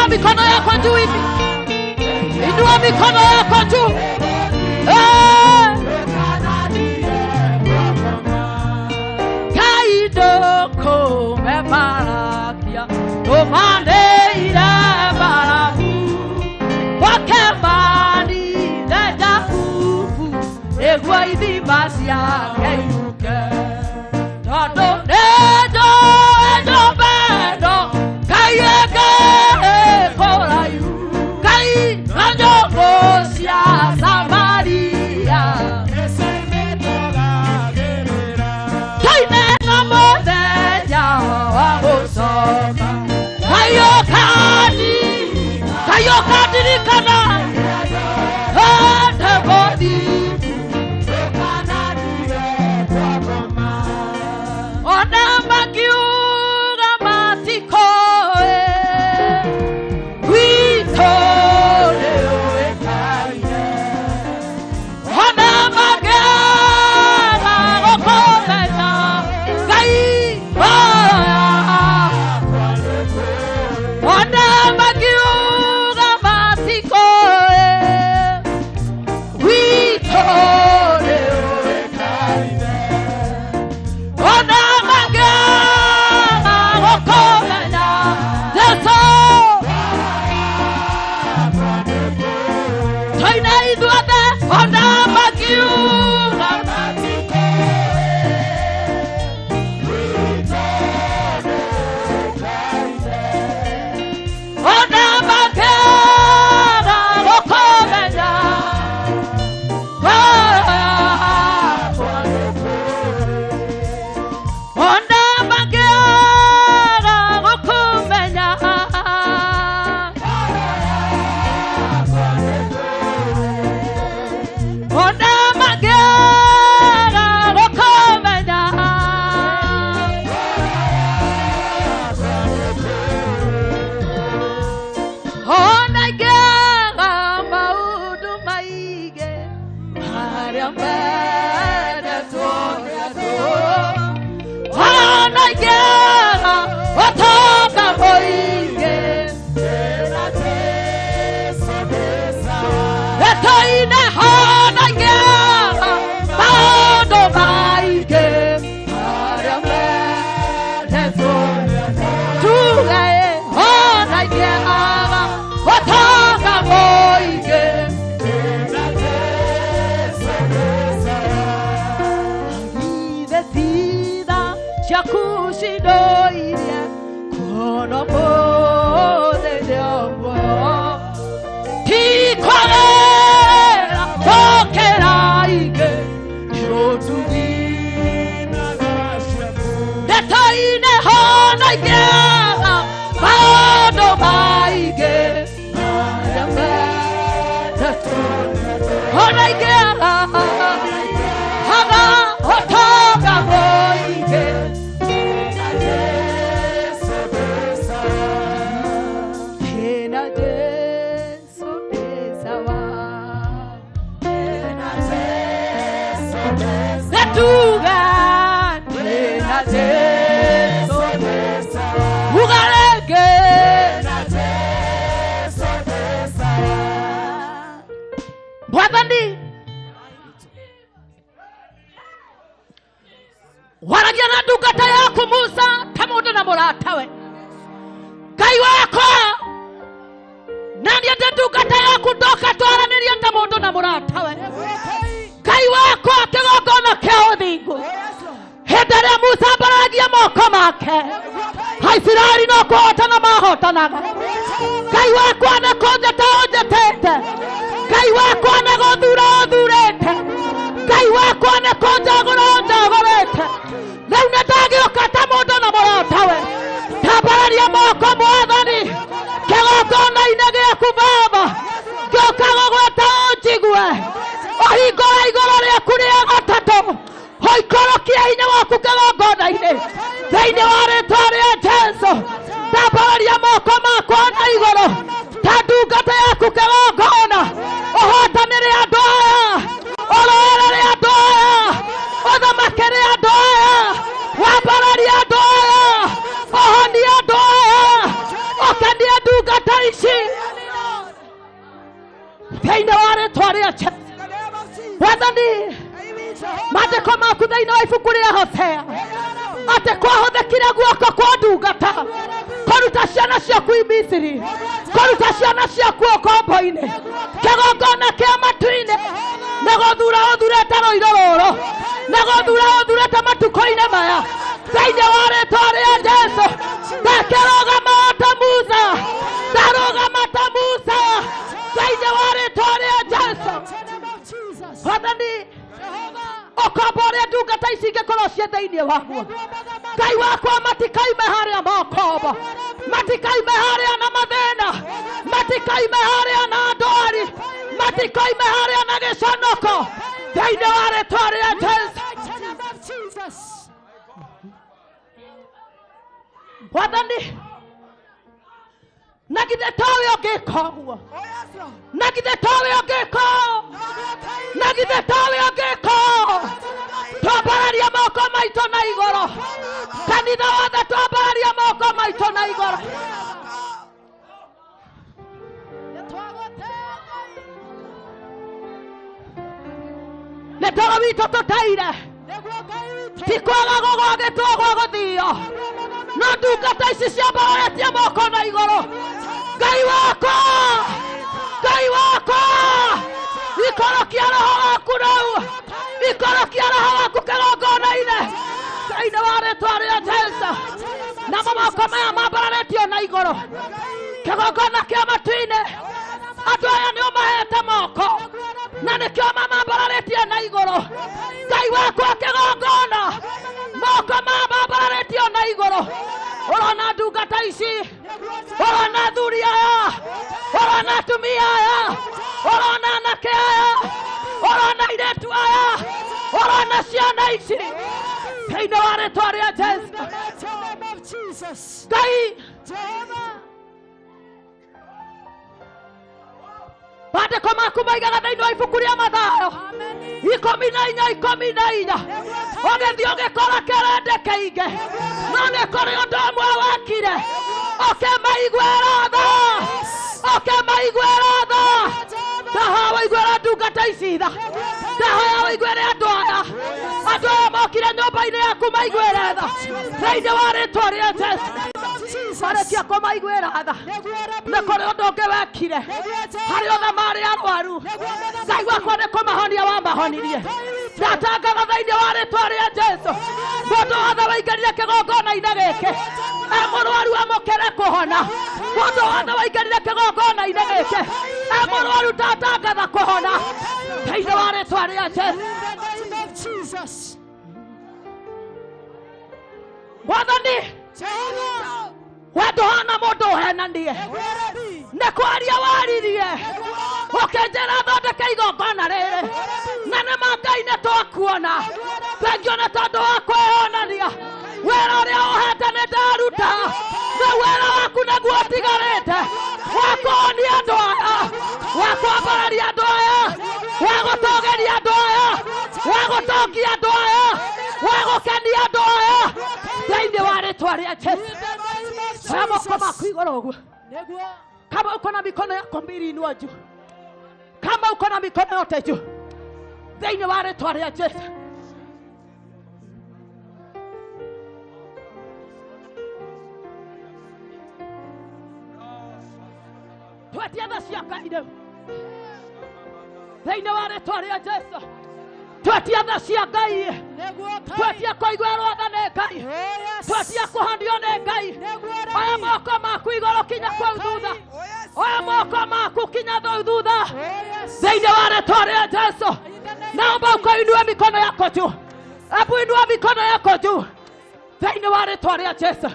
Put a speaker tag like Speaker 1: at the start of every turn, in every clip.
Speaker 1: Inua mikono yako juu hivi. Inua mikono yako juu. Kaidoko mebarakia Omande ira barabu Wakemani leja kufu Egwa ibi basia keiuke Todo nejo ejo bedo Kayeke korayu Kai nanjo bosia Samaria Kayokadi kana hata body ona magiura matiko wito le kaine ona magara okomena kai ona magiura matiko wito le kaine ona magara okomena deso China iduade ona magiura matiko ona magara okomena ona magara okomena ona magara okomena ona gera maudu maige ariambere toyato ona gera otoka moige etoine ona gera maudu maige ariambere toyato tugae ona gera otoka moige Vida Shakushidoiria Kono Pode de Obo Tikorera Tokeraike Shotugina Detaine Hona Gera Bado Baige Hona Gera Haga Hotoga Boige Kena Jesu Desawa Letuga Kena Jesu Desawa Ugarege Bwadandi Waragia na ndungata yaku Musa tamundu na muratawe Ngai wako nandiende ndungata yaku ndoka twaranirie tamundu na muratawe Ngai wako kigongona kia uthingu hindi iria Musa mbaragia moko make Aisiraeli no kuhotana mahotanaga Ngai wako nĩ kũnjĩta ũnjĩtĩte Ngai wako nĩ gũthura ũthurĩte Ngai wako nĩ kũnjagũra ũnjagũrĩte Rĩu nĩndagĩũka ta mũndũ na mũratawe tambararia moko Mwathani kĩgongona-inĩ gĩaku Baba ngĩũka gũgwĩta ũnjigue ũhingũre igũrũ rĩaku rĩa gatatũ ũikũrũkie hinya waku kĩgongona-inĩ thĩinĩ wa rĩĩtwa rĩa Jesũ tambararia moko makwa na igũrũ ta ndungata yaku kĩgongona ũhotanĩre andũ aya ũrũĩrĩre andũ aya ũthamakĩre andũ aya wambararie andũ aya ũhonie andũ aya ũkenie ndungata ici rĩtwa rĩa Jesũ. Wathani maandĩko maku thĩinĩ wa ibuku rĩa Hosea atĩ kwahũthĩkire guoko kwa ndungata kũruta ciana ciaku Misiri, kũruta ciana ciaku ũkombo-inĩ, kĩgongona kĩa matu-inĩ, na gũthura ũthurĩte rũiro rũrũ, na gũthura ũthurĩte matukũ-inĩ maya thĩinĩ wa rĩtwa rĩa Jesũ. Ndakĩrũgama ta Musa, ndarũgama ta Musa thĩinĩ wa rĩtwa rĩa Jesũ. Wathani ũkombo ũrĩa ndungata ici ingĩkorwo ciĩ thĩinĩ waguo, Ngai wakwa matikaime harĩa mokombo, matikaime harĩa na mathĩna, matikaime harĩa na ndwari, matikaime harĩa na gĩconoko thĩinĩ wa rĩtwa rĩa Jesũ. Wathani na githĩ tawe ũngĩka ũguo, na githĩ tawe ũngĩka, na githĩ tawe ũngĩka, twambararia moko maitũ na igũrũ, kanitha wothe twambararia moko maitũ na igũrũ. Nĩ toro witũ tũteire, ti kwaga gũgwagĩtwo gwa gũthio, no ndungata ici ciambararetie moko na igũrũ. Ngai wakwa, Ngai wakwa, ikorokia roho waku rĩu, ikorokia roho waku kĩgongona-inĩ thĩinĩ wa rĩtwa rĩa Jesũ. Na moko maya mambararetio na igũrũ, kĩgongona kĩa matu-inĩ, andũ aya nĩ ũmahete moko na nĩkĩo mamambararetie na igũrũ. Ngai wakwa kĩgongona, moko mambararetio na igũrũ. Ũrona ndungata ici, ũrona athuri aya, ũrona atumia aya, ũrona anake aya, ũrona airĩtu aya, ũrona ciana ici thĩinĩ wa rĩtwa rĩa Jesũ. Ngai maandĩko maku maigaga thĩinĩ wa ibuku rĩa Mathayo 14:14 ũgĩthiĩ ũgĩkora kĩrendeke-inge, no nĩ kũrĩ ũndũ ũmwe wekire, ũkĩmaiguĩra tha, ũkĩmaiguĩra tha. Ndahoya ũiguĩre ndungata ici tha, ndahoya ũiguĩre andũ aya mokire nyũmba-inĩ yaku maiguĩre tha thĩinĩ wa rĩtwa rĩa Jesũ. Marĩkia kũmaiguĩra tha, nĩ kũrĩ ũndũ ũngĩ wekire harĩ othe marĩ arwaru. Ngai wakwa nĩ kũmahonia wamahonirie. Ndatangatha thĩinĩ wa rĩtwa rĩa Jesũ, mũndũ wothe waingĩrire kĩgongona-inĩ gĩkĩ mũrwaru amũkĩre kũhona, mũndũ wothe waingĩrire kĩgongona-inĩ gĩkĩ mũrwaru ndatangatha kũhona thĩinĩ wa rĩtwa rĩa Jesũ. Wathani wendo hana mũndũ ũhenanie, nĩ kwaria waririe ũkĩnjĩra thondeke igongona rĩrĩ, na nĩma Ngai nĩ twakuona. Thengio nĩ tondũ wa kwĩyonania, wĩra ũrĩa ũhete nĩ ndaruta, na wĩra waku naguo ũtigarĩte wa kũhonia andũ aya, wa kwambararia andũ aya, wa gũtũgĩria andũ aya, wa gũtongia andũ aya, wa gũkenia andũ aya thĩinĩ wa rĩtwa rĩa Jesũ. Oya moko maku igũrũ ũguo. Kama uko na mikono yako mbili inua juu, kama uko na mikono yote juu thĩinĩ wa rĩtwa rĩa Jesũ. Twetia tha cia Ngai rĩu thĩinĩ wa rĩtwa rĩa Jesũ. Twetia tha cia Ngai, twetia kũiguĩrwo tha nĩ Ngai, twetia kũhonio nĩ Ngai. Oya moko maku igũrũ kinya kũu thutha, oya moko maku kinya thũu thutha thĩinĩ wa rĩtwa rĩa Jesũ. Naomba ukainue mikono yako juu, hebu inua mikono yako juu thĩinĩ wa rĩtwa rĩa Jesũ.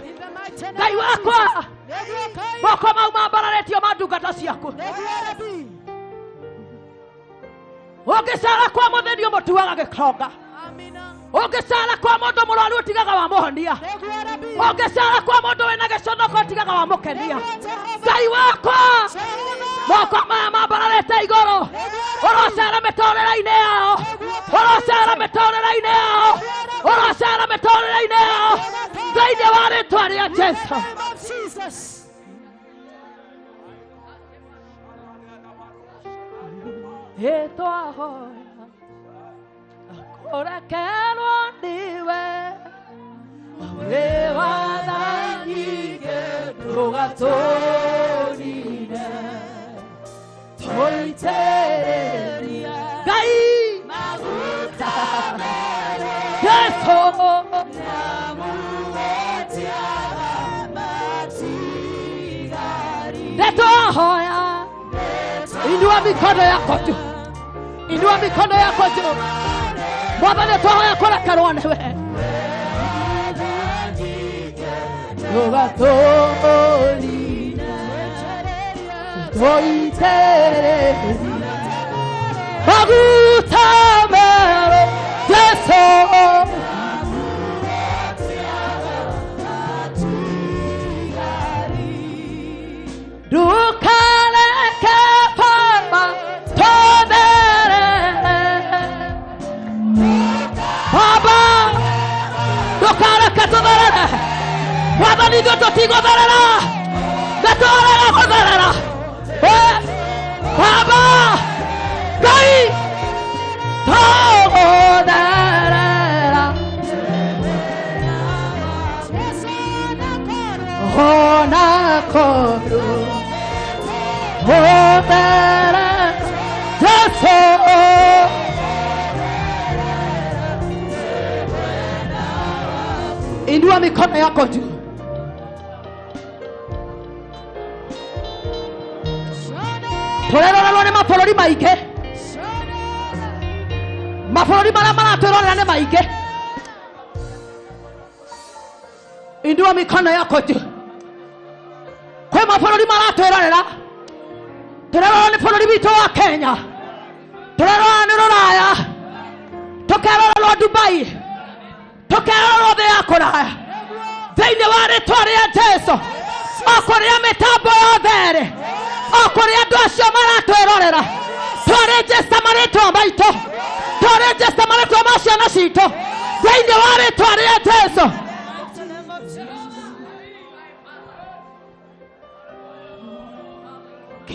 Speaker 1: Ngai wakwa, moko mau mambararetio ma ndungata ciaku. Ũngĩcara kwa mũthĩni ũmũtuaga gĩkonga, ũngĩcara kwa mũndũ mũrwaru ũtigaga wamũhonia, ũngĩcara kwa mũndũ wĩna gĩconoko ũtigaga wamũkenia. Ngai wakwa, moko maya mambararete igũrũ, ũrocera mĩtũrĩre-inĩ yao, ũrocera mĩtũrĩre-inĩ yao, ũrocera mĩtũrĩre-inĩ yao thĩinĩ wa rĩtwa rĩa Jesũ. twahoya akorekerwo niwe we wathanyike ndũgatũnine tũitĩrĩria Ngai maguta Yesu twahoya. Inua mikono yako juu. Inua mikono yako juu. Bwana twahoya kurekerwo niwe ndũgatũnine tũitĩrĩria maguta mero Yesu ndukareke Baba tũtherere Baba ndukareke tũtherere Wathani ndio tũtigũtherera ngatũrega gũtherera Baba Ngai tũgũtherera ona korwo gũtherera Yesu inua mikono yako juu. Tũrerorerwo nĩ mabũrũri maingĩ mabũrũri marĩa maratwĩrorera nĩ maingĩ. Inua mikono yako juu. Kwĩ mabũrũri maratwĩrorera. Tũrerorwo nĩ bũrũri witũ wa Kenya, tũrerorwo nĩ Rũraya, tũkerorerwo Dubai, tũkerorerwo thĩ ya kũraya thĩinĩ wa rĩtwa rĩa Jesũ. O kũrĩa mĩtambo yothe ĩrĩ, o kũrĩa andũ acio maratwĩrorera, tũrĩnjĩsta marĩtwa maitũ, tũrĩnjĩsta marĩtwa ma ciana citũ thĩinĩ wa rĩtwa rĩa Jesũ.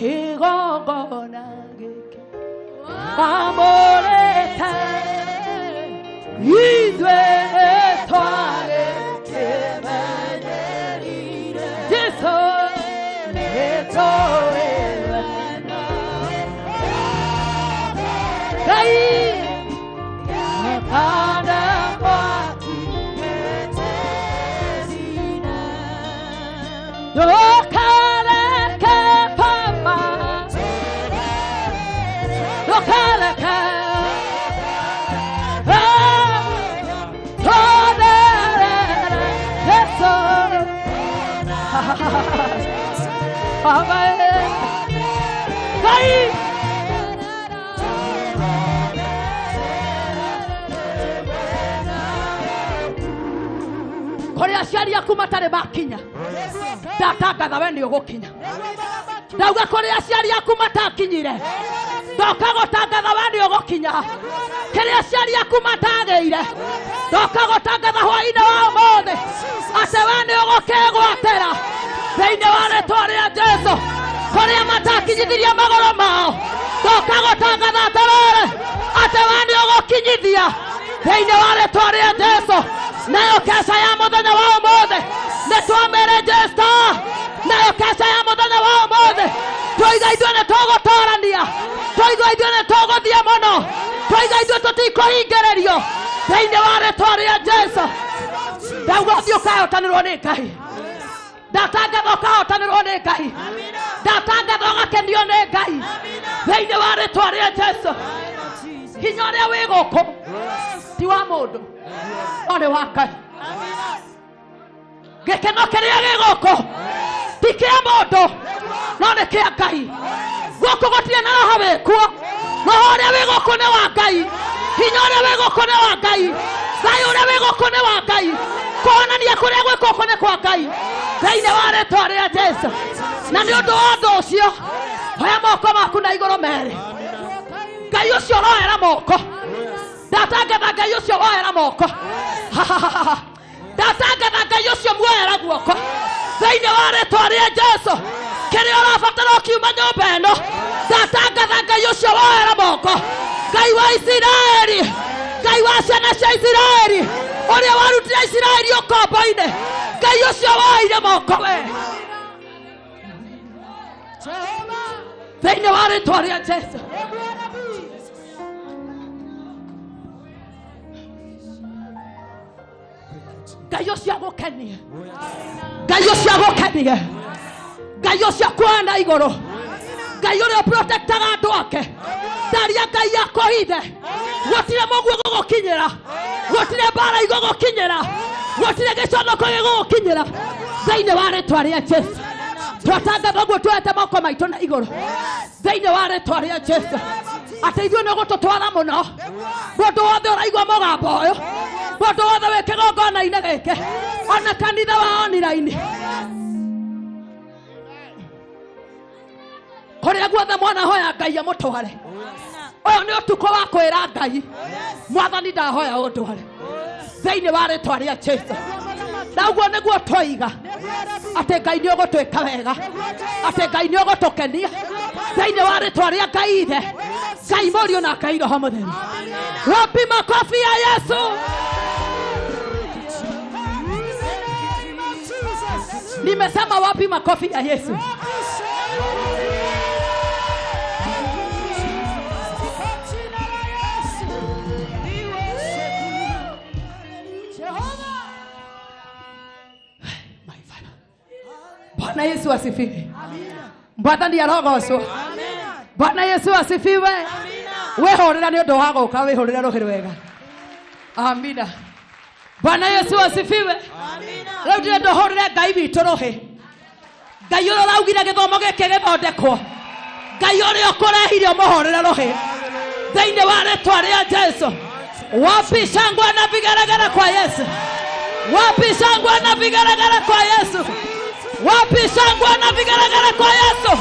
Speaker 1: Kĩgongona gĩkĩ wamũrĩte ithuĩ twagĩkĩmenyerire Jesũ nĩtũĩ wena Ngai akanda mwaki gĩtĩri-inĩ ndũkareke Baba ndũkareke tũtherere Jesũ Baba Ngai kũrĩa aciari aku matarĩ makinya ndatangatha we nĩ ũgũkinya. Ndauga kũrĩa aciari aku matakinyire ndoka gũtangatha we nĩ ũgũkinya. Kĩrĩa aciari aku matagĩire ndoka gũtangatha hwaĩ-inĩ wa ũmũthĩ atĩ we nĩ ũgũkĩgwatĩra thĩinĩ wa rĩtwa rĩa Jesũ. Kũrĩa matakinyithirie magũrũ mao ndoka gũtangatha atĩrĩrĩ atĩ we nĩ ũgũkinyithia thĩinĩ wa rĩtwa rĩa Jesũ. Nayo kesha ya mũthenya wa ũmũthĩ nĩtwamĩrĩnjĩsta. Nayo kesha ya mũthenya wa ũmũthĩ tũiga ithuĩ nĩtũgũtorania, tũiga ithuĩ nĩtũgũthiĩ mũno, tũiga ithuĩ tũtikũhingĩrĩrio thĩinĩ wa rĩtwa rĩa Jesũ. Ndauga ũthiĩ ũkahotanĩrwo nĩ Ngai. Ndatangatha ũkahotanĩrwo nĩ Ngai. Ndatangatha ũgakenio nĩ Ngai thĩinĩ wa rĩtwa rĩa Jesũ. Hinya ũrĩa wĩ gũkũ ti wa mũndũ no nĩ wa Ngai. Gĩkeno kĩrĩa gĩ gũkũ ti kĩa mũndũ no nĩ kĩa Ngai. Gũkũ gũtirĩ na roho wĩkuo no ũrĩa wĩ gũkũ nĩ wa Ngai. Hinya ũrĩa wĩ gũkũ nĩ wa Ngai. Thayũ ũrĩa wĩ gũkũ nĩ wa Ngai. Kuonania kũrĩa gwĩ gũkũ nĩ kwa Ngai thĩinĩ wa rĩtwa rĩa Jesũ. Na nĩ ũndũ wa ũndũ ũcio oya moko maku na igũrũ merĩ. Ngai ũcio roera moko. Ndatangatha Ngai ũcio woera moko. Ndatangatha Ngai ũcio muoera guoko thĩinĩ wa rĩtwa rĩa Jesũ. Kĩrĩa ũrabatara kiuma nyũmba ĩno ndatangatha Ngai ũcio woera moko, Ngai wa Isiraeli, Ngai wa ciana cia Isiraeli, ũrĩa warutire Isiraeli ũkombo-inĩ, Ngai ũcio woire moko we thĩinĩ wa rĩĩtwa rĩa Jesũ. Ngai ũcio agũkenie, Ngai ũcio agũkenie, Ngai ũcio kuona igũrũ, Ngai ũrĩa protectaga andũ ake, ndaria Ngai akũhithe, gũtirĩ mũguo gũgũkinyĩra, gũtirĩ mbara igũgũkinyĩra, gũtirĩ gĩconoko gĩgũgũkinyĩra thĩinĩ wa rĩĩtwa rĩa Jesũ. Twatangatha ũguo tuoete moko maitũ na igũrũ thĩinĩ wa rĩĩtwa rĩa Jesũ, atĩ ithuĩ nĩ gũtũtwara mũno. Mũndũ wothe ũraigua mũgambo ũyũ, mũndũ wothe wĩ kĩgongona-inĩ gĩkĩ, ona kanitha wa online, kũrĩa guothe mwana hoya Ngai amũtware. Ũyũ nĩ ũtukũ wa kwĩra Ngai, Mwathani ndahoya ũndware thĩinĩ wa rĩĩtwa rĩa Jesũ. Na ũguo nĩguo twoiga atĩ Ngai nĩ ũgũtwĩka wega, atĩ Ngai nĩ ũgũtũkenia thĩinĩ wa rĩĩtwa rĩa Ngai Ithe, Ngai Mũriũ na Ngai Roho Mũtheru. Wapi makofi ya Yesu? Nimesema wapi makofi ya Yesu? Bwana Yesu asifiwe. Mwathani arogocwo. Bwana Yesu asifiwe. Wehorera nĩ ũndũ wa gũka, wehorera rũhĩ rwega. Amina. Bwana Yesu asifiwe. Rĩu ndĩrenda ũhorere Ngai witũ rũhĩ. Ngai ũrĩa ũraugire gĩthomo gĩkĩ gĩthondekwo, Ngai ũrĩa ũkũrehire ũmũhorere rũhĩ thĩinĩ wa rĩĩtwa rĩa Jesũ. Wapi shangwe na vigeregere kwa Yesu? Wapi shangwe na vigeregere kwa Yesu? Wapi shangwe na vigeregere kwa Yesu?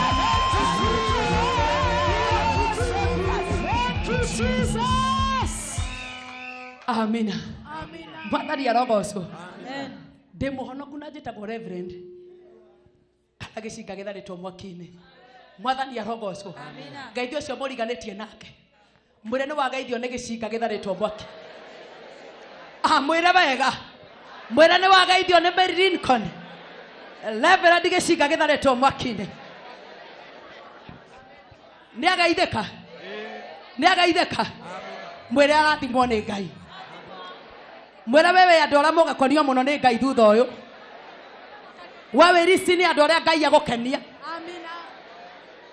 Speaker 1: Amina. Mwathani arogocwo. Ndĩ mũhonoku na njĩtagwo Reverend agĩcinga gĩtharĩtwo mwaki-inĩ. Mwathani arogocwo. Ngai ũcio mũriganĩtie nake, mwĩre nĩ wageithio nĩ gĩcinga gĩtharĩtwo mwaki. Mwĩre wega, mwĩre nĩ wageithio nĩ Mary Lincoln. Reverend gĩcinga gĩtharĩtwo mwaki-inĩ. Nĩ agaithĩka, nĩ agaithĩka. Mwĩre arathimwo nĩ Ngai. Mwĩre wewe andũ arĩa mũgakonio mũno nĩ Ngai thutha ũyũ. Wewe risi nĩ andũ arĩa Ngai agũkenia.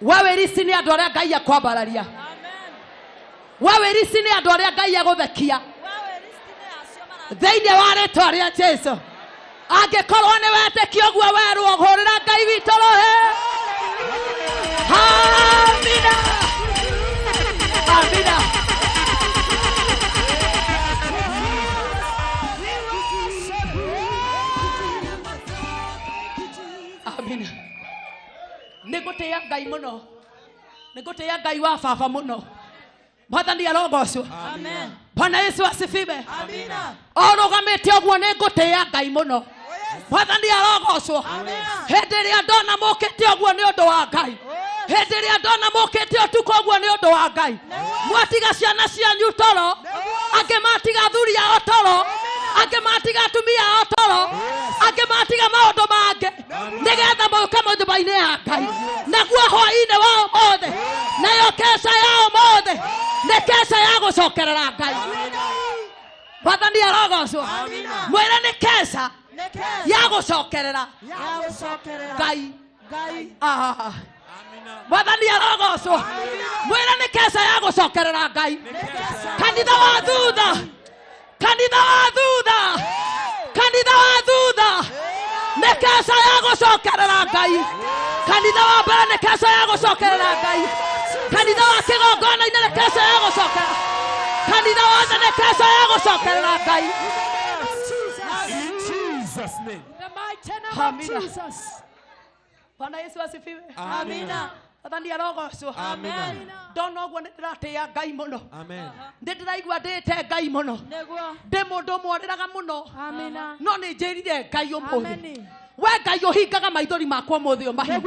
Speaker 1: Wewe risi nĩ andũ arĩa Ngai akwambararia. Wewe risi nĩ andũ arĩa Ngai agũthekia thĩinĩ wa rĩĩtwa rĩa Jesũ. Angĩkorwo nĩ wetĩkia ũguo werwo, hũrĩra Ngai witũ rũhĩ. Amina. Amina. Amina. Nĩngũtĩĩa Ngai mũno, nĩngũtĩĩa Ngai wa baba mũno. Mwathani arogocwo. Amen. Bwana Yesu asifiwe. Amina. Ũrũgamĩte ũguo nĩngũtĩĩa Ngai mũno. Mwathani arogocwo. Hĩndĩ ĩrĩa ndona mũkĩte ũguo nĩ ũndũ wa Ngai. Hĩndĩ ĩrĩa ndona mũkĩte ũtukũ ũguo nĩ ũndũ wa Ngai. Mwatiga ciana cianyu toro, angĩ matiga athuri ao toro, angĩ matiga atumia ao toro, angĩ matiga maũndũ mangĩ, nĩgetha moke nyũmba-inĩ ya Ngai. Naguo hwaĩ-inĩ wa ũmũthĩ, nayo keca ya ũmũthĩ nĩ keca ya gũcokerera Ngai. Mwathani arogocwo. Mwĩre nĩ keca ya gũcokerera Ngai. Mwathani arogocwo. Mwĩre nĩ keca ya gũcokerera Ngai. Kanitha wa thutha, kanitha wa thutha, kanitha wa thutha nĩ keca ya gũcokerera Ngai. Kanitha wa mbere nĩ keca ya gũcokerera Ngai. Kanitha wa kĩgongona-inĩ nĩ keca ya gũcokerera. Kanitha wothe nĩ keca ya gũcokerera Ngai.
Speaker 2: In Jesus' name.
Speaker 1: Amina. Bwana Yesu asifiwe.
Speaker 2: Amina.
Speaker 1: Athani arogocwo.
Speaker 2: Amen.
Speaker 1: Ndona ũguo nĩ ndĩratĩĩa Ngai mũno.
Speaker 2: Amen.
Speaker 1: Nĩ ndĩraigua ndĩte Ngai mũno. Ndĩ mũndũ mworĩraga mũno. No nĩ njĩrire Ngai ũmũthĩ. We Ngai ũhingaga maithori makwa ũmũthĩ ũmahi.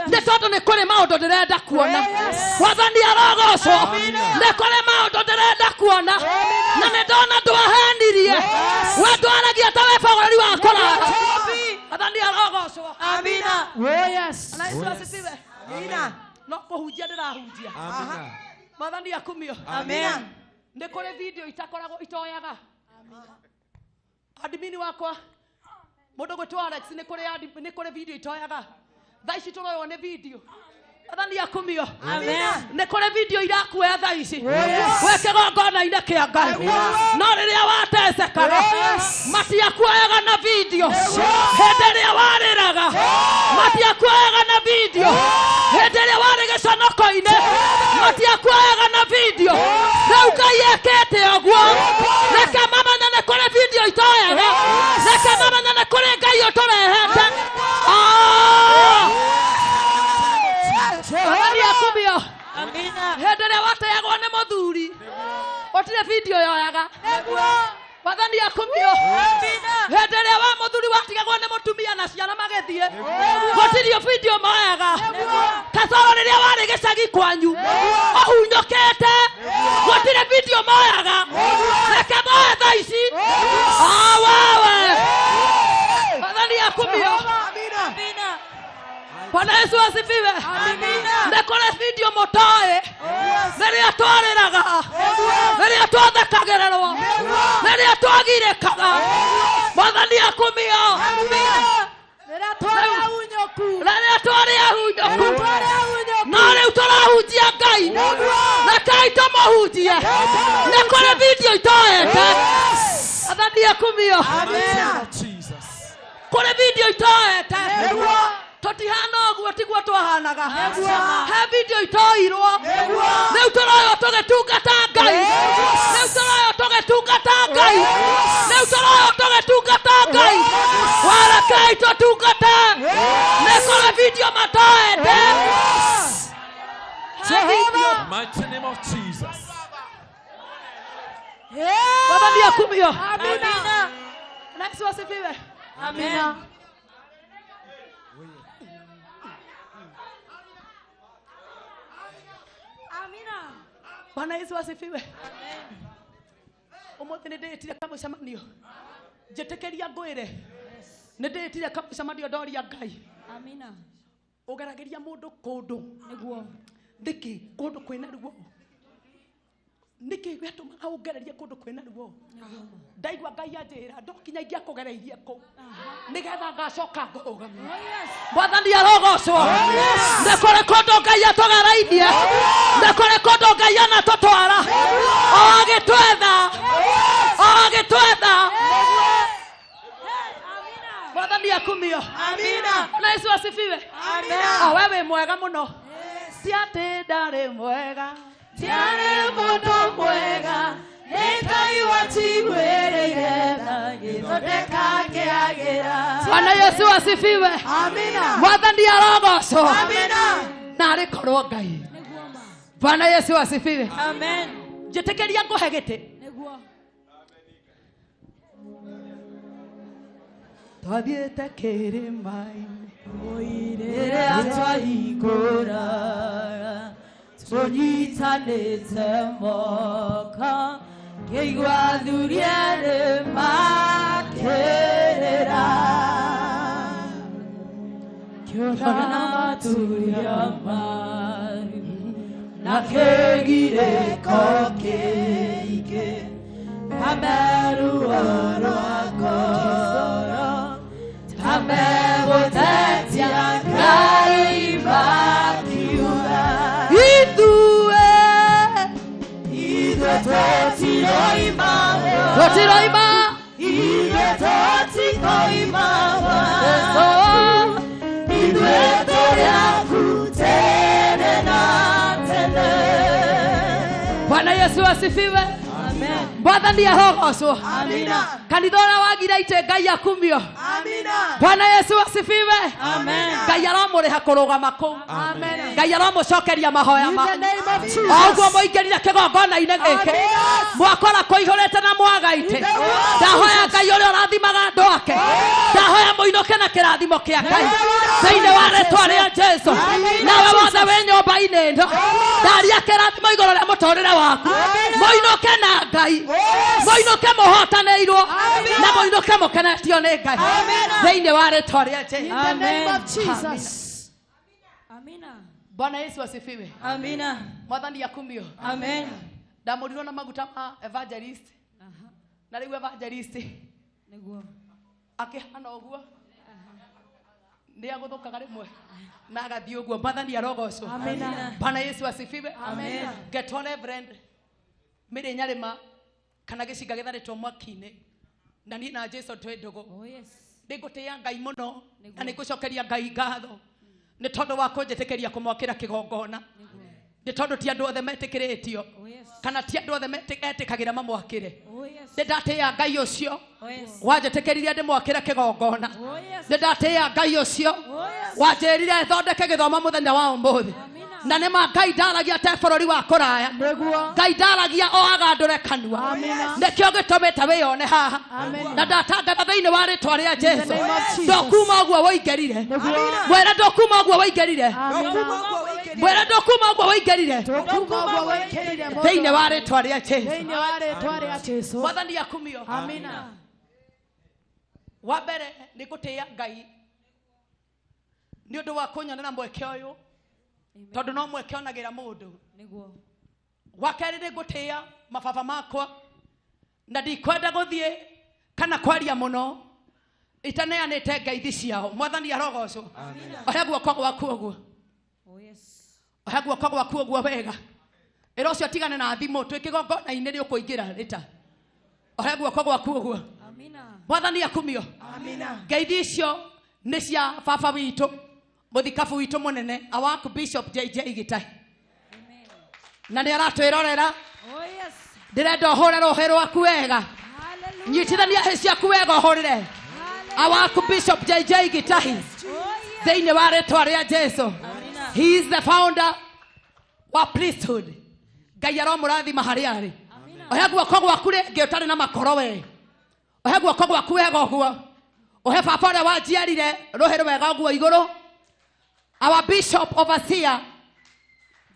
Speaker 1: Nĩ tondũ nĩ kũrĩ maũndũ ndĩrenda kuona. Wathani arogocwo. Nĩ kũrĩ maũndũ ndĩrenda kuona. Na nĩ ndona ndwahenirie. We ndwaragia ta we bũrũri wa kũrara. Wathani arogocwo.
Speaker 3: Amina.
Speaker 1: Oh yes. Na Yesu asifiwe. Amina. No kũhunjia ndĩrahunjia.
Speaker 2: Amina.
Speaker 1: Wathani akumio.
Speaker 3: Amina.
Speaker 1: Nĩ kũrĩ video itakoragwo itoyaga. Admini wakwa mũndũ gwĩtwo Alex nĩ kũrĩ video itoyaga. Thaa ici tũroywo nĩ video. Athani akumio.
Speaker 3: Amen.
Speaker 1: Nĩ kũrĩ video irakuoya thaa ici. Weke gongona-inĩ kĩa Ngai. No rĩrĩa watecekaga matiakuoyaga na video. Hĩndĩ ĩrĩa warĩraga matiakuoyaga na video. Hĩndĩ ĩrĩa warĩ gĩconoko-inĩ matiakuoyaga na video. Rĩu Ngai ekĩte ũguo. Reke mamenya nĩ kũrĩ video itoyaga. Reke mamenya nĩ kũrĩ Ngai ũtũrehete. Wathani akumio.
Speaker 3: Amina.
Speaker 1: Hĩndĩ ĩrĩa wateagwo nĩ mũthuri gũtirĩ video yoyaga. Wathani akumio. Hĩndĩ ĩrĩa wa mũthuri watigagwo nĩ mũtumia na ciana magĩthiĩ gũtirĩ video moyaga. Kasoro rĩrĩa warĩ gĩcagi kwanyu ũhunyũkĩte gũtirĩ video moyaga. Reke moe thaa ici. Wewe Wathani akumio.
Speaker 3: Amina.
Speaker 1: Bwana Yesu asifiwe.
Speaker 3: Amina.
Speaker 1: Nĩ kũrĩ video mũtoĩ. Rĩrĩa twarĩraga. Rĩrĩa twathekagĩrĩrwo. Rĩrĩa twagirĩkaga. Wathani akumio.
Speaker 3: Rĩrĩa twarĩ
Speaker 1: ahunyoku. No rĩu tũrahunjia Ngai. Rekei tũmũhunjie. Nĩ kũrĩ video itoete. Wathani akumio. Kũrĩ video itoete. Totihana ũguo tiguo twahanaga. He video itoirwo. Rĩu tũroywo tũgĩtungata Ngai. Warekei tũtungate. Nĩ kũrĩ video matoete.
Speaker 2: Mighty name of Jesus.
Speaker 1: Wathani akumio.
Speaker 3: Amina.
Speaker 1: Na Yesu asifiwe.
Speaker 3: Amina.
Speaker 1: Bwana Yesu asifiwe. Ũmũthĩ nĩ ndĩĩtire kamũcemanio. Njĩtĩkĩria ngwĩre. Nĩ ndĩĩtire kamũcemanio ndoria Ngai.
Speaker 3: Amina.
Speaker 1: Ũgeragĩria mũndũ kũndũ.
Speaker 3: Nĩguo.
Speaker 1: Nĩkĩ kũndũ kwĩna ruo. Nĩkĩ wetũmaga ũgererie kũndũ kwĩna ruo. Ndaigua Ngai anjĩra ndokinya ingĩakũgereirie kũu. Nĩgetha ngacoka ngũrũgamie. Wathani arogocwo. Nĩ kũrĩ kũndũ Ngai atũgereirie. Nĩ kũrĩ kũndũ Ngai anatũtwara. Agĩtwetha. Wathani akumio.
Speaker 3: Amina.
Speaker 1: Na Yesu asifiwe.
Speaker 3: Amina.
Speaker 1: Wewe mwega mũno. Si atĩ ndarĩ mwega.
Speaker 3: Tiare mũndũ mwega. Ngai watigwĩrĩire na gĩthondeka kĩagĩra.
Speaker 1: Bwana Yesu asifiwe.
Speaker 3: Amina.
Speaker 1: Wathani arogocwo.
Speaker 3: Amina.
Speaker 1: Na arĩkorwo Ngai. Bwana Yesu asifiwe.
Speaker 3: Amen.
Speaker 1: Njĩtĩkĩria ngũhe gĩtĩ.
Speaker 3: Nĩguo.
Speaker 1: Twathiĩte kĩrĩma-inĩ.
Speaker 3: Rĩrĩa twahingũra tũnyitanĩte moko kĩigua thuri erĩ makĩrĩra kĩona maturia maru na kĩgirĩko kĩingĩ kameruo rwa ngoro tamegũtetia Ngai makiuga
Speaker 1: Tũtiroima.
Speaker 3: Ithuĩ tũtikoima. Ithuĩ tũrĩ aku tene na tene.
Speaker 1: Bwana Yesu asifiwe.
Speaker 3: Amen.
Speaker 1: Wathani arogocwo.
Speaker 3: Amina.
Speaker 1: Kanitha ũrĩa wagira itĩ Ngai akumio. Bwana Yesu asifiwe.
Speaker 3: Amen.
Speaker 1: Ngai aramũrĩha kũrũgama kũu.
Speaker 3: Amen.
Speaker 1: Ngai aramũcokeria mahoya
Speaker 3: In
Speaker 1: ma.
Speaker 3: the name of Jesus.
Speaker 1: Oguo mũingĩrire kĩgongona-inĩ gĩkĩ. Mwakora kũihũrĩte na mwagaite. Ndahoya Ngai ũrĩa ũrathimaga andũ ake. Ndahoya mũinũke na kĩrathimo kĩa Ngai. Thĩinĩ wa rĩĩtwa rĩa Jesũ. Nawe wothe wĩ nyũmba-inĩ ĩno. Ndaria kĩrathimo igũrũ rĩa mũtũũrĩre waku. Mũinũke na Ngai. Mũinũke mũhotanĩirwo. Na mũinũke mũkenetio nĩ Ngai. Thĩinĩ wa rĩĩtwa rĩa Jesũ.
Speaker 3: In the name of Jesus.
Speaker 1: Amina. Bwana Yesu asifiwe.
Speaker 3: Amina.
Speaker 1: Mwathani akumio.
Speaker 3: Amen.
Speaker 1: Ndamurirwo na maguta ma evangelist. Na rĩu evangelist
Speaker 3: Nĩguo.
Speaker 1: akĩhana ũguo. Nĩ agũthũkaga rĩmwe. Na agathiĩ ũguo. Mwathani arogocwo.
Speaker 3: Amina.
Speaker 1: Bwana Yesu asifiwe.
Speaker 3: Amen.
Speaker 1: Ngetwo Reverend Mĩrĩ Nyarĩma kana gĩcinga gĩtharĩtwo mwaki-inĩ. Na niĩ na Jesũ twĩ ndũgũ.
Speaker 3: Oh yes.
Speaker 1: Nĩngũtĩĩa Ngai mũno na nĩngũcokeria Ngai ngatho nĩ tondũ wa kũnjĩtĩkĩria kũmwakĩra kĩgongona. Nĩ tondũ ti andũ othe metĩkĩrĩtio kana ti andũ othe etĩkagĩra mamwakĩre. Nĩ ndatĩĩa Ngai ũcio wanjĩtĩkĩrire ndĩmwakĩre kĩgongona. Nĩ ndatĩĩa Ngai ũcio wanjĩrire thondeke gĩthomo mũthenya wa ũmũthĩ. Na nĩ ma Ngai ndaragia te bũrũri wa kũraya. Ngai ndaragia o agandũre kanua. Nĩkĩo gĩtũmĩte wĩyone haha. Na ndatangatha thĩinĩ wa rĩĩtwa rĩa Jesũ. Ndokuma ũguo woingĩrire. Mwĩre ndokuma ũguo woingĩrire. Mwĩre ndokuma ũguo woingĩrire. Thĩinĩ wa rĩĩtwa rĩa Jesũ. Mwathani akumio.
Speaker 3: Amina.
Speaker 1: Wa mbere nĩngũtĩĩa Ngai nĩ ũndũ wa kũnyonera mweke ũyũ. Tondũ no mweke onagĩra mũndũ. Wa kerĩ nĩngũtĩĩa mababa makwa na ndikwenda gũthiĩ kana kwaria mũno itaneanĩte ngeithi ciao. Mwathani arogocwo. Ohe guoko gwaku ũguo. Ohe guoko gwaku ũguo wega. Ĩra ũcio tigane na thimũ twĩ kĩgongona-inĩ nĩ ũkũingĩra rĩta. Ohe guoko gwaku ũguo. Mwathani akumio. Ngeithi icio nĩ cia baba witũ mũthikabu witũ mũnene awaku Bishop JJ Gitahi. Na nĩ aratwĩrorera. Ndĩrenda ũhũre rũhĩ rwaku wega. Nyitithania hĩ ciaku wega ũhũrĩre. Awaku Bishop JJ Gitahi. Thĩinĩ wa rĩĩtwa rĩa Jesũ. He is the founder wa priesthood. Ngai aromũrathima harĩa arĩ. Ohe guoko gwaku rĩngĩ ũtarĩ na makoro we. Ohe guoko gwaku wega ũguo. Ohe baba ũrĩa wanjiarire rũhĩ rwega ũguo igũrũ. Our Bishop Overseer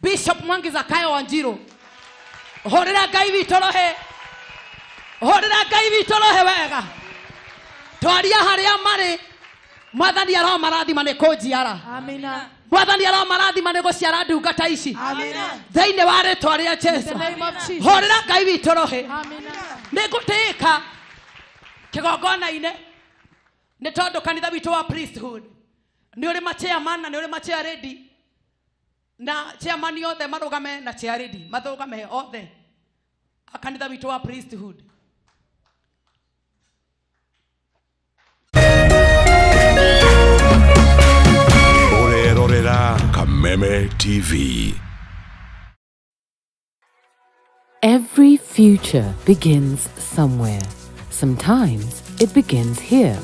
Speaker 1: Bishop Mwangi Zakayo Wanjiru. Hũrĩra Ngai witũ rũhĩ. Hũrĩra Ngai witũ rũhĩ wega. Twaria harĩa marĩ. Mwathani aromarathima nĩ kũnjiara. Amina. Mwathani aromarathima nĩ gũciara ndungata ici. Amina. Thĩinĩ wa rĩĩtwa rĩa Jesũ. Hũrĩra Ngai witũ rũhĩ. Amina. Nĩngũtĩĩka kĩgongona-inĩ nĩ tondũ kanitha witũ wa priesthood nĩ ũrĩ ma-chairman na nĩ ũrĩ ma-chair lady. Na chairman othe marũgame na chair lady mathũgame othe. Kanitha witũ wa priesthood.
Speaker 4: Orerorera Kameme TV.
Speaker 5: Every future begins somewhere. Sometimes it begins here.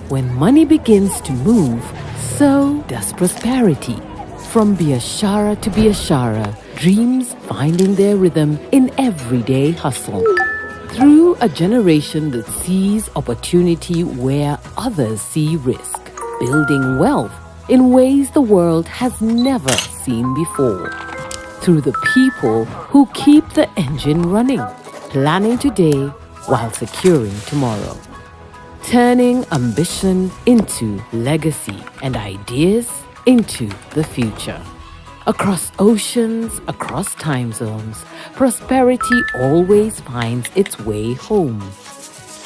Speaker 5: When money begins to move, so does prosperity. From biashara to biashara, dreams finding their rhythm in everyday hustle. Through a generation that sees opportunity where others see risk. Building wealth in ways the world has never seen before. Through the people who keep the engine running. Planning today while securing tomorrow. Turning ambition into legacy and ideas into the future. Across oceans, across time zones, prosperity always finds its way home.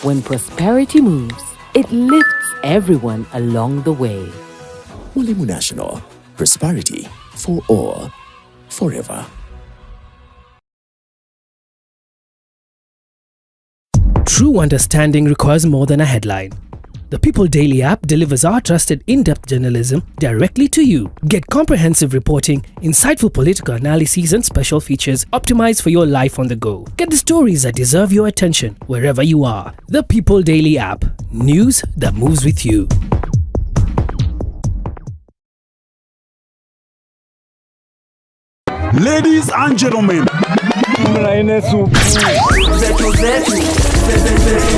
Speaker 5: When prosperity moves, it lifts everyone along the way.
Speaker 6: Ulimu National. Prosperity for all. Forever.
Speaker 7: True understanding requires more than a headline. The People Daily app delivers our trusted in-depth journalism directly to you. Get comprehensive reporting, insightful political analyses and special features optimized for your life on the go. Get the stories that deserve your attention wherever you are. The People Daily app. News that moves with you.
Speaker 8: Ladies and gentlemen,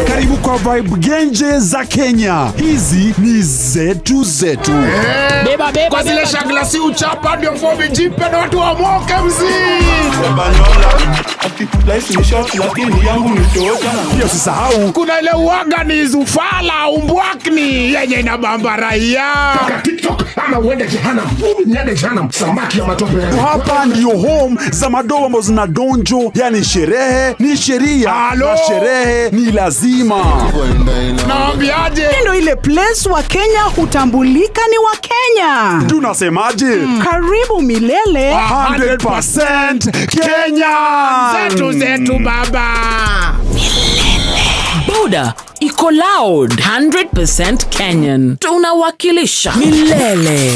Speaker 8: karibu kwa vibe genje za Kenya. Hizi ni zetu zetu.
Speaker 9: Kwa zile shagla si uchapa ndio fobi jipe na watu wa moke
Speaker 8: Pia usisahau
Speaker 9: kuna ile uwaga ni zufala umbwakni yenye inabamba raia. TikTok ama uende jehanamu. Niende jehanamu samaki ya matope.
Speaker 8: Hapa ndio home za madogo ambazo zina donjo. Yani sherehe ni sheria na sherehe ni lazima.
Speaker 9: Naambiaje?
Speaker 10: Ndio ile place wa Kenya hutambulika ni wa Kenya.
Speaker 8: Tunasemaje?
Speaker 10: Karibu milele
Speaker 8: 100% Kenya.
Speaker 9: Zetu baba.
Speaker 5: Buda iko loud 100% Kenyan. Tunawakilisha milele.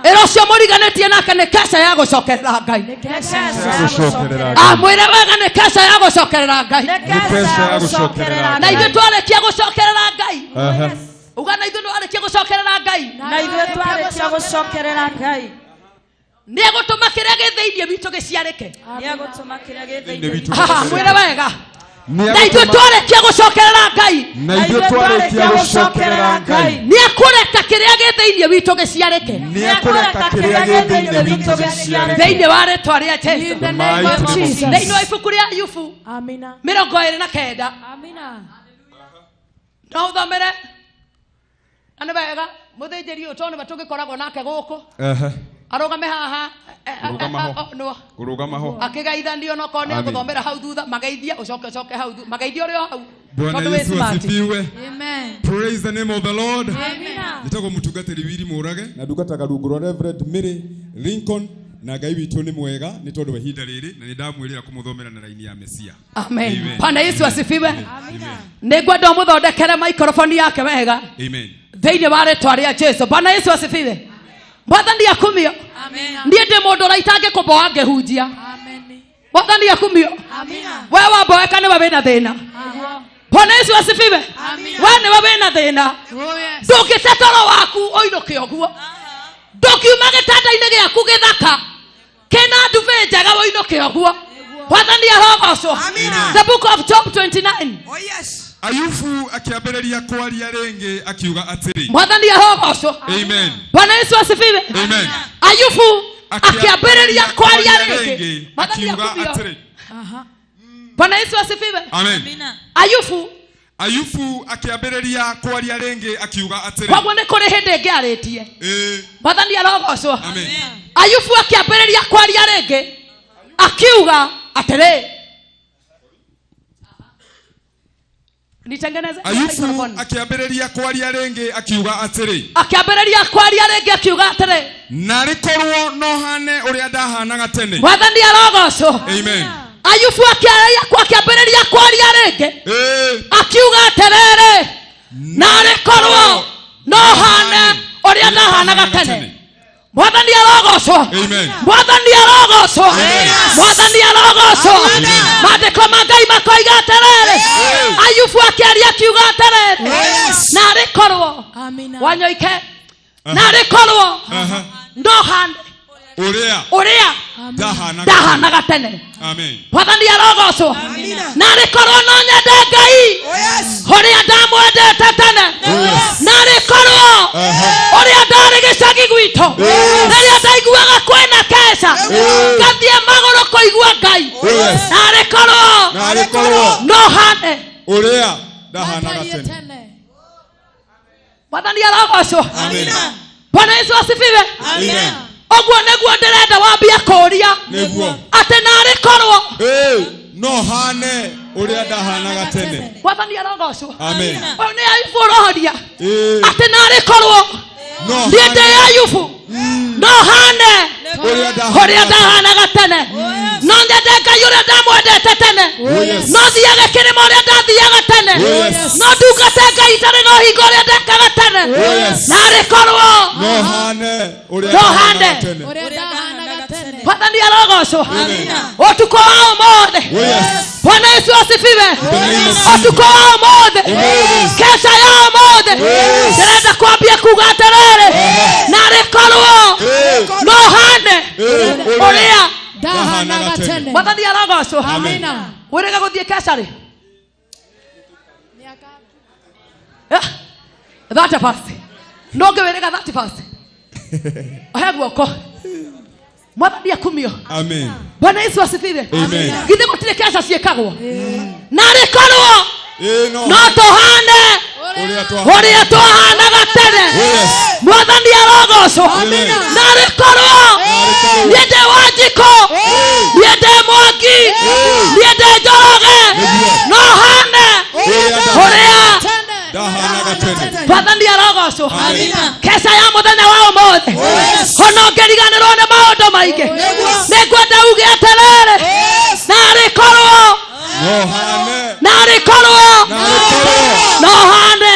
Speaker 1: Erosio muriganetie nake ne kesa ya gucokerera Ngai. Mwire wega ne kesa ya gucokerera Ngai. Na ithuĩ twarĩkia gucokerera Ngai. Uga na ithuĩ twarĩkia gucokerera Ngai. Nĩegũtũma kĩrĩa gĩthĩinĩ witũ gĩciarĩke. Mwire wega. Na ithuĩ twarĩkia gucokerera Ngai. Nĩekũreka kĩrĩa gĩthĩinĩ witũ gĩciarĩke. Thĩinĩ wa rĩĩtwa rĩa Jesũ. Thĩinĩ wa ibuku rĩa Ayubu 29. No ũthomere. Na nĩ wega mũthĩnjĩri ũyũ tondũ tũngĩkoragwo nake gũkũ. Arũgame haha.
Speaker 2: Kurugama ho.
Speaker 1: Akĩgeithanio no kone gũthomera hau thutha mageithia ũcoke hau mageithio rĩo hau.
Speaker 2: Bwana Yesu asifiwe.
Speaker 1: Amen.
Speaker 2: Praise the name of the Lord.
Speaker 1: Amen.
Speaker 2: Nitako mutungatĩri wiri Mũrage na ndungataga rungu rwa Reverend Mary Lincoln na Ngai witũ nĩ mwega nĩ tondũ wa ihinda rĩrĩ na nĩndamwĩrĩra kũmũthomera na raini ya Mesia.
Speaker 1: Amen. Bwana Yesu asifiwe. Amen. Nĩngwenda mũthondekere microphone yake wega.
Speaker 2: Amen.
Speaker 1: Thĩinĩ wa rĩĩtwa rĩa Jesũ. Bwana Yesu asifiwe. Mwathani akumio. Amen. Ndiye ndĩ mũndũ ũraitange kũmboa ngĩhunjia. Amen. Mwathani akumio. Amen. Wewe wamboeka nĩ wewe na thĩna. Bwana Yesu asifiwe. Amen. Wewe nĩ wewe na thĩna. Ndũngĩte toro waku ũinũke ũguo. Ndũkiuma gĩtanda-inĩ gĩaku gĩthaka. Kena nduve njega ũinũke ũguo. Mwathani arogocwo. The book of Job 29.
Speaker 9: Oh yes.
Speaker 2: Ayubu akiambĩrĩria kwaria rĩngĩ akiuga atĩrĩ.
Speaker 1: Mwathani arogocwo.
Speaker 2: Amen.
Speaker 1: Bwana Yesu asifiwe.
Speaker 2: Amen.
Speaker 1: Ayubu akiambĩrĩria kwaria rĩngĩ
Speaker 2: akiuga atĩrĩ.
Speaker 1: Bwana Yesu asifiwe.
Speaker 2: Amen. Ayubu akiambĩrĩria kwaria rĩngĩ akiuga atĩrĩ.
Speaker 1: Kwa nĩ kũrĩ hĩndĩ ĩngĩ arĩtie. Mwathani arogocwo. Amen. Ayubu akiambĩrĩria kwaria rĩngĩ akiuga atĩrĩ. Nitengeneze.
Speaker 2: Ayubu akiambĩrĩria kwaria rĩngĩ akiuga atĩrĩ.
Speaker 1: Akiambĩrĩria kwaria rĩngĩ akiuga atĩrĩ.
Speaker 2: Na rĩkorwo no hane ũrĩa ndahanaga tene.
Speaker 1: Mwathani arogocwo.
Speaker 2: Amen.
Speaker 1: Ayubu akiambĩrĩria kwaria rĩngĩ akiuga atĩrĩ. Na rĩkorwo no hane ũrĩa ndahanaga tene. Mwathani arogocwo.
Speaker 2: Amen.
Speaker 1: Mwathani arogocwo. Mwathani arogocwo. Maandĩko ma Ngai makoiga atĩrĩ. Ayubu akĩaria akiuga atĩrĩ. Na rĩkorwo. Wanyoike. Na rĩkorwo no hane ũrĩa ndahanaga tene.
Speaker 2: Amen.
Speaker 1: Mwathani arogocwo. Na rĩkorwo no nyende Ngai ũrĩa ndamwendete tene. Na rĩkorwo ũrĩa ndarĩ gĩcagi gwitũ rĩrĩa ndaiguaga kwĩna keca ngathiĩ magũrũ kũigua Ngai. Na rĩkorwo no hane
Speaker 2: ũrĩa ndahanaga tene.
Speaker 1: Mwathani arogocwo. Bwana Yesu asifiwe.
Speaker 2: Amen.
Speaker 1: Oguo nĩguo ndĩrenda wambia kũria atĩ na rĩkorwo
Speaker 2: no hane ũrĩa ndahanaga tene.
Speaker 1: Mwathani arogocwo.
Speaker 2: Amen.
Speaker 1: Ũyũ nĩ Ayubu ũrohoria atĩ na rĩkorwo niĩ ndĩ Ayubu no hane Horia ndahanaga tene. No nyende Ngai uria ndamwendete tene. No thiage kirimo uria ndathiaga tene. No ndungate Ngai itari no hingo uria ndekaga tene. Nari korwo.
Speaker 2: No hane uria
Speaker 1: ndahanaga tene. Bwana arogocwo. Utuko wa umuthi. Bwana Yesu asifiwe. Utuko wa umuthi. Kesha ya umuthi. Ndĩrenda kwambia kuga atĩrĩrĩ. Narĩ korwo. No hane uria ndahanaga tene. Bwana arogocwo. Amina. Wĩrĩga gũthiĩ kesha rĩ. That verse. No ngĩwĩrĩga that verse. Oya guoko. Mwathani akumio.
Speaker 2: Amen.
Speaker 1: Bwana Yesu asifiwe.
Speaker 2: Amen.
Speaker 1: Githe gutire kesha ciĩkagwo. Narĩ korwo. No tuhane uria twahanaga tene. Mwathani arogocwo. Narĩ korwo. Niĩ ndĩ Wanjikũ. Niĩ ndĩ Mwangi. Niĩ ndĩ Njoroge. No hane uria
Speaker 2: ndahanaga tene.
Speaker 1: Mwathani arogocwo. Kesha ya muthenya wa umuthi. Hono ngĩriganĩrwo nĩ maũndũ maingĩ. Nĩngwenda uge atĩrĩrĩ. Narĩ korwo. Narĩ korwo. No hane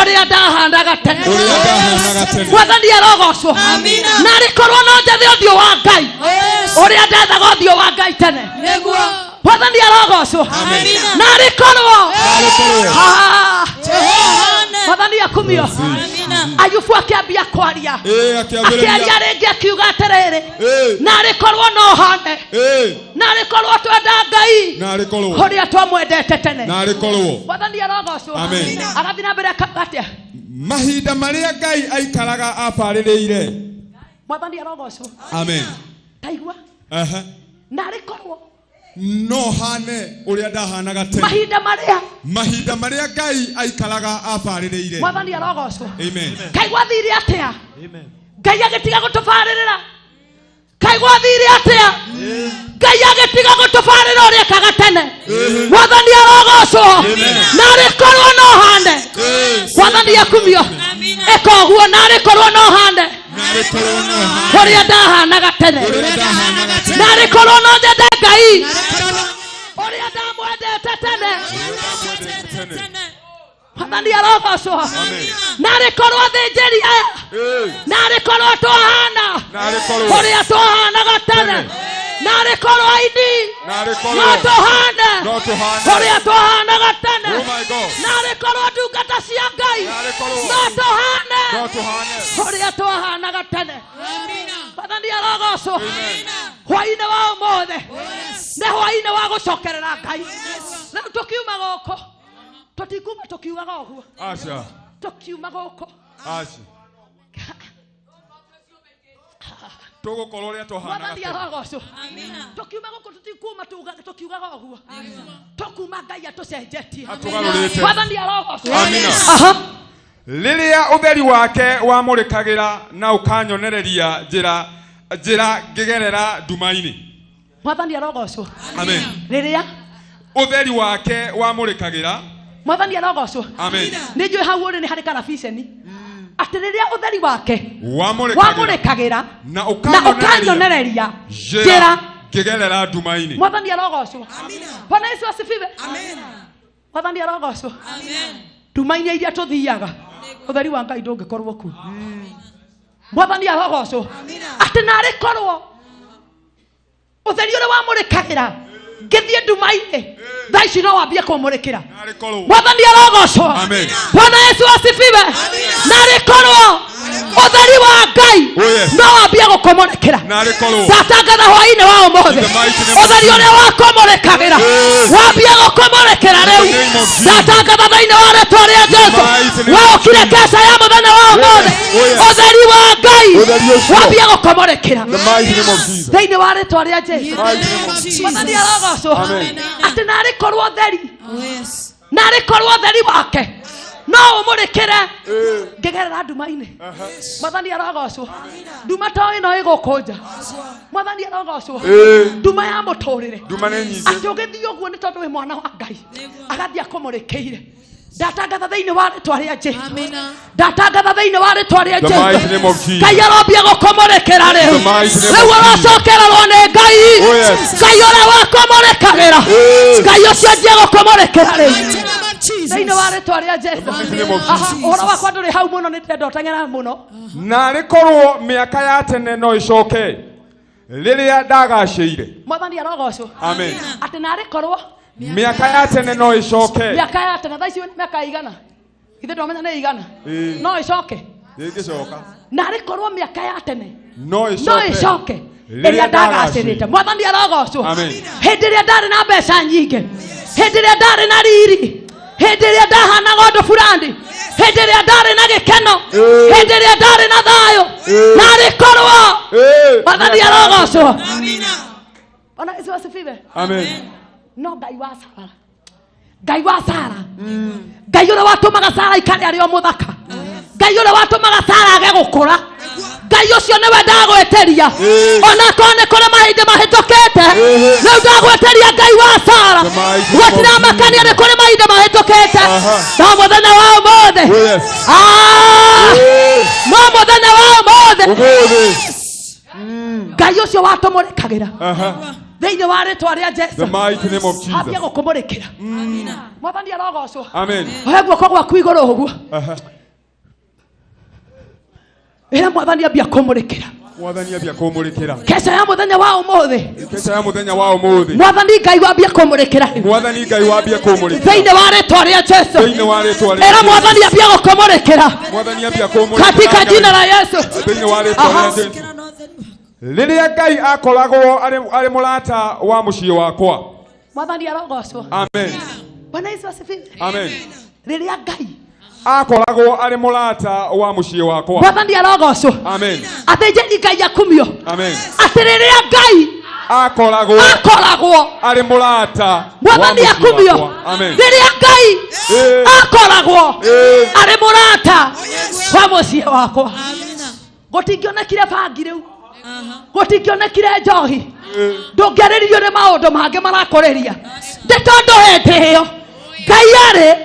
Speaker 1: uria ndahanaga tene. Mwathani arogocwo. Narĩ korwo no njethe ũthiũ wa Ngai uria ndethaga ũthiũ wa Ngai tene. Mwathani arogocwo. Narĩ korwo. Mwathani akumio. Ayubu akiambia kwaria. Akiaria rĩngĩ akiuga atĩrĩrĩ. Narĩ korwo no hane. Narĩ korwo twenda Ngai uria twamwendete tene. Mwathani arogocwo. Agathi na mbere atĩa.
Speaker 2: Mahinda marĩa Ngai aikaraga aparĩrĩire.
Speaker 1: Mwathani arogocwo.
Speaker 2: Amen.
Speaker 1: Taigua. Narĩ korwo.
Speaker 2: No hane uria ndahanaga tene. Mahinda marĩa Ngai aikaraga aparĩrĩire.
Speaker 1: Mwathani arogocwo.
Speaker 2: Amen.
Speaker 1: Kai gwathire atĩa. Ngai agĩtiga gũtũbarĩrĩra. Kai gwathire atĩa. Ngai agĩtiga gũtũbarĩrĩra ũrĩa kaga tene. Mwathani arogocwo. Narĩ korwo no hane. Mwathani akumio. Eka ũguo narĩ korwo no hane. Uria ndahanaga tene. Narĩ korwo no nyende Ngai uria ndamwendete tene. Mwathani arogocwo. Narĩ korwo athĩnjĩri aya. Narĩ korwo twahana uria twahanaga tene. Narĩ korwo aini. No tuhane uria twahanaga tene. Narĩ korwo ndungata cia Ngai. No tuhane uria twahanaga tene. Mwathani arogocwo. Hwaĩ-inĩ wa ũmũthĩ nĩ hwaĩ-inĩ wa gũcokerera Ngai. Rĩu tũkiuma gũkũ tũtikuma tũkiugaga ũguo. Tũkiuma gũkũ
Speaker 2: tũgũkorwo ũrĩa twahanaga.
Speaker 1: Mwathani arogocwo. Tũkiuma gũkũ tũtikuma tũkiugaga ũguo. Tũkuma Ngai atũcenjetie. Mwathani arogocwo.
Speaker 2: Rĩrĩa ũtheri wake wamũrĩkagĩra na ũkanyonereria njĩra ngĩgerera nduma-inĩ.
Speaker 1: Mwathani arogocwo.
Speaker 2: Amen.
Speaker 1: Rĩrĩa
Speaker 2: ũtheri wake wamũrĩkagĩra.
Speaker 1: Mwathani arogocwo.
Speaker 2: Amen.
Speaker 1: Nĩ njũĩ hau ũrĩ nĩ harĩ karabiceni. Atĩ rĩrĩa ũtheri wake wamũrĩkagĩra na ũkanyonereria njĩra
Speaker 2: ngĩgerera nduma-inĩ.
Speaker 1: Mwathani arogocwo. Bwana Yesu asifiwe. Mwathani arogocwo. Nduma-inĩ iria tũthiaga ũtheri wa Ngai ndũngĩkorwo kuo. Mwathani arogocwo. Atĩ narĩ korwo ũtheri ũrĩa wamũrĩkagĩra ngĩthiĩ nduma-inĩ thaa ici no wambie kũmũrĩkĩra. Mwathani arogocwo. Bwana Yesu asifiwe. Narĩ korwo ũtheri wa Ngai no wambie gũkũmũrĩkĩra. Ndatangatha hwaĩ-inĩ wa ũmũthĩ ũtheri ũrĩa wakũmũrĩkagĩra wambie gũkũmũrĩkĩra rĩu. Ndatangatha thĩinĩ wa rĩĩtwa rĩa Jesũ waũkire kesha ya mũthenya wa ũmũthĩ ũtheri wa Ngai wambie gũkũmũrĩkĩra thĩinĩ wa rĩĩtwa rĩa Jesũ. Mwathani arogocwo. Atĩ narĩ korwo ũtheri. Narĩ korwo ũtheri wake no ũmũrĩkĩre ngĩgerera nduma-inĩ. Mwathani arogocwo. Nduma ta ĩno ĩgũkũnja. Mwathani arogocwo. Nduma ya mũtũrĩre. Atĩ ũgĩthiĩ ũguo nĩ tondũ wĩ mwana wa Ngai agathiĩ akũmũrĩkĩire. ndatangatha thĩinĩ wa rĩtwa rĩa Jesũ ndatangatha thĩinĩ wa rĩtwa rĩa
Speaker 2: The mighty name of Jesus.
Speaker 1: Ngai arambia gũkomũrĩkĩra rĩu
Speaker 2: The mighty name
Speaker 1: rĩu
Speaker 2: of Jesus.
Speaker 1: ũracokererwo nĩ Ngai
Speaker 2: Oh, yes.
Speaker 1: Ngai ũrĩa wakomũrĩkagĩra Ngai ũcio anjie gũkomũrĩkĩra rĩu thĩinĩ wa rĩtwa rĩa Jesũ
Speaker 2: mighty name of Jesus.
Speaker 1: ũhoro wakwa ndũrĩ hau mũno nĩ ndĩrenda ũteng'era mũno
Speaker 2: Na rĩkorwo mĩaka ya tene no ĩcoke rĩrĩa ndagacĩire.
Speaker 1: Mwathani arogocwo
Speaker 2: Amen.
Speaker 1: atĩ narĩ korwo
Speaker 2: Mĩaka ya tene no ĩcoke.
Speaker 1: mĩaka ya tene thaa ici mĩaka igana ithe ndwamenya nĩ igana no ĩcoke
Speaker 2: Ĩngĩcoka.
Speaker 1: narĩ korwo mĩaka ya tene
Speaker 2: No
Speaker 1: no ĩcoke ĩrĩa ndagacĩrĩte Mwathani arogocwo
Speaker 2: Amen.
Speaker 1: hĩndĩ ĩrĩa ndarĩ na mbeca nyingĩ hĩndĩ ĩrĩa ndarĩ na riri hĩndĩ ĩrĩa ndahanaga ũndũ fulani hĩndĩ ĩrĩa ndarĩ na gĩkeno hĩndĩ ĩrĩa ndarĩ na thayũ narĩ korwo Mwathani arogocwo ona Yesu asifiwe
Speaker 2: Amen.
Speaker 1: no Ngai wa Sara Ngai wa Sara Ngai ũrĩa watũmaga Sara ikare arĩ o mũthaka Ngai ũrĩa watũmaga Sara age gũkũra Ngai ũcio nĩwe ndagweteria ona korwo nĩ kũrĩ mahinda mahĩtũkĩte rĩu ndagweteria Ngai wa Sara gũtiramakania nĩ kũrĩ mahinda mahĩtũkĩte no mũthenya wa ũmũthĩ no mũthenya wa ũmũthĩ Ngai ũcio watũmũrĩkagĩra thĩinĩ wa rĩtwa rĩa Jesũ
Speaker 2: The mighty name of
Speaker 1: ambia
Speaker 2: Jesus.
Speaker 1: gũkũmũrĩkĩra Mwathani arogocwo
Speaker 2: Amen.
Speaker 1: ohe guoko gwaku igũrũ ũguo ĩra Mwathani ambia kũmũrĩkĩra
Speaker 2: Mwathani ambia kũmũrĩkĩra.
Speaker 1: keca ya mũthenya wa ũmũthĩ
Speaker 2: Keca ya mũthenya wa ũmũthĩ.
Speaker 1: Mwathani Ngai wambia kũmũrĩkĩra
Speaker 2: Mwathani Ngai wambia kũmũrĩkĩra.
Speaker 1: thĩinĩ wa rĩtwa rĩa Jesũ
Speaker 2: Thĩinĩ wa rĩtwa rĩa
Speaker 1: ĩra
Speaker 2: Jesũ.
Speaker 1: Mwathani ambia gũkũmũrĩkĩra
Speaker 2: Mwathani ambia kũmũrĩkĩra.
Speaker 1: katika jina la Yesu
Speaker 2: Thĩinĩ wa rĩtwa rĩa Jesũ. Rĩrĩa Ngai akoragwo arĩ mũrata wa mũciĩ wakwa.
Speaker 1: Mwathani arogocwo
Speaker 2: Amen.
Speaker 1: Bwana Yesu asifiwe
Speaker 2: Amen.
Speaker 1: rĩrĩa Ngai
Speaker 2: Akoragwo arĩ mũrata wa mũciĩ wakwa.
Speaker 1: Mwathani arogocwo
Speaker 2: Amen.
Speaker 1: athĩnjĩri Ngai akumio
Speaker 2: Amen.
Speaker 1: atĩ rĩrĩa Ngai
Speaker 2: Akoragwo arĩ mũrata
Speaker 1: Mwathani akumio
Speaker 2: Amen.
Speaker 1: rĩrĩa Ngai akoragwo arĩ mũrata wa mũciĩ wakwa gũtingĩonekire bangi rĩu gũtingĩonekire njohi ndũngĩarĩrio nĩ maũndũ mangĩ marakũrĩria nĩ tondũ hĩndĩ ĩyo Ngai arĩ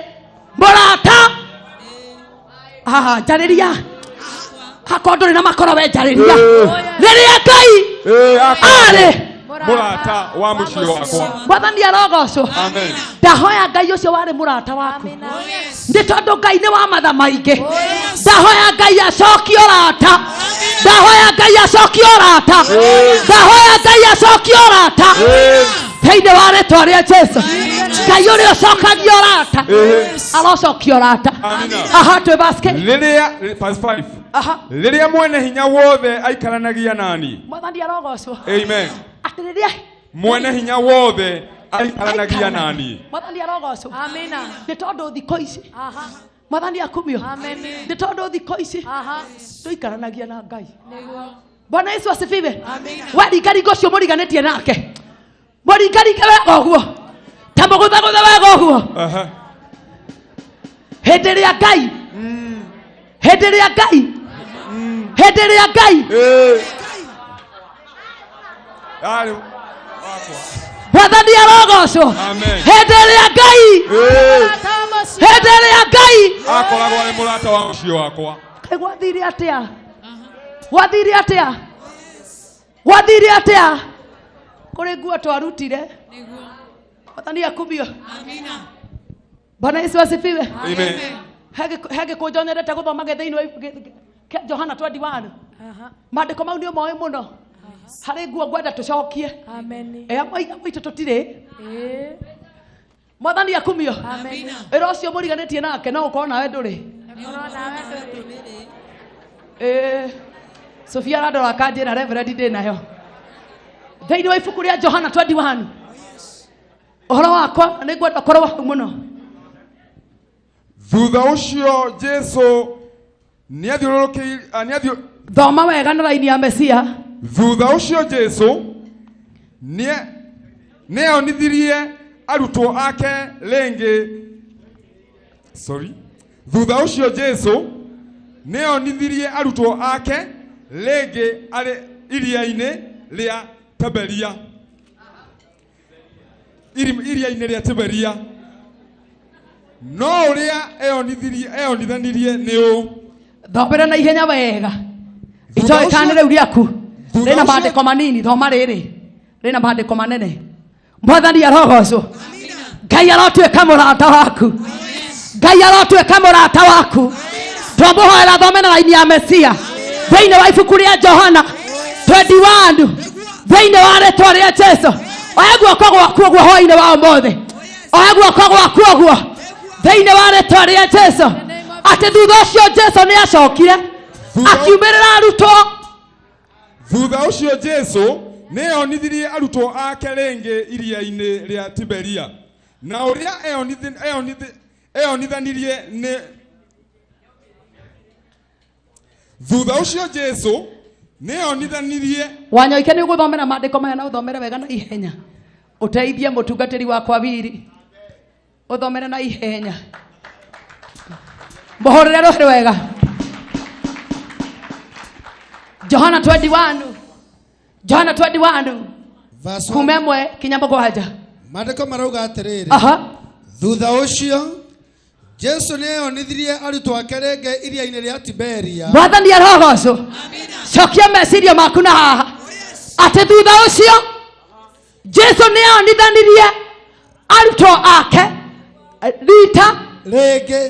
Speaker 1: mũrata njarĩria hakorwo ndũrĩ na makoro we njarĩria rĩrĩa Ngai arĩ
Speaker 2: mũrata wa mũciĩ wakwa.
Speaker 1: Mwathani arogocwo
Speaker 2: Amen.
Speaker 1: ndahoya Ngai ũcio warĩ mũrata waku nĩ tondũ Ngai nĩ wa matha maingĩ ndahoya Ngai acokie ũrata ndahoya Ngai acokie ũrata ndahoya Ngai acokie ũrata thĩinĩ wa rĩtwa rĩa Jesũ Ngai ũrĩa ũcokagia ũrata arocokia ũrata twĩ basket
Speaker 2: Rĩrĩa verse 5. Rĩrĩa mwene hinya wothe aikaranagia nani.
Speaker 1: Mwathani arogocwo
Speaker 2: Amen.
Speaker 1: atĩ rĩrĩa
Speaker 2: Mwene hinya wothe aikaranagia nani.
Speaker 1: Mwathani arogocwo nĩ tondũ thikũ ici Mwathani akumio nĩ tondũ thikũ ici tũikaranagia na Ngai. Bwana Yesu asifiwe. Waringaringa ũcio mũriganĩtie nake mũringaringe wega ũguo ta mũgũthagũthe wega ũguo hĩndĩ ĩrĩa Ngai hĩndĩ ĩrĩa Ngai hĩndĩ ĩrĩa Ngai Mwathani arogocwo hĩndĩ ĩrĩa Ngai hĩndĩ ĩrĩa Ngai
Speaker 2: akoragwo arĩ mũrata wa mũciĩ wakwa.
Speaker 1: gwathire atĩa gwathire atĩa gwathire atĩa kũrĩ nguo twarutire Mwathani akumio. Bwana Yesu asifiwe.
Speaker 2: Amen.
Speaker 1: Hege kũnjonyerete gũthoma gĩthĩinĩ wa Johana 21 maandĩko mau nĩ moĩ mũno harĩ nguo ngwenda tũcokie maitũ tũtirĩ Mwathani akumio. Wĩra ũcio mũriganĩtie nake no ũkorwo nawe ndũrĩ. Sofia arandora akanjĩra Reverend ndĩ nayo thĩinĩ wa ibuku rĩa Johana 21 ũhoro wakwa nĩ ngwenda ũkorwo hau mũno.
Speaker 2: Thutha ũcio Jesũ nĩathiũrũrũkĩire
Speaker 1: thoma wega na raini ya Mesia.
Speaker 2: Thutha ũcio Jesũ nĩonithirie arutwo ake rĩngĩ. Thutha ũcio Jesũ nĩonithirie arutwo ake rĩngĩ arĩ iria-inĩ rĩa Tiberia. Iria-inĩ rĩa Tiberia. no uria eyonithanirie ni u
Speaker 1: thomera na ihenya wega itoe kanire uriaku rena mandiko manini thoma riri rena mandiko manene mwathani arogocwo Ngai arotweka murata waku Ngai arotweka murata waku twamuhoera thome na laini ya Mesia thiini wa ibuku ria Johana 21 thiini wa rĩtwa rĩa Jesu oya guoko gwaku ũguo hwaĩ-inĩ wa ũmũthĩ oya guoko gwaku ũguo thiini wa rĩtwa rĩa Jesu atĩ thutha ũcio Jesu nĩ acokire akiumĩrĩra arutwo
Speaker 2: thutha ũcio Jesu nĩ onithirie arutwo ake rĩngĩ iria-inĩ rĩa Tiberia na ũrĩa eyonithanirie nĩ thutha ũcio Jesu nĩ onithanirie
Speaker 1: Wanyoike nĩ ũgũthomera maandĩko maya na ũthomere wega na ihenya ũteithie mũtungatĩri wakwa Wili ũthomere na ihenya mũhũrĩre rũhĩ wega Johana 21 kuma 1 kinya 7
Speaker 11: maandĩko marauga atĩrĩrĩ thutha ũcio Jesu nĩ eyonithirie arutwo ake rĩngĩ iria-inĩ rĩa Tiberia
Speaker 1: Mwathani arogocwo cokia meciria maku na haha atĩ thutha ũcio Jesu nĩ eyonithanirie arutwo ake rita
Speaker 11: rĩngĩ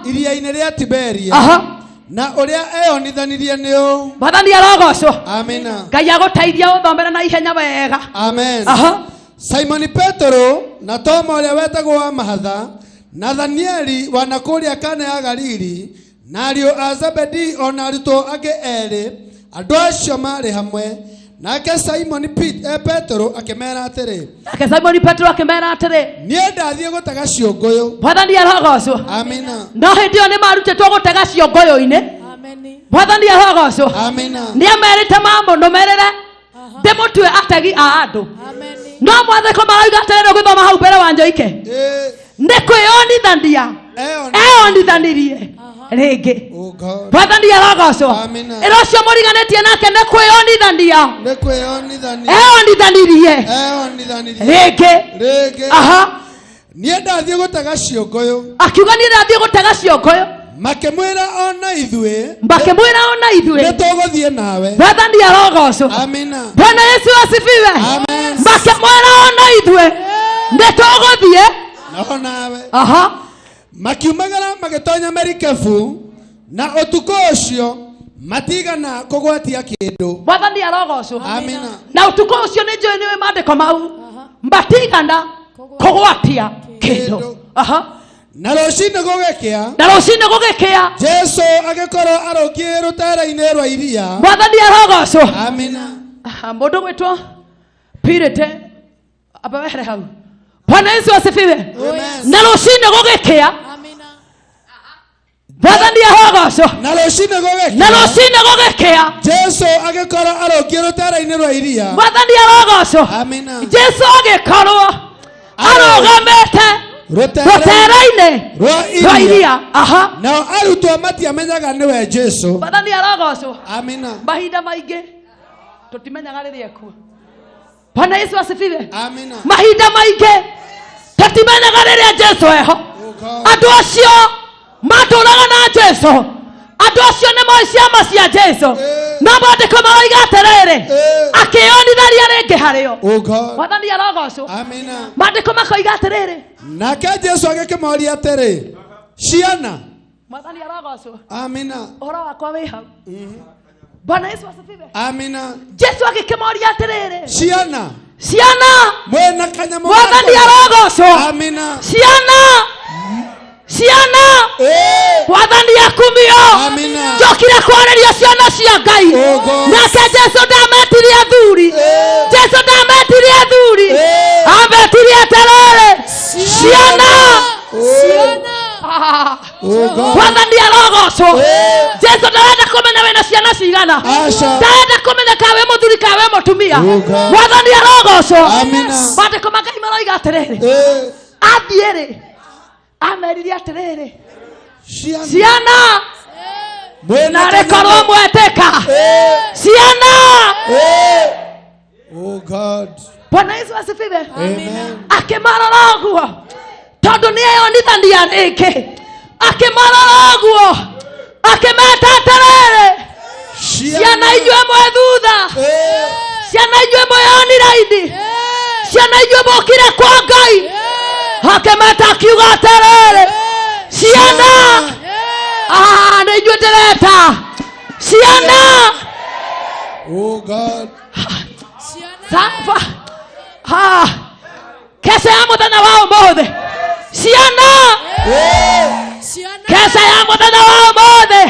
Speaker 11: iria-inĩ rĩa Tiberia na ũrĩa eyonithanirie nĩ ũũ
Speaker 1: Mwathani arogocwo
Speaker 11: amina
Speaker 1: Ngai agũteithia ũthomere na ihenya wega
Speaker 11: amen Simon Petero na Toma ũrĩa wetagwo wa Mahatha Nathanieli wa nakũrĩa Kana ya Galili na ariũ a Zebedi ona arutwo angĩ erĩ andũ acio marĩ hamwe nake Simon Petero akĩmera atĩrĩ niĩ ndathiĩ gũtega ciũngũyũ
Speaker 1: Mwathani arogocwo
Speaker 11: amina
Speaker 1: no hĩndĩ ĩyo nĩ marutĩtwo gũtega ciũngũyũ-inĩ Mwathani arogocwo
Speaker 11: amina
Speaker 1: nĩ amerĩte mamũnũmĩrĩre ndĩmũtue ategi a andũ no mwathĩko marauga atĩrĩrĩ ũgĩthoma hau mbere Wanjoike nĩ kwĩyonithania eyonithanirie rĩngĩ Mwathani arogocwo ĩra ũcio mũriganĩtie nake nĩ kwĩyonithania eyonithanirie rĩngĩ
Speaker 11: niĩ ndathiĩ gũtega ciũngũyũ
Speaker 1: akiuga niĩ ndathiĩ gũtega ciũngũyũ
Speaker 11: makĩmwĩra ona ithuĩ
Speaker 1: nĩ
Speaker 11: tũgũthiĩ nawe
Speaker 1: Mwathani arogocwo
Speaker 11: amina
Speaker 1: Bwana Yesu asifiwe makĩmwĩra ona ithuĩ nĩ tũgũthiĩ
Speaker 11: nawe makiumagara magĩtonya merikebu na ũtukũ ũcio matigana kũgwatia kĩndũ
Speaker 1: Mwathani arogocwo
Speaker 11: amina
Speaker 1: na ũtukũ ũcio nĩ njũĩ nĩwe maandĩko mau matigana kũgwatia kĩndũ
Speaker 11: na rũcinĩ gũgĩkĩa Jesu agĩkorwo arũngiĩ rũtere-inĩ rwa iria
Speaker 1: Mwathani arogocwo
Speaker 11: amina
Speaker 1: mũndũ gwĩtwo Pirete aba wehere hau Bwana Yesu asifiwe na rũcinĩ gũgĩkĩa Mwathani arogocwo
Speaker 11: na rũcinĩ
Speaker 1: gũgĩkĩa
Speaker 11: Jesu agĩkorwo arũngiĩ rũtere-inĩ rwa iria
Speaker 1: Mwathani arogocwo
Speaker 11: amina
Speaker 1: Jesu agĩkorwo arũgamĩte rũtere-inĩ rwa iria
Speaker 11: nao arutwo matiamenyaga nĩwe Jesu
Speaker 1: Mwathani arogocwo
Speaker 11: amina
Speaker 1: mahinda maingĩ tũtimenyaga rĩrĩa ekuo Bwana Yesu asifiwe
Speaker 11: amina
Speaker 1: mahinda maingĩ tũtimenyaga rĩrĩa Jesu eho andũ acio matũraga na Jesu andũ acio nĩ moĩ ciama cia Jesu no maandĩko maroiga atĩrĩrĩ akĩyonitharia rĩngĩ harĩo Mwathani arogocwo
Speaker 11: amina
Speaker 1: maandĩko makoiga atĩrĩrĩ
Speaker 11: nake Jesu agĩkĩmoria atĩrĩ ciana
Speaker 1: Mwathani arogocwo
Speaker 11: amina
Speaker 1: ũhoro wakwa wĩ hau Bwana Yesu asifiwe
Speaker 11: amina
Speaker 1: Jesu agĩkĩmoria atĩrĩrĩ
Speaker 11: ciana mwena kanyamũ
Speaker 1: Mwathani arogocwo
Speaker 11: amina
Speaker 1: ciana Mwathani akumio
Speaker 11: amina
Speaker 1: njokire kwarĩria ciana cia Ngai nake Jesu ndametirie athuri ametirie atĩrĩrĩ ciana Mwathani arogocwo Jesu ndarenda kũmenya wĩna ciana cigana ndarenda kũmenya ka wĩ mũthuri ka wĩ mũtumia Mwathani arogocwo maandĩko ma Ngai maroiga atĩrĩrĩ athiĩ-rĩ ameririe atĩrĩrĩ ciana narĩ korwo mwetĩka ciana Bwana Yesu asifiwe akĩmarora ũguo tondu ni eyonithania ringi akimarora guo akimeta atiriri ciana inyue mwe thutha ciana inyue moyoni raidi ciana inyue mokire kwa Ngai akimeta akiuga atiriri ciana ni inyue ndireta ciana
Speaker 11: oh God
Speaker 1: Safa kesa ya muthenya wa umuthi ciana kesa ya muthenya wa umuthi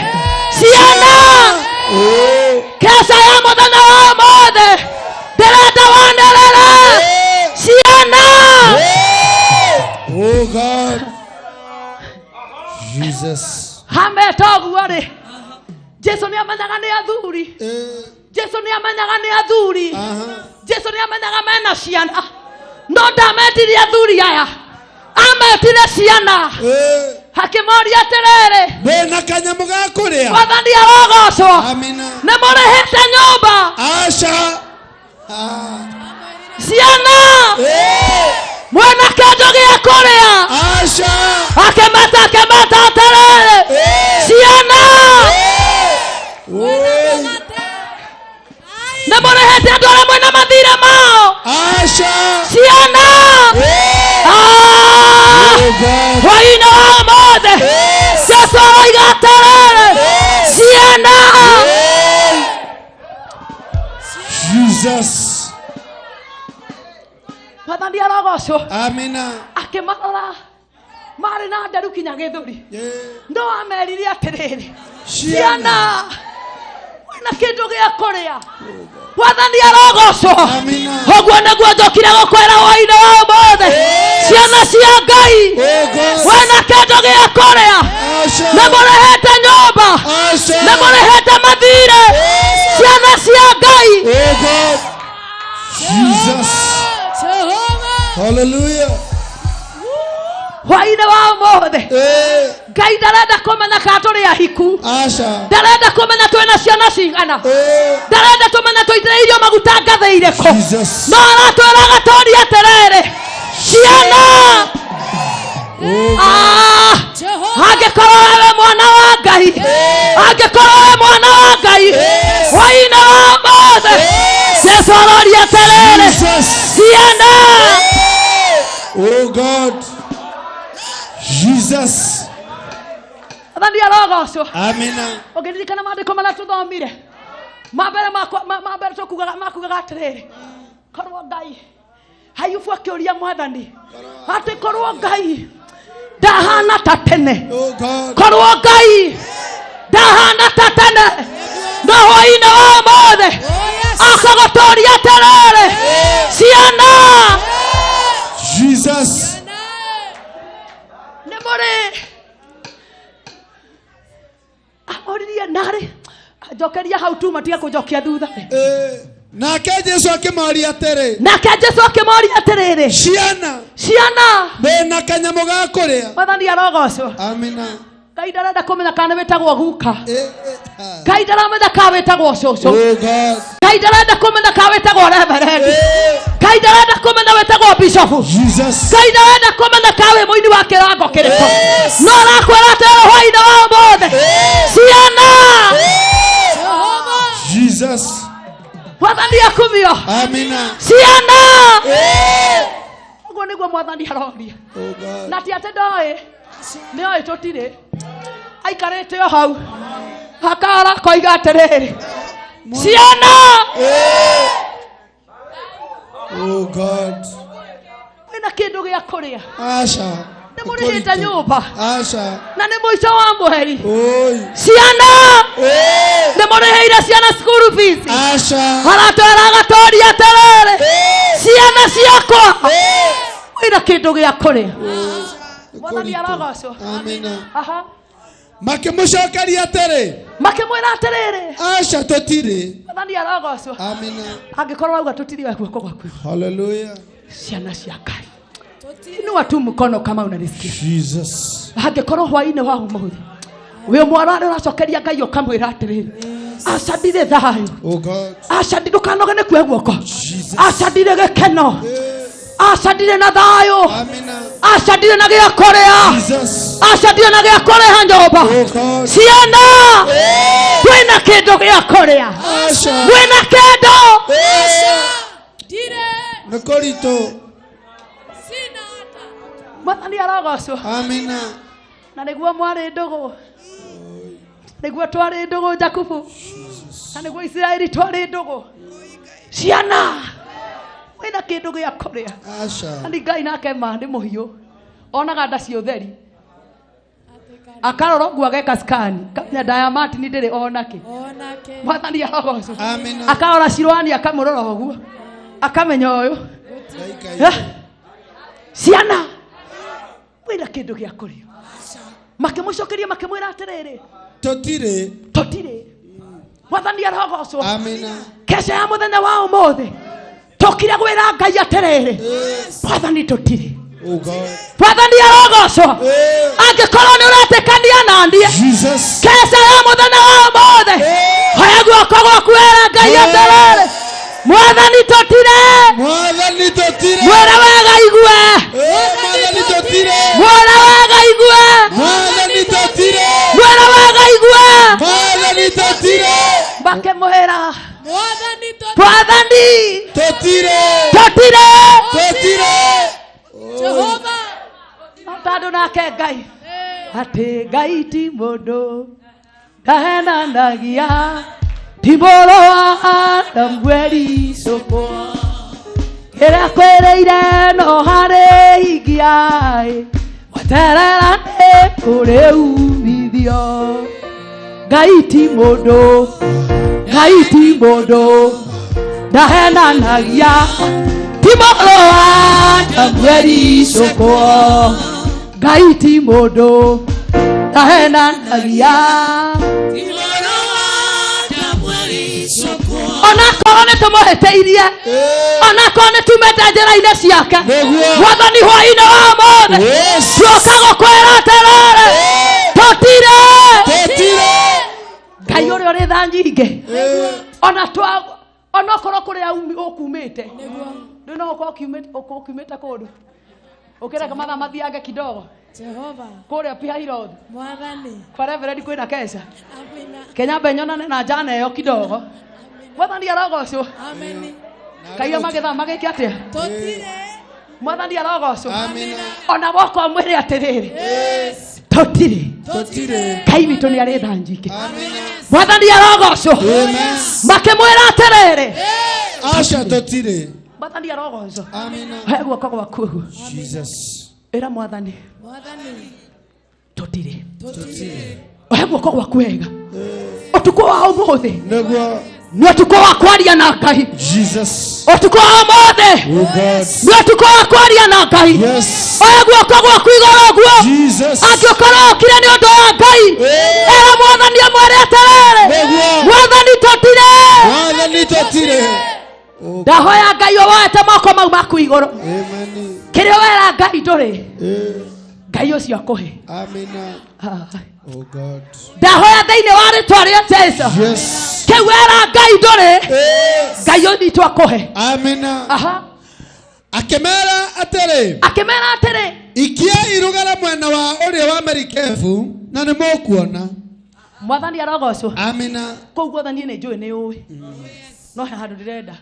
Speaker 1: ciana kesa ya muthenya wa umuthi ndirenda wanderere ciana
Speaker 11: oh God Jesus
Speaker 1: hametoguo ri Jesu ni amenyaga ni athuri Jesu ni amenyaga ni athuri Jesu ni amenyaga mena ciana no ndametirie athuri aya ametire ciana hakimoria atiriri
Speaker 11: mena kanyamu ga kuria
Speaker 1: wathani arogocwo
Speaker 11: amina
Speaker 1: nĩ mũrĩhĩte nyũmba
Speaker 11: aca
Speaker 1: ciana mwena kĩndũ gĩa kũrĩa
Speaker 11: aca
Speaker 1: akĩmeta atiriri ciana nĩ mũrĩhĩte andũ arĩa mwena mathirĩ mao
Speaker 11: aca
Speaker 1: ciana hwaĩ-inĩ wa ũmũthĩ Jesu aroiga atiriri ciana
Speaker 11: Jesus
Speaker 1: wathani arogocwo
Speaker 11: amina
Speaker 1: akĩmarora marĩ na nderu kinya gĩthũri no amerire atiriri ciana wĩna kĩndũ gĩa kũrĩa wathani arogocwo ũguo nĩguo njokire gũkwĩra hwaĩ-inĩ wa ũmũthĩ ciana cia Ngai wĩna kĩndũ gĩa kũrĩa nĩ mũrĩhĩte nyũmba nĩ mũrĩhĩte mathirĩ ciana cia Ngai
Speaker 11: Jesus hallelujah
Speaker 1: hwaĩ-inĩ wa ũmũthĩ Ngai ndarenda kũmenya kana tũrĩ ahiku ndarenda kũmenya twĩna ciana cigana ndarenda tũmenya tũitĩrĩirio maguta ngathĩ irĩkũ no aratwĩraga tũũrie atiriri ciana angĩkorwo wewe mwana wa Ngai angĩkorwo wewe mwana wa Ngai hwaĩ-inĩ wa ũmũthĩ Jesu aroria atiriri ciana
Speaker 11: oh God Jesus
Speaker 1: athani arogocwo
Speaker 11: amina
Speaker 1: ũngĩririkana maandĩko marĩa tũthomire mambere makugaga atiriri korwo Ngai Ayubu akĩũria mwathani atĩ korwo Ngai ndahana ta tene korwo Ngai ndahana ta tene no hwaĩ-inĩ wa ũmũthĩ akagũtũũria atiriri ciana
Speaker 11: Jesus
Speaker 1: nĩ mũrĩ amoririe narĩ njokeria hau tu matiga kũnjokia thutha
Speaker 11: nake Jesu akĩmoria
Speaker 1: atiriri ciana
Speaker 11: mena kanyamu ga kuria
Speaker 1: wathani arogocwo
Speaker 11: amina
Speaker 1: Ngai ndarenda kũmenya kana wĩtagwo guka Ngai ndaramenya kana wĩtagwo cũcũ Ngai ndarenda kũmenya kana wĩtagwo reverendi Ngai ndarenda kũmenya wĩtagwo bishofu Ngai ndarenda kũmenya kana wĩ mũini wa kĩrango kĩrĩkũ no arakwĩra atiriri hwaĩ-inĩ wa ũmũthĩ ciana
Speaker 11: Jesus
Speaker 1: wathani akumio
Speaker 11: amina
Speaker 1: ciana ũguo nĩguo mwathani aroria na ti atĩ ndoĩ nĩoĩ tũtirĩ aikarĩte o hau akara koiga atiriri ciana
Speaker 11: oh God
Speaker 1: wĩna kĩndũ gĩa kũrĩa
Speaker 11: aca
Speaker 1: nĩ mũrĩhĩte nyũmba
Speaker 11: aca
Speaker 1: na nĩ mũico wa mweri ciana nĩ mũrĩhĩire ciana school fees aratwĩraga tũũrie atiriri ciana ciakwa wĩna kĩndũ gĩa kũrĩa mwathani arogocwo
Speaker 11: amina makĩmũcokeria atĩrĩ
Speaker 1: makĩmwĩra atiriri
Speaker 11: aca tũtirĩ
Speaker 1: mwathani arogocwo
Speaker 11: amina
Speaker 1: angĩkorwo auga tũtirĩ we guoko gwaku
Speaker 11: hallelujah
Speaker 1: ciana cia Ngai inua tu mkono kama unanisikia
Speaker 11: Jesus
Speaker 1: angĩkorwo hwaĩ-inĩ wa ũmũthĩ wĩ mwarare ũracokeria Ngai ũkamwĩra atiriri aca ndirĩ thayũ aca ndũkanoge nĩ kue guoko aca ndirĩ gĩkeno aca ndirĩ na thayũ aca ndirĩ na gĩa kũrĩa, aca ndirĩ na gĩa kũrĩha nyũmba. Ciana twĩna kĩndũ gĩa kũrĩa, twĩna kĩndũ
Speaker 11: nĩ kũritũ.
Speaker 1: Mwathani arogocwo.
Speaker 11: Amina.
Speaker 1: Na nĩguo mwarĩ ndũgũ, nĩguo twarĩ ndũgũ Jakubu, na nĩguo Isiraeli twarĩ ndũgũ. Ciana wĩna kĩndũ gĩa kũrĩa. Nĩ Ngai nake ma nĩ mũhiũ, onaga nda cia ũtheri, akarora ũguo ageka scan, kamenya Diamond nĩ ndĩrĩ onake. Mwathani arogocwo. Akarora Shirwani akamũrora ũguo, akamenya ũyũ. Ciana wĩna kĩndũ gĩa kũrĩa. Makĩmũcokeria makĩmwĩra atĩrĩrĩ, tũtirĩ. Mwathani arogocwo. Kesha ya mũthenya wa ũmũthĩ tũkire gwĩra Ngai atĩrĩrĩ, Mwathani tũtirĩ. Mwathani arogocwo. Angĩkorwo nĩ ũretĩkania na niĩ, kesha ya mũthenya wa ũmũthĩ hoya guoko gwaku wĩra Ngai atĩrĩrĩ, Mwathani tũtirĩ. Mwĩra wega igue. Mwĩra wega igue. Mwĩra wega igue. Makĩmwĩra Mwathani tũtirĩ. Jehova tondũ nake Ngai atĩ Ngai ti mũndũ ndahenanagia, ti mũrũ wa Adamu ericũkwo, kĩrĩa kwĩrĩire no harĩ ingia, weterera nĩ kũrĩ umithio. Ngai ti mũndũ, Ngai ti mũndũ ndahenanagia, ti mũrũ wa Adamu ericũkwo, Ngai ti mũndũ ndahenanagia. Onakorwo nĩ tũmũhĩtĩirie, onakorwo nĩ tumĩte njĩra-inĩ ciake, Mwathani hwaĩ-inĩ wa ũmũthĩ tuoka gũkwĩra atĩrĩrĩ, tũtirĩ. Ngai ũrĩa ũrĩ tha nyingĩ, onakorwo kũrĩa ũkumĩte, ndĩna ũkorwo ũkumĩte kũndũ ũkĩreka mathaa mathiange kidogo. Jehova kũrĩa Pihairothu, Mwathani kwa Reverend kwĩna kesha, Kenya benyonane na jana ĩyo kidogo. Mwathani arogocwo. Amen. Kaia magetha magĩke atĩa? Tũtirĩ. Mwathani arogocwo. Amen. Ona goko mwĩre atĩrĩrĩ, tũtirĩ. Ngai witũ nĩ arĩ tha nyingĩ. Amen. Mwathani arogocwo. Amen. Makĩmwĩra atĩrĩrĩ,
Speaker 11: aca tũtirĩ.
Speaker 1: Mwathani arogocwo. Amen. He guoko gwaku ũguo. Jesus. Ĩra Mwathani tũtirĩ. He guoko gwaku wega. Ũtukũ wa ũmũthĩ nĩ ũtukũ wa kwaria na Ngai. Ũtukũ wa ũmũthĩ nĩ ũtukũ wa kwaria na Ngai. Oya guoko gwaku igũrũ ũguo, angĩkorwo ũkire nĩ ũndũ wa Ngai, ĩra Mwathani amwĩre atĩrĩrĩ, Mwathani tũtirĩ. Ndahoya Ngai woete moko mau maku igũrũ, kĩrĩa wera Ngai ndũrĩ, Ngai ũcio akũhe. Oh God. Ndahoya thĩinĩ wa rĩtwa rĩa Jesũ, kĩu wera Ngai ndũrĩ, Ngai ũnyitwo akũhe. Amina.
Speaker 11: Akĩmera atĩrĩ, ikiai rũgara mwena wa ũrĩa wa Merikebu na nĩ mũkuona.
Speaker 1: Mwathani arogocwo.
Speaker 11: Amina.
Speaker 1: Kũu guothe niĩ nĩ njũĩ nĩ ũĩ, no he handũ ndĩrenda.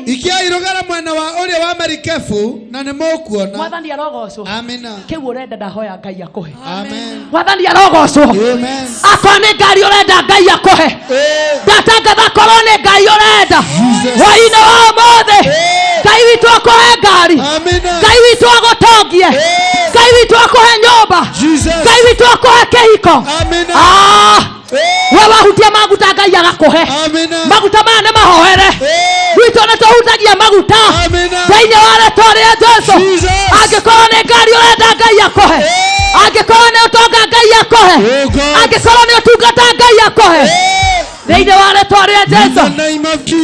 Speaker 1: Ikiai rũgara mwena wa ũrĩa wa Merikebu na nĩ mũkuona. Mwathani arogocwo. Amina. Kĩu ũrenda ndahoya Ngai akũhe. Amen. Mwathani arogocwo. Amen. Akorwo nĩ ngari ũrenda Ngai akũhe, ndatangatha korwo nĩ Ngai ũrenda hwaĩ-inĩ wa ũmũthĩ, Ngai witũ akũhe ngari, Ngai witũ agũtongie, Ngai witũ akũhe nyũmba, Ngai witũ akũhe kĩhiko. We wahutia maguta Ngai agakũhe. Maguta maya nĩ mahoere, gwitũ nĩ tũhutagia maguta thĩinĩ wa rĩtwa rĩa Jesũ. Angĩkorwo nĩ ngari ũrenda Ngai akũhe, angĩkorwo nĩ ũtonga Ngai akũhe, angĩkorwo nĩ ũtungata Ngai akũhe, thĩinĩ wa rĩtwa rĩa Jesũ,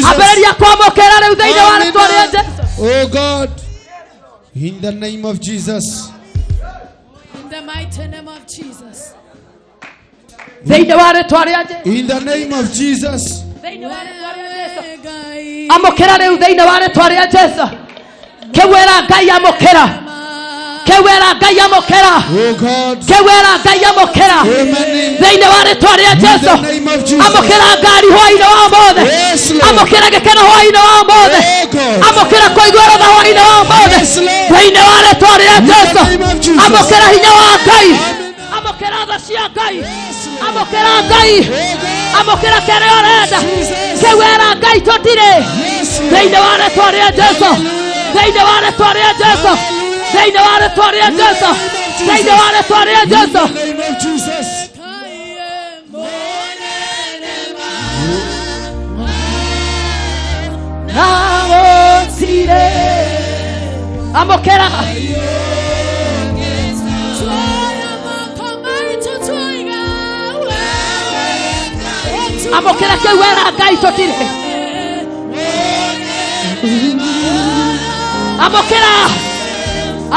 Speaker 1: ambĩrĩria kwamũkĩra rĩu thĩinĩ wa rĩtwa rĩa Jesũ.
Speaker 11: Oh God, in the name of Jesus,
Speaker 3: in the mighty name of Jesus,
Speaker 1: thĩinĩ wa rĩtwa rĩa Jesũ,
Speaker 11: in the name of Jesus,
Speaker 1: thĩinĩ wa rĩtwa rĩa Jesũ, amũkĩra rĩu thĩinĩ wa rĩtwa rĩa Jesũ. kewera ngai amukira kewera ngai amukira kewera ngai amukira thĩinĩ wa rĩtwa rĩa Jesũ amukira ngari hwaĩ-inĩ wa ũmũthĩ amukira gĩkeno hwaĩ-inĩ wa ũmũthĩ amukira kũigua tha hwaĩ-inĩ wa ũmũthĩ thĩinĩ wa rĩtwa rĩa Jesũ amukira hinya wa Ngai amukira tha cia Ngai amukira Ngai amukira kĩrĩa ũrenda kewera Ngai tũtirĩ thĩinĩ wa rĩtwa rĩa Jesũ thĩinĩ wa rĩtwa rĩa Jesũ thĩinĩ wa rĩtwa rĩa Jesũ thĩinĩ wa rĩtwa rĩa Jesũ nagotire amukira amukira kewera Ngai tũtirĩ amukira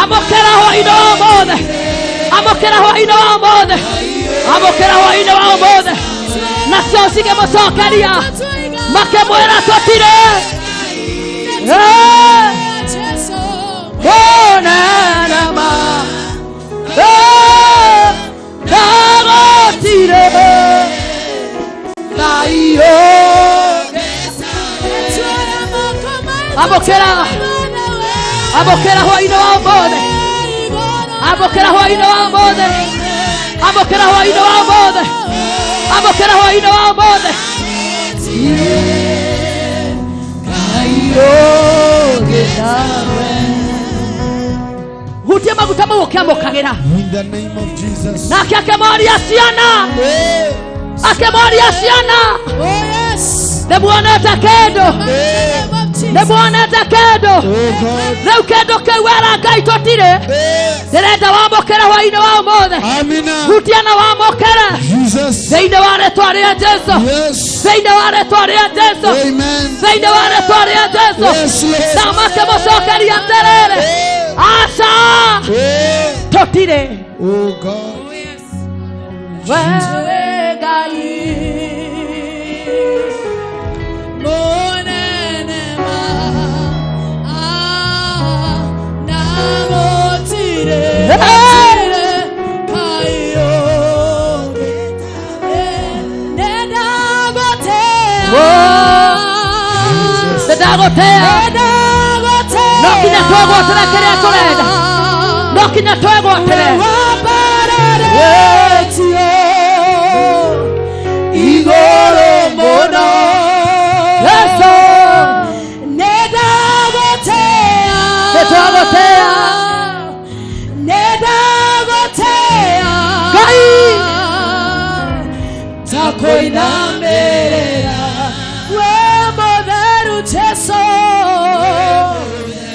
Speaker 1: amukira hwaĩ-inĩ wa ũmũthĩ amukira hwaĩ-inĩ wa ũmũthĩ amukira hwaĩ-inĩ wa ũmũthĩ nacio cikĩmũcokeria makĩmwĩra tũtirĩ mũnenema ndagotire thayũ amukira amukira hwaĩ-inĩ wa ũmũthĩ amukira hwaĩ-inĩ wa ũmũthĩ amukira hwaĩ-inĩ wa ũmũthĩ amukira hwaĩ-inĩ wa ũmũthĩ hutia maguta mau ũkĩamũkagĩra nake akĩmoria ciana akĩmoria ciana nĩmuonete kĩndũ nĩmuonete kĩndũ rĩu kĩndũ kĩu wera Ngai tũtirĩ ndĩrenda wamũkĩre hwaĩ-inĩ wa ũmũthĩ hutia na wamũkĩre thĩinĩ wa rĩtwa rĩa Jesũ thĩinĩ wa rĩtwa rĩa Jesũ thĩinĩ wa rĩtwa rĩa Jesũ na makĩmũcokeria atĩrĩrĩ aca tũtirĩ we Ngai no kinya twegwatĩre kĩrĩa tũrenda no kinya twegwatĩre igũrũ mũno Yesu nĩndagũtĩa Ngai takũinamĩrĩra we mũtheru Jesũ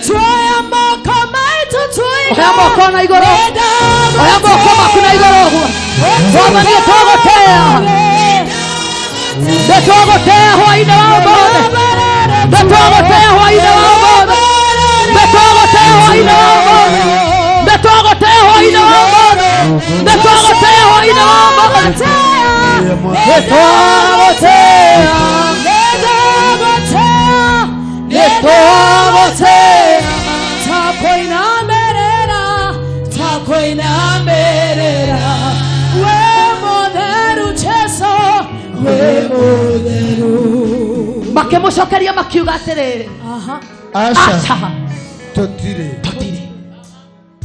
Speaker 1: tuoya moko maitũ oya moko na igũrũ oya moko maku na igũrũ ũguo Bwana nĩtũgũtĩa nĩtũgũtĩa hwaĩ-inĩ wa ũmũthĩ nĩtũgũtĩa hwaĩ-inĩ wa ũmũthĩ nĩtũgũtĩa hwaĩ-inĩ wa ũmũthĩ nĩtũgũtĩa hwaĩ-inĩ wa ũmũthĩ nĩtũgũtĩa hwaĩ-inĩ wa ũmũthĩ nĩtũgũtĩa takũinamĩrĩra we mũtheru Jesũ we mũtheru makĩmũcokeria makiuga atĩrĩrĩ aca tũtirĩ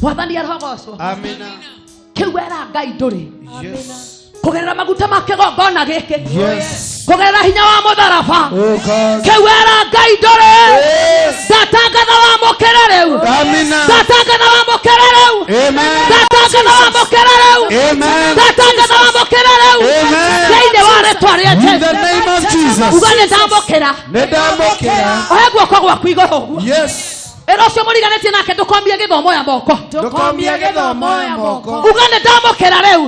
Speaker 1: Mwathani arogocwo amina kĩu wera Ngai ndũrĩ kũgerera maguta ma kĩgongona gĩkĩ kũgerera hinya wa mũtharaba kĩu wera Ngai ndũrĩ ndatangatha wamũkĩre rĩu ndatangatha wamũkĩre rĩu ndatangatha wamũkĩre rĩu ndatangatha wamũkĩre rĩu thĩinĩ wa rĩtwa rĩa Jesũ uga nĩndamũkĩra oya guoko gwaku igũrũ ũguo Ero cio mũriganĩtie nake ndũkomie gĩthomo ya moko uga nĩndamũkĩra rĩu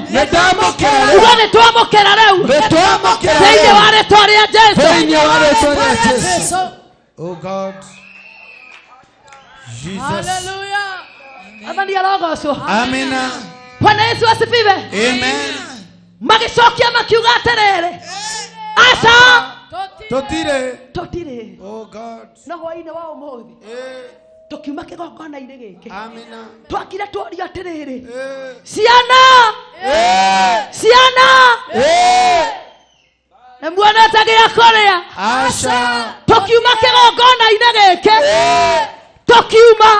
Speaker 1: uga nĩtwamũkĩra rĩu thĩinĩ wa rĩtwa rĩa Jesũ oh God Jesus hallelujah Athani arogocwo amina Bwana Yesu asifiwe amen magicokia makiuga atĩrĩrĩ aca tũtirĩ oh God no hwaĩ-inĩ wa ũmũthĩ tukiuma kigongona ine giki
Speaker 11: amina
Speaker 1: twakira twaria atiriri ciana ciana Mwana tagia korea
Speaker 11: asha
Speaker 1: tukiuma kigongona ine giki tukiuma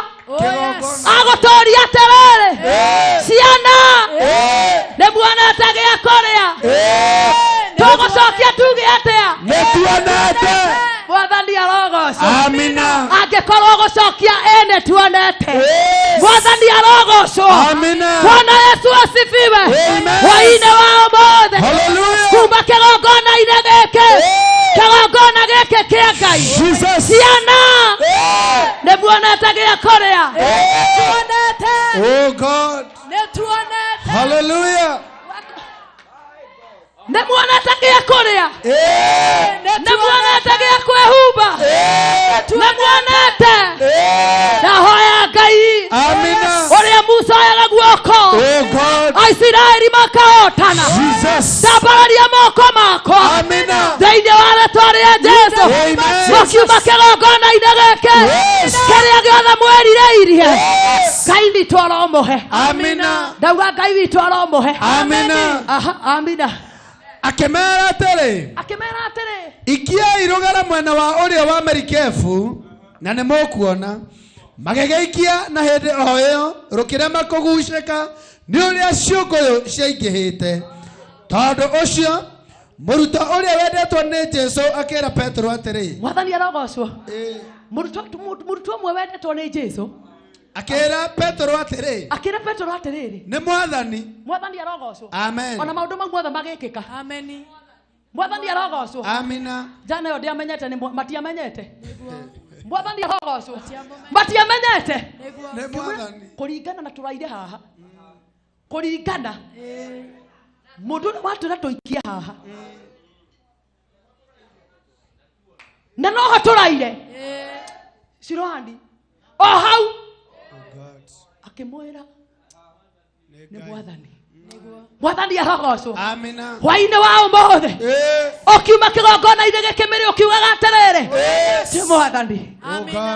Speaker 1: agotoria atiriri ciana mwana tagia korea tugucokia tuge atia
Speaker 11: netuonete
Speaker 1: Mwathani arogoco
Speaker 11: amina
Speaker 1: angikorwo gucokia ene tuonete Mwathani arogoco
Speaker 11: amina
Speaker 1: Bwana Yesu asifiwe waine wao mothe
Speaker 11: haleluya
Speaker 1: kuma kigongona ine giki kigongona giki kia Ngai ciana nemuonete gia korea tuonete
Speaker 11: oh God
Speaker 1: netuonete
Speaker 11: haleluya
Speaker 1: nemuonete gia korea nemuonete gia kwehumba nemuonete ndahoya Ngai
Speaker 11: amina
Speaker 1: uria Musa oyaga guoko
Speaker 11: oh God
Speaker 1: Aisiraeli makahotana ndambararia moko makwa
Speaker 11: amina
Speaker 1: thĩinĩ wa rĩĩtwa rĩa Jesũ mũkiuma kĩgongona ine gĩkĩ kĩrĩa gĩothe mwĩrirĩirie Ngai witũ aromũhe
Speaker 11: amina
Speaker 1: ndauga Ngai witũ aromũhe
Speaker 11: amina
Speaker 1: amina
Speaker 11: akemera atĩrĩ ikiai rũgara mwena wa ũrĩa wa Merikebu na nĩ mũkuona magegeikia na hĩndĩ o ĩyo rũkĩrema kũgucĩka nĩ ũrĩa ciũngũyũ ciaingĩhĩte tondũ ũcio mũrutwo ũrĩa wendetwo nĩ Jesũ akĩra Petro atĩrĩ
Speaker 1: Mwathani arogocwo mũrutwo ũmwe wendetwo nĩ Jesũ
Speaker 11: akĩra Petro atĩrĩ
Speaker 1: nĩ Mwathani arogocwo
Speaker 11: amen
Speaker 1: ona maũndũ mau mothe magĩkĩka amen Mwathani arogocwo
Speaker 11: amina
Speaker 1: jana yo ndiamenyete matiamenyete Mwathani arogocwo matiamenyete
Speaker 11: nĩ Mwathani
Speaker 1: kũringana na tũraire haha kũringana mũndũ ũrĩa watũra tũikia haha na noho tũraire Sirohandi o hau akĩmwĩra nĩ Mwathani Mwathani arogocwo
Speaker 11: amina
Speaker 1: hwainĩ wa ũmũthĩ ũkiuma kĩgongona-inĩ gĩkĩ mĩrĩ ũkiugaga atĩrĩrĩ nĩ Mwathani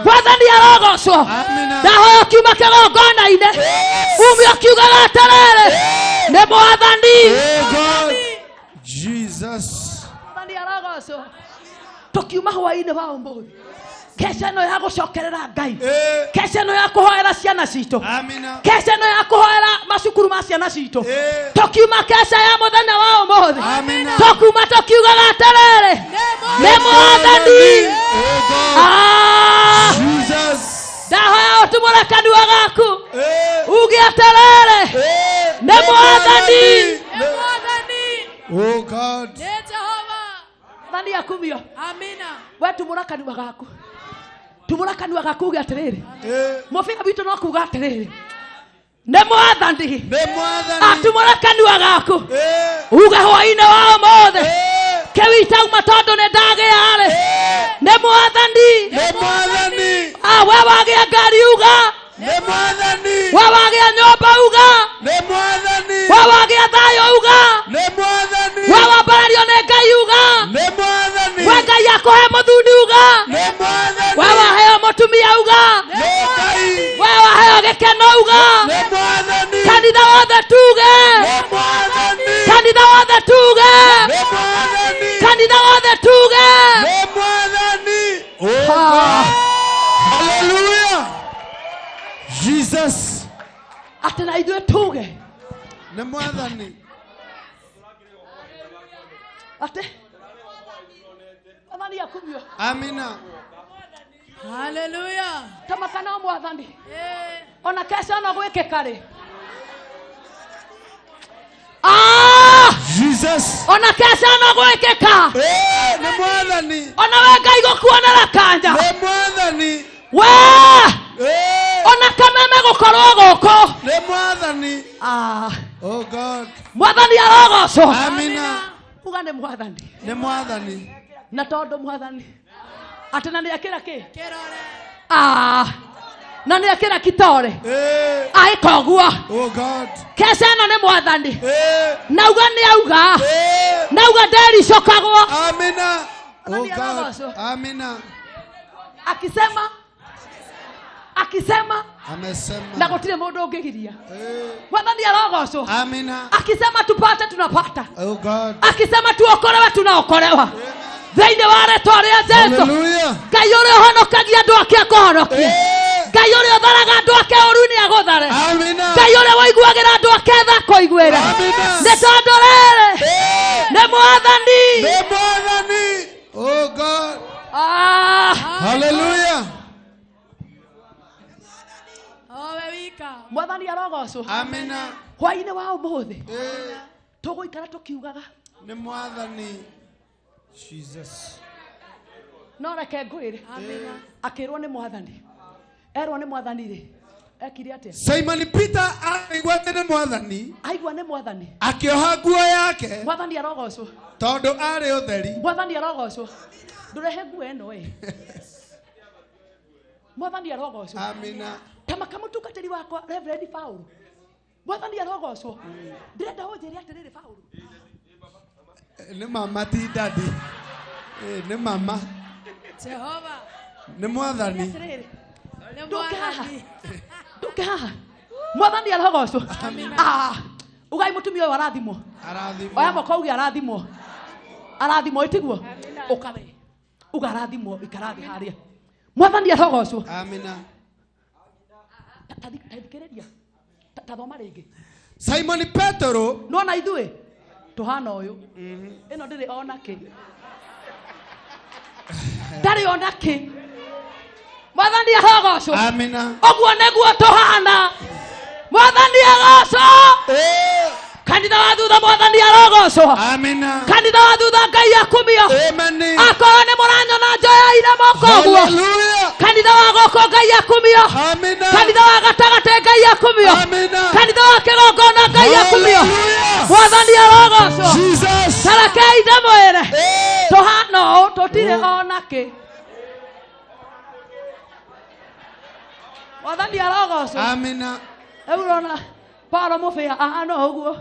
Speaker 1: Mwathani arogocwo ndahoya ũkiuma kĩgongona-inĩ ume ũkiugaga atĩrĩrĩ nĩ Mwathani
Speaker 11: Jesus
Speaker 1: Mwathani arogocwo tukiuma hwainĩ wa ũmũthĩ kesha ĩno ya gũcokerera Ngai kesha ĩno ya kũhoera ciana citũ kesha ĩno ya kũhoera macukuru ma ciana citũ tukiuma kesha ya mũthenya wa ũmũthĩ tukuma tukiugaga atĩrĩrĩ nĩ Mwathani ndahoya ũtumũre kanua gaku uge atĩrĩrĩ nĩ Mwathani
Speaker 11: oh God
Speaker 1: Mwathani akumio amina we tumũra kanua gaku tumũra kanua gaku uge atĩrĩrĩ mũbira witũ no kuga atĩrĩrĩ nĩ Mwathani atumũra kanua gaku uge hwainĩ wa ũmũthĩ kĩwitauma tondũ nĩ ndagĩa-rĩ nĩ Mwathani we wagĩa ngari uga we wagĩa nyũmba uga we wagĩa thayũ uga we wambarario nĩ Ngai uga we Ngai akũhe mũthuri uga we waheo mũtumia uga we waheo gĩkeno uga kanitha wothe tuge kanitha wothe tuge kanitha wothe tuge
Speaker 11: hallelujah Jesus
Speaker 1: atĩ na ithuĩ tuge
Speaker 11: nĩ Mwathani
Speaker 1: atĩ Mwathani akumio
Speaker 11: amina
Speaker 1: hallelujah kama kana Mwathani ona kesha no gwĩkĩka-rĩ
Speaker 11: Jesus
Speaker 1: ona kesha no gwĩkĩka
Speaker 11: nĩ Mwathani
Speaker 1: ona we Ngai gũkuonera kanja
Speaker 11: nĩ Mwathani
Speaker 1: we ona kameme gũkorwo gũkũ
Speaker 11: nĩ Mwathani oh God
Speaker 1: Mwathani arogocwo
Speaker 11: amina
Speaker 1: uga nĩ Mwathani na tondũ Mwathani atĩ na nĩekĩra kĩ na nĩekĩra kitore aĩka ũguo
Speaker 11: oh God
Speaker 1: kesha ĩno nĩ Mwathani nauga nĩauga nauga ndericũkagwo
Speaker 11: amina oh God amina
Speaker 1: akisema akisema
Speaker 11: amesema
Speaker 1: na gutire mundu ungigiria mwathani arogocwo
Speaker 11: amina
Speaker 1: akisema tupate tunapata
Speaker 11: oh God
Speaker 1: akisema tuokolewe tunaokolewa thĩinĩ wa rĩĩtwa rĩa Jesũ Ngai ũrĩa ũhonokagia andũ ake akũhonokie Ngai ũrĩa ũtharaga andũ ake ũru-inĩ agũthare Ngai ũrĩa woiguagĩra andũ ake tha kũiguĩra nĩ tondũ rĩrĩ nĩ mwathani
Speaker 11: oh God hallelujah
Speaker 1: mwathani arogocwo
Speaker 11: amina
Speaker 1: hwaĩ-inĩ wa ũmũthĩ tũgũikara tũkiugaga
Speaker 11: nĩ mwathani Jesus
Speaker 1: no reke ngwĩre akĩrwo nĩ mwathani erwo nĩ mwathani rĩ ekire atĩa
Speaker 11: Simon Peter aigua nĩ mwathani
Speaker 1: aigua nĩ mwathani
Speaker 11: akĩoha nguo yake
Speaker 1: mwathani arogocwo
Speaker 11: tondũ arĩ ũtheri
Speaker 1: mwathani arogocwo ndũrehe nguo ĩno mwathani arogocwo
Speaker 11: amina
Speaker 1: kama mũtungatĩri wakwa Reverend Paul mwathani arogocwo ndĩrenda ũnjĩre atĩrĩrĩ Paul
Speaker 11: nĩ mama ti daddy nĩ mama
Speaker 3: Jehova
Speaker 11: nĩ mwathani
Speaker 1: nduke haha mwathani arogocwo ugai mũtumia ũyũ arathimwo oya moko uge arathimwo ĩtiguo ũkawe uga arathimwo ikarathi harĩa mwathani arogocwo
Speaker 11: amina
Speaker 1: tathikĩrĩria tathoma rĩngĩ
Speaker 11: Simon Petero
Speaker 1: nona ithuĩ tuhana ũyũ ĩno ndĩrĩ ona kĩ ndarĩ ona kĩ mwathani arogocwo
Speaker 11: amina
Speaker 1: ũguo nĩguo tuhana mwathani agocwo kanitha wa thutha mwathani arogocwo
Speaker 11: amina
Speaker 1: kanitha wa thutha Ngai akumio
Speaker 11: amen
Speaker 1: akorwo nĩ mũranyona njoya-inĩ moko ũguo kanitha wa gũkũ Ngai akumio
Speaker 11: amina
Speaker 1: kanitha wa gatagatĩ Ngai akumio
Speaker 11: amina
Speaker 1: kanitha wa kĩgongona Ngai akumio mwathani arogocwo
Speaker 11: Jesus
Speaker 1: tarekei ndĩmwĩre tũhana ũũ tũtirĩ ona kĩ mwathani arogocwo
Speaker 11: amina
Speaker 1: rĩu ũrona Paulo mũbĩa ahana ũguo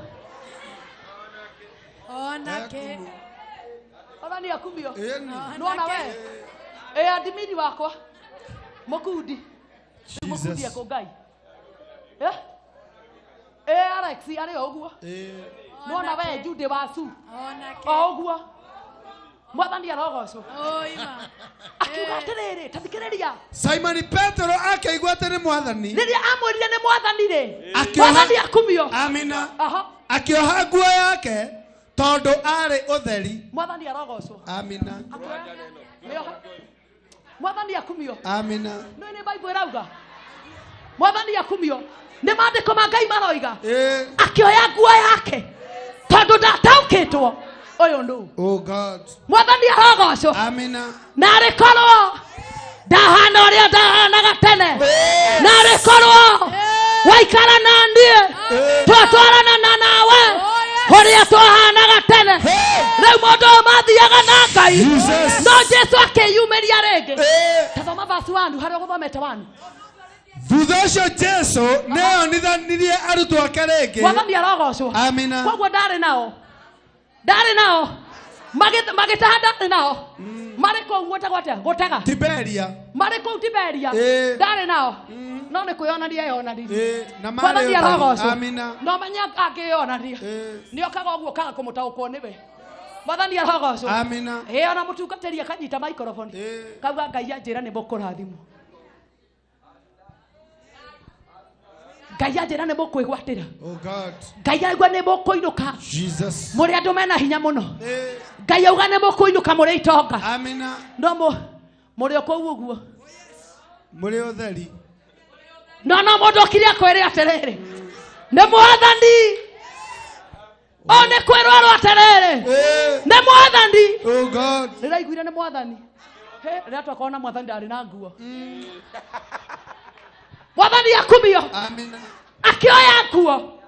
Speaker 3: onake
Speaker 1: mwathani akumio nona we adimini wakwa mũkundi mũkundi ekũ Ngai Alex arĩ ũguo nona we Jude wacu o ũguo mwathani arogocwo akiuga atĩrĩrĩ tathikĩrĩria
Speaker 11: Simon Petero akĩigua atĩ nĩ mwathani
Speaker 1: rĩrĩa amwĩrire nĩ mwathani rĩ mwathani akumio
Speaker 11: amina akĩoha nguo yake tondũ arĩ ũtheri
Speaker 1: mwathani arogocwo
Speaker 11: amina
Speaker 1: mwathani akumio
Speaker 11: amina
Speaker 1: no nĩ Bible ĩrauga mwathani akumio nĩ maandĩko ma Ngai maroiga akĩoya nguo yake tondũ ndataũkĩtwo ũyũ nũ
Speaker 11: oh God
Speaker 1: mwathani arogocwo
Speaker 11: amina
Speaker 1: na rĩkorwo ndahana ũrĩa ndahanaga tene na rĩkorwo waikara na niĩ twatwarana nawe ũrĩa twahanaga tene rĩu mũndũ ũyũ mathiaga na Ngai no Jesũ akĩyumĩria rĩngĩ tathoma vasi wandu harĩa ũgũthomete wandu
Speaker 11: thutha ũcio Jesũ nĩonithanirie arutwo ake rĩngĩ
Speaker 1: mwathani arogocwo
Speaker 11: amina
Speaker 1: koguo ndarĩ nao magĩtaha ndarĩ nao marĩ kũu gwĩtagwo atĩa gũtega
Speaker 11: Tiberia
Speaker 1: marĩ kũu Tiberia ndarĩ nao no nĩ kwĩyonania eyonanirie mwathani arogocwo no menya angĩyonania nĩokaga ũguo kaga kũmũtaũkwo nĩwe mwathani arogocwo
Speaker 11: amina
Speaker 1: ona mũtungatĩri akanyita microphone kauga Ngai anjĩra nĩ mũkũrathimwo Ngai anjĩra nĩ mũkwĩgwatĩra
Speaker 11: oh God
Speaker 1: Ngai aigua nĩ mũkũinũka
Speaker 11: Jesus
Speaker 1: mũrĩ andũ mena hinya mũno Ngai auga nĩ mũkũinũka mũrĩ itonga
Speaker 11: amina
Speaker 1: no mũrĩ kũu ũguo
Speaker 11: mũrĩ ũtheri
Speaker 1: no mũndũ okire akwĩre atĩrĩrĩ nĩ mwathani o nĩ kwĩrwo atĩrĩrĩ nĩ mwathani
Speaker 11: oh God
Speaker 1: rĩraiguire nĩ mwathani rĩrĩa twakona mwathani ndarĩ na nguo mwathani akumio
Speaker 11: amina
Speaker 1: akĩoya nguo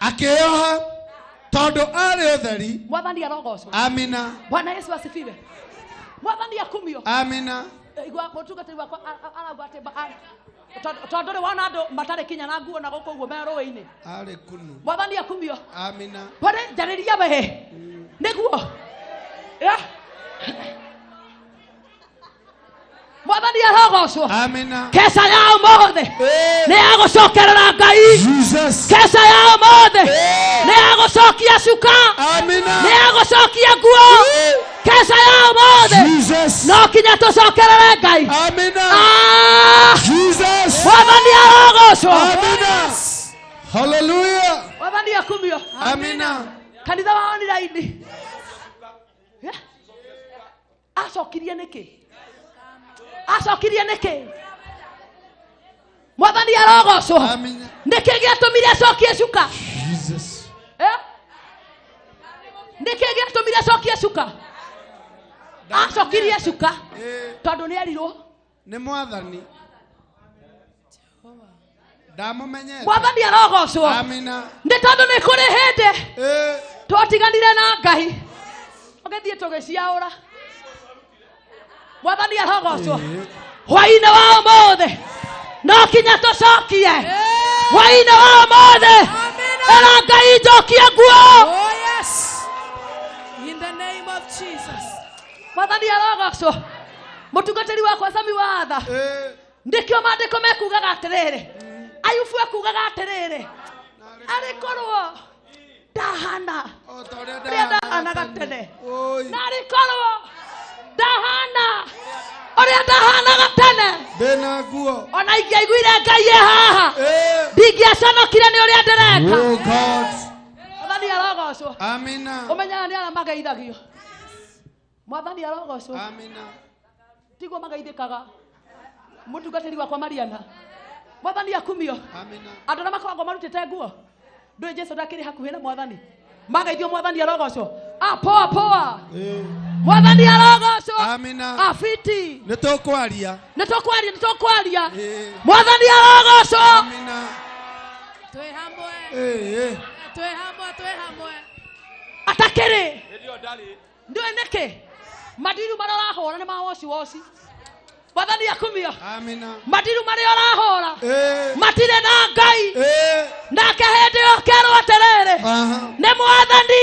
Speaker 11: akĩoha tondũ arĩ ũtheri
Speaker 1: mwathani arogocwo
Speaker 11: amina
Speaker 1: Bwana Yesu asifiwe mwathani akumio
Speaker 11: amina
Speaker 1: igua mũtungatĩri wakwa arauga atĩ tondũ rĩ wona andũ matarĩ kinya na nguo na gũkũ ũguo me rũĩ-inĩ
Speaker 11: arĩ kunu
Speaker 1: mwathani akumio
Speaker 11: amina
Speaker 1: pare njarĩria we nĩguo mwathani arogocwo
Speaker 11: amina
Speaker 1: kesa ya umothe nĩ ya gũcokerera Ngai kesa ya umothe nĩ ya gũcokia cuka
Speaker 11: amina
Speaker 1: nĩ ya gũcokia nguo kesa ya umothe no kinya tũcokerere Ngai
Speaker 11: amina
Speaker 1: mwathani arogocwo
Speaker 11: amina hallelujah
Speaker 1: mwathani akumio
Speaker 11: amina
Speaker 1: kanitha wa online acokirie nĩkĩ mwathani arogocwo nĩkĩ gĩatũmire acokie cuka nĩkĩ gĩatũmire acokie cuka acokirie cuka tondũ nĩ erirwo
Speaker 11: nĩ mwathani ndamumenyete
Speaker 1: mwathani arogocwo
Speaker 11: amina
Speaker 1: nĩ tondũ nĩ kũrĩ hĩndĩ twatiganire na Ngai ũgĩthiĩ tũgĩciaũra mwathani arogocwo hwaĩ-inĩ wa ũmũthĩ no kinya tũcokie hwaĩ-inĩ wa ũmũthĩ ĩra Ngai njokie nguo
Speaker 3: In the name of Jesus.
Speaker 1: mwathani arogocwo mũtungatĩri wakwa Sami Watha ndĩkĩo maandĩko mekugaga atĩrĩrĩ Ayubu ekugaga atĩrĩrĩ arĩkorwo ndahana ũrĩa ndahanaga tene na arĩkorwo ndahana ũrĩa ndahanaga tene
Speaker 11: ndĩna nguo
Speaker 1: ona ingĩaiguire Ngai e haha ndingĩaconokire nĩ ũrĩa ndĩreka mwathani arogocwo
Speaker 11: amina
Speaker 1: ũmenyaga nĩ arĩa mageithagio mwathani arogocwo
Speaker 11: amina
Speaker 1: tiguo magaithĩkaga mũtungatĩri wakwa Mariana mwathani akumio
Speaker 11: amina
Speaker 1: andũ arĩa makoragwo marutĩte nguo ndũĩ Jesu ndakĩrĩ hakuhĩ na mwathani magaithio mwathani arogocwo poa mwathani arogocwo
Speaker 11: amina
Speaker 1: afiti
Speaker 11: nĩtũkwaria
Speaker 1: mwathani arogocwo
Speaker 11: amina
Speaker 3: Twĩ hamwe.
Speaker 1: atakĩrĩ ndũĩ nĩkĩ madiru marĩa ũrahũra nĩ ma woci mwathani akumio
Speaker 11: amina
Speaker 1: madiru marĩa ũrahũra matirĩ na Ngai nake hĩndĩ ĩyo kerwo atĩrĩrĩ nĩ mwathani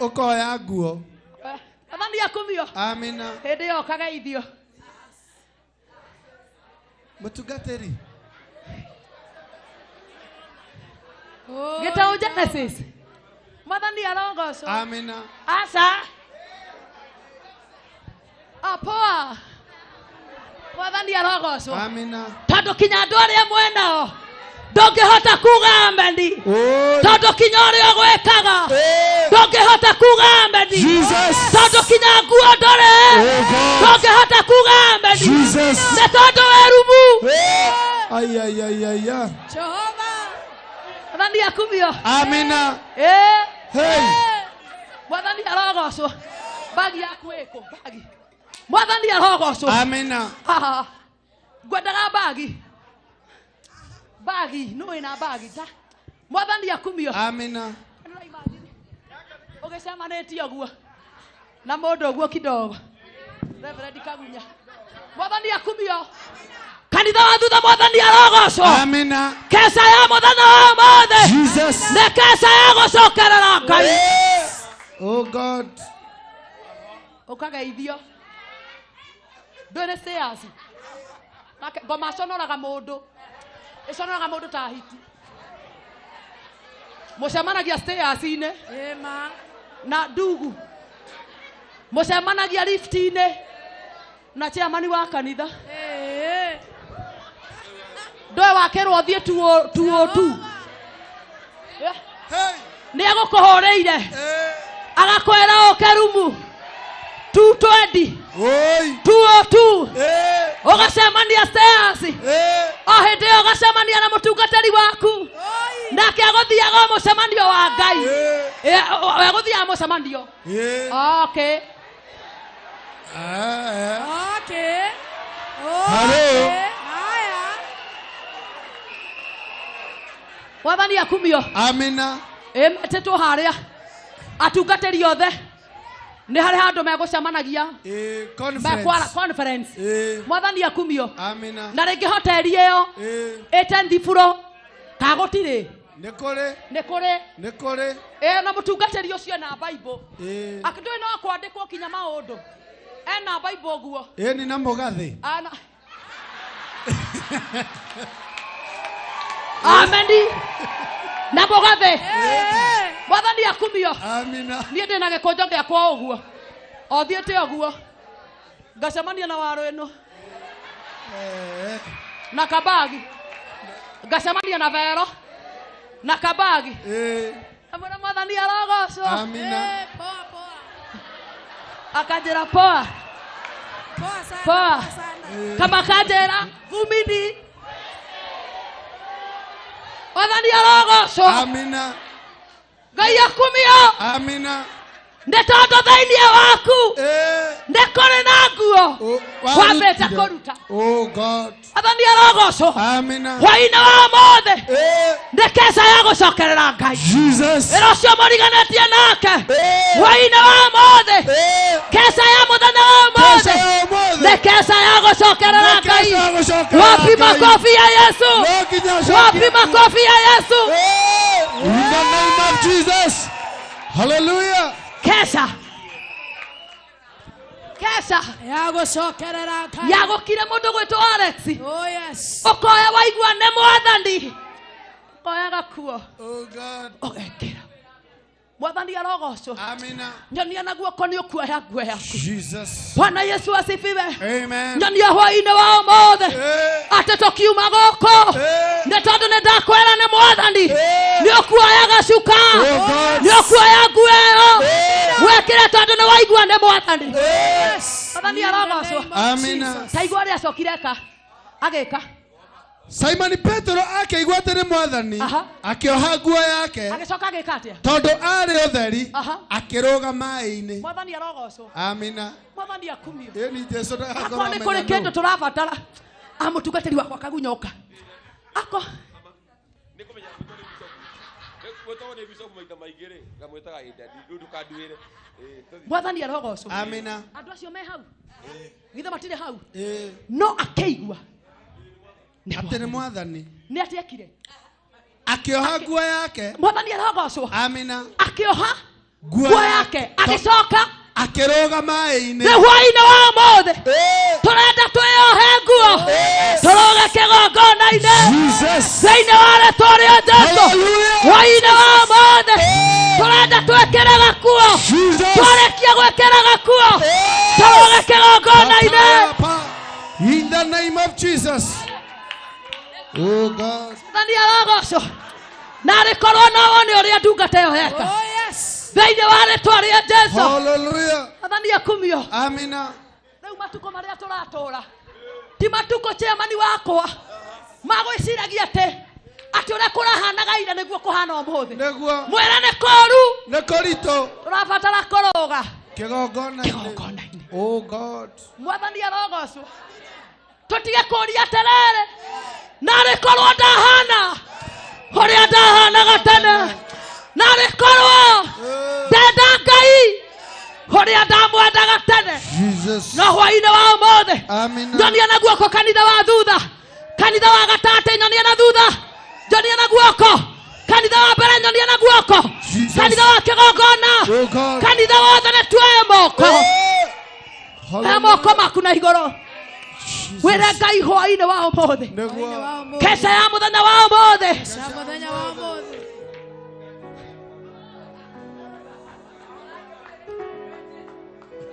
Speaker 11: ũkoya nguo
Speaker 1: mwathani akumio
Speaker 11: amina
Speaker 1: hĩndĩ ĩyo kageithio
Speaker 11: mũtungatĩri
Speaker 1: gĩtaũ Genesis mwathani arogocwo
Speaker 11: amina
Speaker 1: aca poa mwathani arogocwo
Speaker 11: amina
Speaker 1: tondũ kinya andũ arĩa mwenao ndũngĩhota kuga ameni tondũ kinya ũrĩa ũgwĩkaga ndũngĩhota kuga ameni tondũ kinya nguo ndũrĩ ndũngĩhota kuga ameni nĩ tondũ wĩ rumu
Speaker 3: Jehova
Speaker 1: mwathani akumio
Speaker 11: amina
Speaker 1: mwathani arogocwo bagi yaku ĩkũ bagi mwathani arogocwo
Speaker 11: amina
Speaker 1: ngwendaga bagi no ĩna bagi ta mwathani akumio
Speaker 11: amina
Speaker 1: ũgĩcemanĩtie ũguo na mũndũ ũguo kidogo Reverend Kagunya mwathani akumio kanitha wa thutha mwathani arogocwo
Speaker 11: amina
Speaker 1: kesa ya mũthenya wa ũmũthĩ nĩ kesa ya gũcokerera Ngai
Speaker 11: oh God
Speaker 1: ũkageithio ndũĩ nĩ stairs ngoma conoraga mũndũ ĩconoraga mũndũ ta hiti mũcemanagia stairs-inĩ na ndugu mũcemanagia lift-inĩ na chairman wa kanitha ndũĩ wakĩrwo thiĩ 202 nĩ agũkũhũrĩire agakwĩra ũke rumu 220 202 ũgacemania stairs o hĩndĩ ĩyo ũgacemania na mũtungatĩri waku nake agũthiaga mũcemanio wa Ngai agũthiaga mũcemanio okay mwathani akumio
Speaker 11: amina
Speaker 1: ĩmetĩtwo harĩa atungatĩri othe nĩ harĩ handũ megũcemanagia conference mwathani akumio
Speaker 11: amina
Speaker 1: na rĩngĩ hoteli ĩyo ĩte Ndiburo kagũtirĩ
Speaker 11: nĩ kũrĩ
Speaker 1: na mũtungatĩri ũcio na Bible akĩndũĩ no kwandĩkwo kinya maũndũ ena Bible guo
Speaker 11: ni na mugathi
Speaker 1: ana Amen. Na mugathi Mwathani akumio.
Speaker 11: Amina.
Speaker 1: Niĩ ndĩ na gĩkũnjo gĩakwa ũguo. O thiĩte ũguo. Ngacemania na waro ĩno. Na kabagi. Ngacemania na vero. Na kabagi. Amuna Mwathani arogocwo.
Speaker 11: Amina.
Speaker 3: Poa poa.
Speaker 1: Akanjĩra poa.
Speaker 3: Poa sana.
Speaker 1: Poa. Kama kanjĩra vumini. Mwathani arogocwo.
Speaker 11: Amina.
Speaker 1: Ngai akumio.
Speaker 11: Amina.
Speaker 1: Nĩ tondũ thĩinĩ waku nĩ kũrĩ na nguo wambĩte kũruta.
Speaker 11: Oh God.
Speaker 1: Mwathani arogocwo.
Speaker 11: Amina.
Speaker 1: Hwaĩ-inĩ wa ũmũthĩ nĩ keca ya gũcokerera Ngai.
Speaker 11: Jesus.
Speaker 1: Wĩra ũcio mũriganĩtie nake. Hwaĩ-inĩ wa ũmũthĩ keca ya mũthenya wa ũmũthĩ nĩ keca ya gũcokerera Ngai. Wapi makofi ya Yesu? Wapi makofi ya Yesu?
Speaker 11: In the name of Jesus. Hallelujah.
Speaker 1: Keca. Keca.
Speaker 3: Ya gũcokerera Ngai.
Speaker 1: Ya gũkire mũndũ gwĩtwo Alex.
Speaker 3: Oh yes.
Speaker 1: Ũkoya waigua nĩ Mwathani. Ũkoyaga kuo.
Speaker 11: Oh God.
Speaker 1: Ũgekĩra. Mwathani arogocwo.
Speaker 11: Amina.
Speaker 1: Nyonia na guoko nĩ ũkuoya nguo yaku.
Speaker 11: Jesus.
Speaker 1: Bwana Yesu asifiwe.
Speaker 11: Amen.
Speaker 1: Nyonia hwaĩ-inĩ wa ũmũthĩ atĩ tũkiuma gũkũ nĩ tondũ nĩ ndakwĩra nĩ Mwathani nĩ ũkuoya gacuka nĩ ũkuoya nguo ĩyo wekĩre tondũ nĩ waigua nĩ Mwathani. Mwathani arogocwo.
Speaker 11: Amina.
Speaker 1: Taigua ũrĩa acokire agĩka.
Speaker 11: Simon Petro akĩigua atĩ nĩ Mwathani akĩoha nguo yake
Speaker 1: agĩcoka agĩka atĩa
Speaker 11: tondũ arĩ ũtheri akĩrũga maĩ-inĩ.
Speaker 1: Mwathani arogocwo.
Speaker 11: Amina.
Speaker 1: Mwathani akumio.
Speaker 11: Ĩni Jesu
Speaker 1: Akwa nĩ kũrĩ kĩndũ tũrabatara amũtungatĩri wakwa kagunyoka ako Mwathani arogocwo.
Speaker 11: Amina.
Speaker 1: Andũ acio me hau githe matirĩ hau no akĩigua
Speaker 11: atĩ nĩ Mwathani
Speaker 1: nĩ atiekire
Speaker 11: akĩoha nguo yake.
Speaker 1: Mwathani arogocwo.
Speaker 11: Amina.
Speaker 1: Akĩoha nguo yake agĩcoka
Speaker 11: akĩrũga maĩ-inĩ.
Speaker 1: Nĩ hwaĩ-inĩ wa ũmũthĩ tũrenda twĩohe nguo tũrũge kĩgongona-inĩ thĩinĩ wa rĩĩtwa rĩa Jesũ. Hwaĩ-inĩ wa ũmũthĩ tũrenda twĩkĩre gakuo twarĩkia gwĩkĩra gakuo tũrũge kĩgongona-inĩ.
Speaker 11: In the name of Jesus. Oh God.
Speaker 1: Mwathani arogocwo. Na rĩkorwo na wone ũrĩa ndungata ĩyo yeka.
Speaker 3: Oh yes.
Speaker 1: Thĩinĩ wa rĩĩtwa rĩa Jesũ.
Speaker 11: Hallelujah.
Speaker 1: Mwathani akumio.
Speaker 11: Amina.
Speaker 1: Rĩu matukũ marĩa tũratũũra ti matukũ chairman wakwa magwĩciragia atĩ ũrĩa kũrahanaga ira nĩguo kũhana ũmũthĩ.
Speaker 11: Nĩguo.
Speaker 1: Mwĩra nĩ kũru.
Speaker 11: Nĩ kũritũ.
Speaker 1: Tũrabatara kũrũga
Speaker 11: kĩgongona-inĩ. Oh God.
Speaker 1: Mwathani arogocwo. Tũtige kũũria atĩrĩrĩ na rĩkorwo ndahana ũrĩa ndahanaga tene na rĩkorwo ndenda Ngai ũrĩa ndamwendaga tene no hwaĩ-inĩ wa ũmũthĩ nyonia na guoko kanitha wa thutha kanitha wa gatagatĩ nyonia na thutha nyonia na guoko kanitha wa mbere nyonia na guoko kanitha wa kĩgongona kanitha wothe nĩ tuoye moko moko maku na igũrũ wĩre Ngai hwaĩ-inĩ wa ũmũthĩ keca ya mũthenya wa ũmũthĩ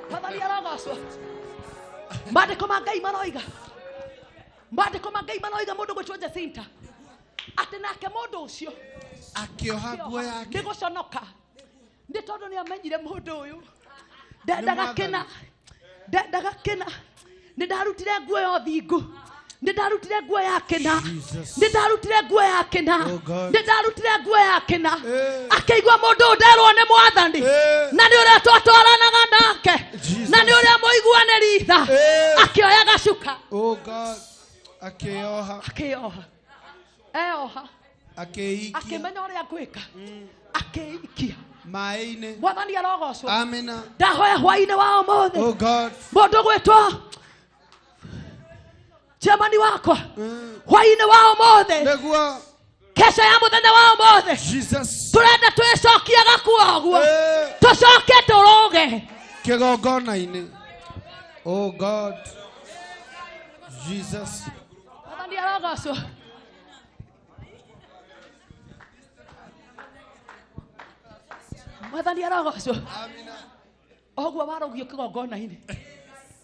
Speaker 1: Mwathani arogocwo. Maandĩko ma Ngai maroiga mũndũ gwĩtwo Jacinta atĩ nake mũndũ ũcio
Speaker 11: akĩoha nguo yake
Speaker 1: nĩ gũconoka nĩ tondũ nĩ amenyire mũndũ ũyũ ndendaga kĩna nĩ ndarutire nguo yo thingu nĩ ndarutire nguo ya kĩna nĩ ndarutire nguo ya kĩna nĩ ndarutire nguo ya kĩna akĩigua mũndũ nderwo nĩ Mwathani na nĩ ũrĩa twatwaranaga nake na nĩ ũrĩa mũiguanĩri tha akĩoya gacuka.
Speaker 11: Oh God. Akĩoha
Speaker 1: eoha
Speaker 11: akĩikia
Speaker 1: akĩmenya ũrĩa gwĩka akĩikia
Speaker 11: maĩ-inĩ.
Speaker 1: Mwathani arogocwo.
Speaker 11: Amina.
Speaker 1: Ndahoya hwaĩ-inĩ wa ũmũthĩ
Speaker 11: Oh God.
Speaker 1: mũndũ gwĩtwo chairman wakwa hwaĩ-inĩ wa ũmũthĩ
Speaker 11: nĩguo
Speaker 1: keca ya mũthenya wa ũmũthĩ tũrenda twĩcokia gakuo ũguo tũcoke tũrũge
Speaker 11: kĩgongona-inĩ. Oh God. Jesus.
Speaker 1: Mwathani arogocwo. Mwathani arogocwo.
Speaker 11: Amina.
Speaker 1: Ogwo warogio kigongona-ini.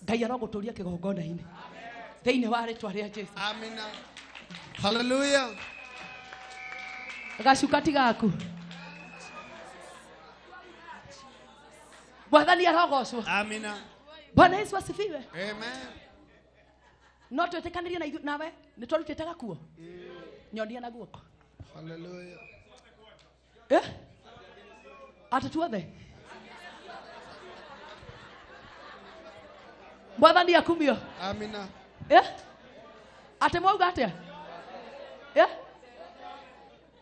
Speaker 1: Ngai arogũtũria kigongona-ini. Thĩinĩ wa rĩtwa rĩa Jesũ.
Speaker 11: Amina. Hallelujah.
Speaker 1: Gacukati gaku. Mwathani arogocwo.
Speaker 11: Amina.
Speaker 1: Bwana Yesu asifiwe.
Speaker 11: Amen.
Speaker 1: No twĩtĩkanĩrie na ithuĩ nawe nĩ twarutĩte gakuo. Nyonia na guoko.
Speaker 11: Hallelujah.
Speaker 1: Ati tuothe. Mwathani akumio.
Speaker 11: Amina.
Speaker 1: Ati mwauga atia?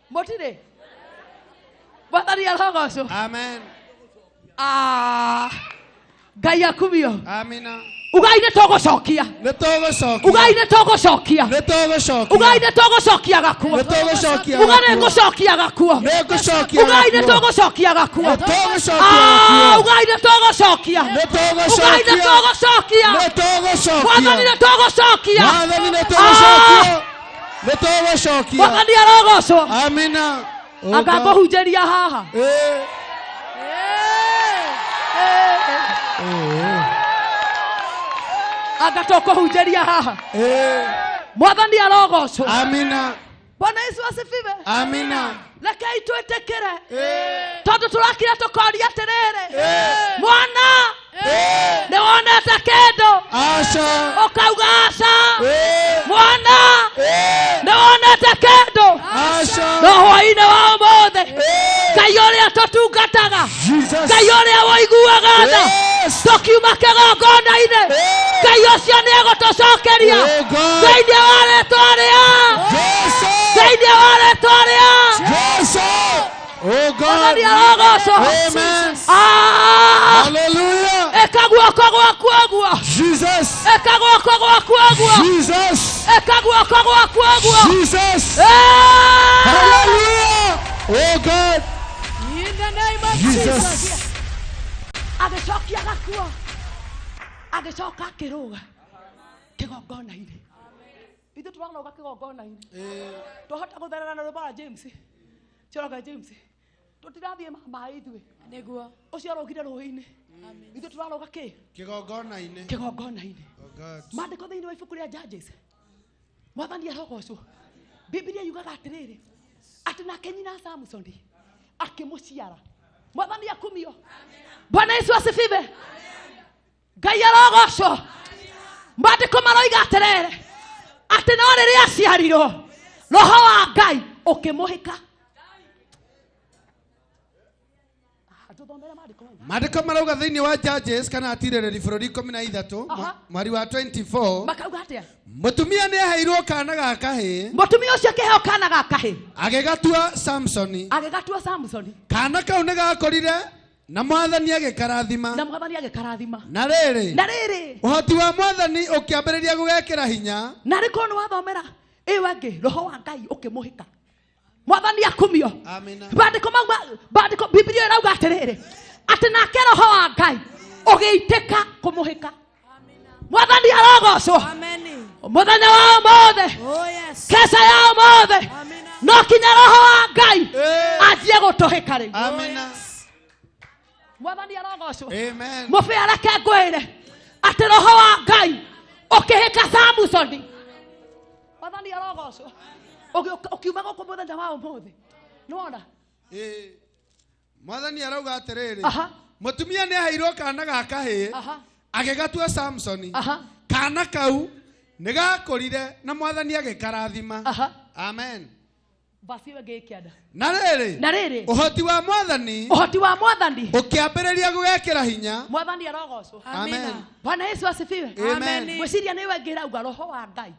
Speaker 1: Motire. Mwathani arogocwo.
Speaker 11: Amen.
Speaker 1: Ngai akumio.
Speaker 11: Amina.
Speaker 1: Ugai nĩ tũgũcokia.
Speaker 11: Nĩ tũgũcokia.
Speaker 1: Ugai nĩ tũgũcokia.
Speaker 11: Nĩ tũgũcokia.
Speaker 1: Ugai nĩ tũgũcokia gakuo.
Speaker 11: Nĩ tũgũcokia.
Speaker 1: Ugai nĩ ngũcokia gakuo.
Speaker 11: Nĩ ngũcokia.
Speaker 1: Ugai nĩ tũgũcokia gakuo.
Speaker 11: Nĩ tũgũcokia.
Speaker 1: Ugai nĩ tũgũcokia.
Speaker 11: Nĩ tũgũcokia.
Speaker 1: Ugai nĩ tũgũcokia.
Speaker 11: Nĩ tũgũcokia.
Speaker 1: Mwathani nĩ tũgũcokia.
Speaker 11: Mwathani nĩ tũgũcokia. Nĩ tũgũcokia.
Speaker 1: Mwathani arogocwo.
Speaker 11: Amina.
Speaker 1: Anga ngũhunjĩria haha. Anga tũkũhunjĩria haha. Mwathani arogocwo.
Speaker 11: Amina.
Speaker 1: Bwana Yesu asifiwe.
Speaker 11: Amina.
Speaker 1: Rekei twĩtĩkĩre. Tondũ tũrakira tũkoria atĩrĩrĩ. Mwana. Nĩ wonete kĩndũ.
Speaker 11: Aca.
Speaker 1: Ũkauga aca. Mwana. Nĩ wonete kĩndũ.
Speaker 11: Aca.
Speaker 1: No hwaĩ-inĩ wa ũmũthĩ. Ngai ũrĩa tũtungataga. Ngai ũrĩa ũiguaga tha. Tũkiuma kĩgongona-inĩ. Ngai ũcio nĩ egũtũcokeria. Thĩinĩ wa rĩĩtwa rĩa. Thĩinĩ wa rĩĩtwa rĩa.
Speaker 11: Oh God.
Speaker 1: Mwathani arogocwo.
Speaker 11: Amen. Hallelujah.
Speaker 1: Ĩka guoko gwaku ũguo.
Speaker 11: Jesus.
Speaker 1: Ĩka guoko gwaku ũguo.
Speaker 11: Jesus.
Speaker 1: Ĩka guoko gwaku ũguo.
Speaker 11: Jesus. Hallelujah. Oh God.
Speaker 3: In the name of
Speaker 11: Jesus.
Speaker 3: Jesus.
Speaker 1: Agĩcokia gakuo. Agĩcoka akĩrũga kĩgongona-inĩ. Ithuĩ tũranoga kĩgongona-inĩ. Twahota gũtherera na rwĩmbo rwa James. Cioraga James. Tũtirathiĩ maĩ ithuĩ.
Speaker 3: Nĩguo.
Speaker 1: Ũcio arogire rũĩ-inĩ. Ithuĩ tũraroga kĩ?
Speaker 11: Kĩgongona-inĩ.
Speaker 1: Kĩgongona-inĩ.
Speaker 11: Oh God.
Speaker 1: Maandĩko thĩinĩ wa ibuku rĩa Judges. Mwathani arogocwo. Biblia yugaga atĩrĩrĩ. Atĩ nake nyina Samsoni akĩmũciara. Mwathani akumio. Bwana Yesu asifiwe. Ngai arogocwo. Maandĩko maroiga atĩrĩrĩ. Atĩ no rĩrĩa aciarirwo. Roho wa Ngai ũkĩmũhĩka.
Speaker 11: Maandĩko marauga thĩinĩ wa Judges kana atirĩrĩri bũrũri 13 mweri wa 24.
Speaker 1: Makauga atĩa?
Speaker 11: Mũtumia nĩ aheirwo kana ga kahĩ.
Speaker 1: Mũtumia ũcio akĩheo kana ga kahĩ.
Speaker 11: Agĩgatua Samsoni.
Speaker 1: Agĩgatua Samsoni.
Speaker 11: Kana kau nĩ gakorire na Mwathani agĩkarathima.
Speaker 1: Na Mwathani agĩkarathima.
Speaker 11: Na rĩrĩ.
Speaker 1: Na rĩrĩ.
Speaker 11: Ũhoti wa Mwathani ũkĩambĩrĩria gũgekĩra hinya.
Speaker 1: Na rĩko nĩ wathomera. Ĩyo angĩ roho wa Ngai ũkĩmũhĩka. Mwathani akumio.
Speaker 11: Amina.
Speaker 1: Bandĩko Biblia ĩrauga atĩrĩrĩ. Atĩ nake roho wa Ngai ũgĩitĩka kũmũhĩka. Mwathani arogocwo.
Speaker 3: Amen.
Speaker 1: Mũthenya wa ũmũthĩ.
Speaker 3: Oh yes.
Speaker 1: Kesa ya ũmũthĩ. No kinya roho wa Ngai anjie gũtũhĩka rĩu.
Speaker 11: Amina.
Speaker 1: Mwathani arogocwo.
Speaker 11: Amen.
Speaker 1: Mũbĩa reke ngwĩre atĩ roho wa Ngai ũkĩhĩka Samsoni. Mwathani arogocwo. Ukiuma gũkũ mũthenya wa ũmũthĩ. Nĩwona?
Speaker 11: Mwathani arauga atĩrĩrĩ. Mũtumia nĩ aheirwo kana ga kahĩ. Agĩgatua Samsoni. Kana kau nĩ gakũrire na Mwathani agĩkarathima. Amen.
Speaker 1: Basi wege kiada.
Speaker 11: Na rĩrĩ. Ũhoti wa Mwathani.
Speaker 1: Ũhoti wa Mwathani.
Speaker 11: Ũkĩambĩrĩria gũgekĩra hinya.
Speaker 1: Mwathani arogocwo.
Speaker 11: Amen.
Speaker 1: Bwana Yesu asifiwe.
Speaker 11: Amen.
Speaker 1: Gwĩciria nĩ wengĩra uga roho wa Ngai.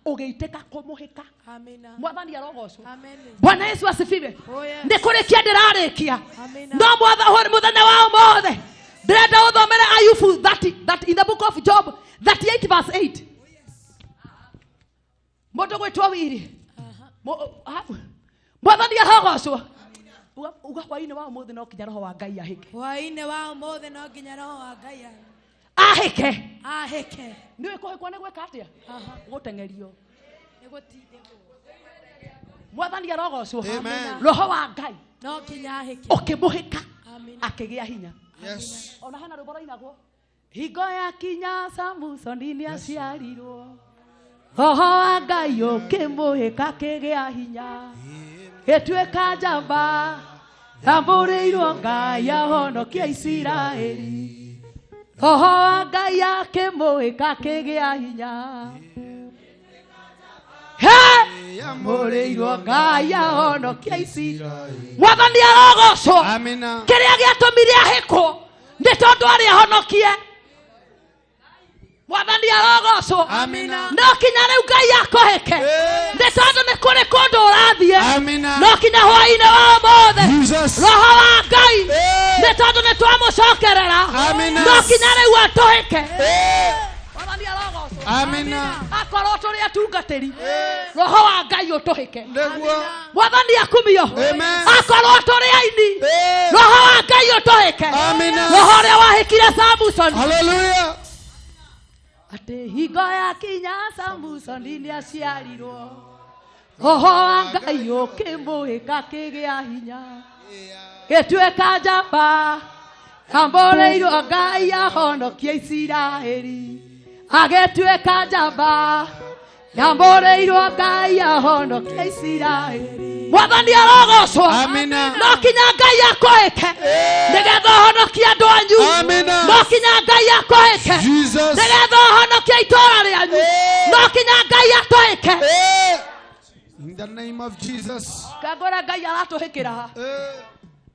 Speaker 1: Ũgĩitĩka kũmũhĩka.
Speaker 3: Amina.
Speaker 1: Mwathani arogocwo.
Speaker 3: Amen.
Speaker 1: Bwana Yesu asifiwe.
Speaker 3: Oh yes.
Speaker 1: Nĩ kũrĩkia ndĩrarĩkia.
Speaker 3: Amina.
Speaker 1: No mũthenya wa ũmũthĩ. Ndĩrenda ũthomere Ayubu that in the book of Job 38 verse 8. Mũndũ gwĩtwo Wili. Mwathani arogocwo. Uga hwaĩ-inĩ wa ũmũthĩ no kinya roho wa Ngai ahĩke.
Speaker 3: Hwaĩ-inĩ wa ũmũthĩ no nginya roho wa Ngai ahĩke.
Speaker 1: ahike
Speaker 3: aheke
Speaker 1: niwe kuhikwa nigwe katia gutengerio mwathani arogocwo roho wa Ngai
Speaker 3: no kinya aheke
Speaker 1: ukimuhika akigia hinya ona hana rwimbo rainagwo hingo ya kinya Samsoni ni aciarirwo roho wa Ngai ukimuhika akigia hinya gituika njamba tambũrĩirwo Ngai ahonokia Isiraeli roho wa Ngai akĩmũhĩka akĩgĩa hinya tambũrĩirwo Ngai ahonokia Isiraeli mwathani arogocwo kĩrĩa gĩatũmire ahĩkwo nĩ tondũ arĩ ahonokie mwathani arogocwo no kinya rĩu Ngai akũhĩke nĩ tondũ nĩ kũrĩ kũndũ ũrathiĩ no kinya hwaĩ-inĩ wa ũmũthĩ roho wa Ngai nĩ tondũ nĩ twamũcokerera no kinya rĩu atũhĩke mwathani arogocwo akorwo tũrĩ atungatĩri roho wa Ngai ũtũhĩke mwathani akumio akorwo tũrĩ aini roho wa Ngai ũtũhĩke roho ũrĩa wahĩkire Samsoni haleluya ate hingo ya kinya Samsoni ni aciarirwo roho wa Ngai ũkĩmũhĩka akĩgĩa hinya gĩtuĩka njamba tambũrĩirwo Ngai ahonokia Isiraeli agĩtuĩka njamba tambũrĩirwo Ngai ahonokia Isiraeli mwathani arogocwo no kinya Ngai akũhĩke nĩgetha ũhonokie andũ anyu no kinya Ngai akũhĩke nĩgetha ũhonokie itũũra rĩanyu no kinya Ngai atũhĩke
Speaker 11: in the name of Jesus
Speaker 1: kangora Ngai aratũhĩkĩra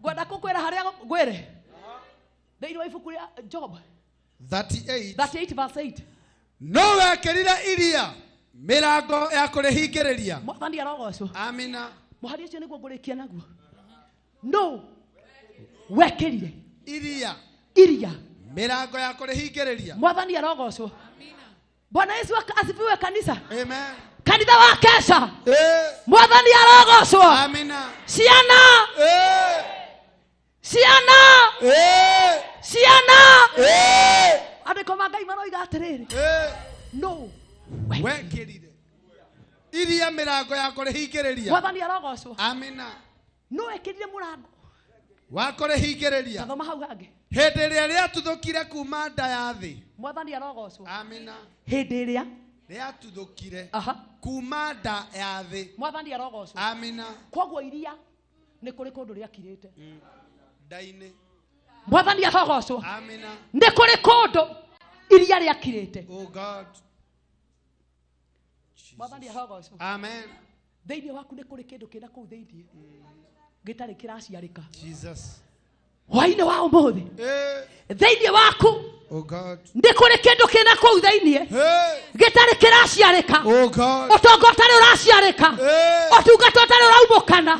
Speaker 1: ngwenda kũkwĩra harĩa ngwĩre thĩinĩ wa ibuku rĩa Job
Speaker 11: 38
Speaker 1: verse 8
Speaker 11: no wekĩrire iria mĩrango ya kũrĩhingĩrĩria
Speaker 1: mwathani arogocwo
Speaker 11: amina
Speaker 1: mũhari ũcio nĩguo ngũrĩkia naguo no wekĩrire iria
Speaker 11: mĩrango ya kũrĩhingĩrĩria
Speaker 1: mwathani arogocwo Bwana Yesu asifiwe kanisa
Speaker 11: amen
Speaker 1: kanitha wa kesha mwathani arogocwo
Speaker 11: amina
Speaker 1: ciana andĩko ma Ngai maroiga atĩrĩrĩ no
Speaker 11: wekĩrire iria mĩrango ya kũrĩhingĩrĩria
Speaker 1: mwathani arogocwo
Speaker 11: amina
Speaker 1: no wekĩrire mũrango
Speaker 11: wa kũrĩhingĩrĩria
Speaker 1: thoma hau hangĩ
Speaker 11: hĩndĩ ĩrĩa rĩatuthũkire kuma nda ya thĩ
Speaker 1: mwathani arogocwo
Speaker 11: amina
Speaker 1: hĩndĩ ĩrĩa
Speaker 11: rĩatuthũkire kuma nda ya thĩ
Speaker 1: mwathani arogocwo
Speaker 11: amina
Speaker 1: koguo iria nĩ kũrĩ kũndũ rĩakirĩte
Speaker 11: nda-inĩ
Speaker 1: mwathani arogocwo
Speaker 11: amina
Speaker 1: nĩ kũrĩ kũndũ iria rĩakirĩte
Speaker 11: oh God
Speaker 1: mwathani arogocwo
Speaker 11: amen
Speaker 1: thĩinĩ waku nĩ kũrĩ kĩndũ kĩna kũu thĩinĩ gĩtarĩ kĩraciarĩka
Speaker 11: Jesus
Speaker 1: hwaĩ-inĩ wa ũmũthĩ thĩinĩ waku
Speaker 11: oh God
Speaker 1: nĩ kũrĩ kĩndũ kĩna kũu thĩinĩ gĩtarĩ kĩraciarĩka ũtonga ũtarĩ ũraciarĩka ũtungata ũtarĩ ũraumũkana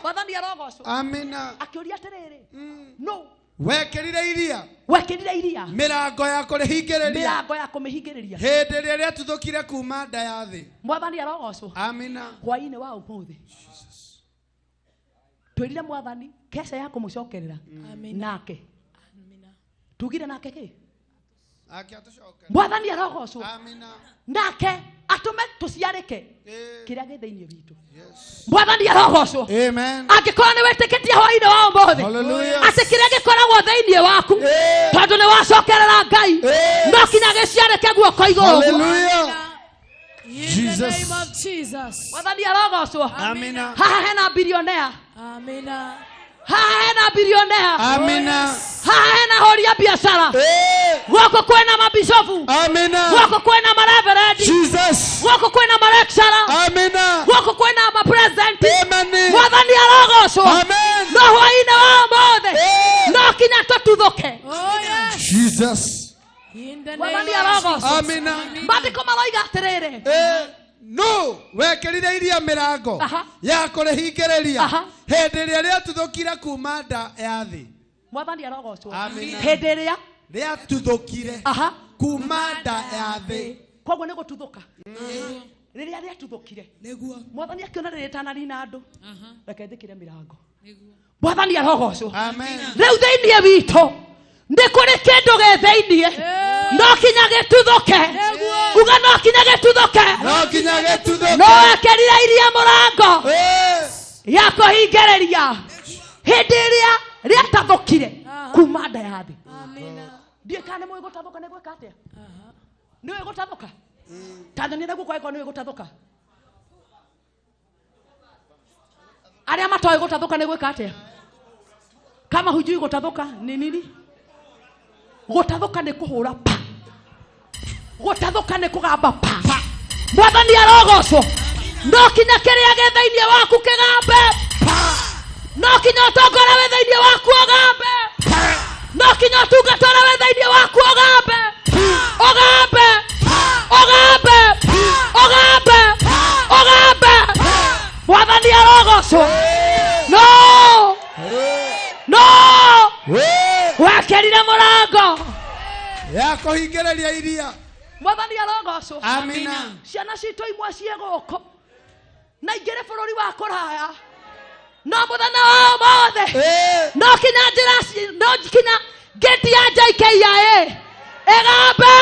Speaker 1: mwathani arogocwo
Speaker 11: amina
Speaker 1: akĩũria atĩrĩrĩ no
Speaker 11: wekĩrire iria
Speaker 1: mĩrango
Speaker 11: ya kũrĩhingĩrĩria
Speaker 1: hĩndĩ
Speaker 11: ĩrĩa rĩatuthũkire kuma nda ya thĩ
Speaker 1: mwathani arogocwo
Speaker 11: amina
Speaker 1: hwaĩ-inĩ wa ũmũthĩ twĩrire mwathani kesha ya kũmũcokerera nake tugire nake kĩ mwathani arogocwo nake atũme tũciarĩke kĩrĩa gĩ thĩinĩ witũ mwathani arogocwo angĩkorwo nĩ wĩtĩkĩtie hwaĩ-inĩ wa ũmũthĩ atĩ kĩrĩa gĩkoragwo thĩinĩ waku tondũ nĩ wacokerera Ngai no kinya gĩciarĩke guoko igũrũ
Speaker 3: Jesus
Speaker 1: mwathani arogocwo
Speaker 11: amina
Speaker 1: haha hena bilionea
Speaker 3: amina
Speaker 1: haha hena bilionea
Speaker 11: amina
Speaker 1: haha hena horia biashara guoko kwĩna mabicobu
Speaker 11: amina
Speaker 1: guoko kwĩna mareverendi
Speaker 11: Jesus
Speaker 1: guoko kwĩna malecturer
Speaker 11: amina
Speaker 1: guoko kwĩna mapresident
Speaker 11: amen
Speaker 1: mwathani arogocwo
Speaker 11: amen
Speaker 1: no hwaĩ-inĩ wa ũmũthĩ no kinya tũtuthũke
Speaker 11: Jesus
Speaker 1: mwathani arogocwo
Speaker 11: amina
Speaker 1: maandĩko maroiga atĩrĩrĩ
Speaker 11: no wekĩrire iria mĩrango ya kũrĩhingĩrĩria hĩndĩ ĩrĩa rĩatuthũkire kuma nda ya thĩ
Speaker 1: mwathani arogocwo
Speaker 11: amina
Speaker 1: hĩndĩ ĩrĩa
Speaker 11: rĩatuthũkire kuma nda ya thĩ
Speaker 1: koguo nĩ gũtuthũka rĩrĩa rĩatuthũkire mwathani akĩona rĩrĩ tanarina andũ reke ndĩkĩre mĩrango mwathani arogocwo
Speaker 11: amen
Speaker 1: rĩu thĩinĩ witũ nĩ kũrĩ kĩndũ gĩ thĩinĩ no kinyage tuthuke uga no kinyage tuthuke no ekerira iria murango yako hingereria hindi iria riatathukire kuma nda ya thi ndie kana mwe gutathuka ne gweka atia niwe gutathuka Tanzania niguo kwa iko niwe gutathuka aria matoe gutathuka ne gweka atia kama hujui gutathuka ni nini gutathuka ne kuhura pa gutathuka ne kugamba pa mwathani arogocwo no kinya kiria gethainie waku kigambe no kinya tongora wethainie waku ogambe no kinya tungatara wethainie waku ogambe ogambe ogambe ogambe ogambe mwathani arogocwo no wakerire murango
Speaker 11: yako hingereria iria
Speaker 1: mwathani arogocwo
Speaker 11: amina
Speaker 1: ciana citũ imwe cie gũkũ na ingĩrĩ bũrũri wa kũraya no mũthenya wa ũmũthĩ no kinya njĩra no kinya gate ya JKIA ĩgambe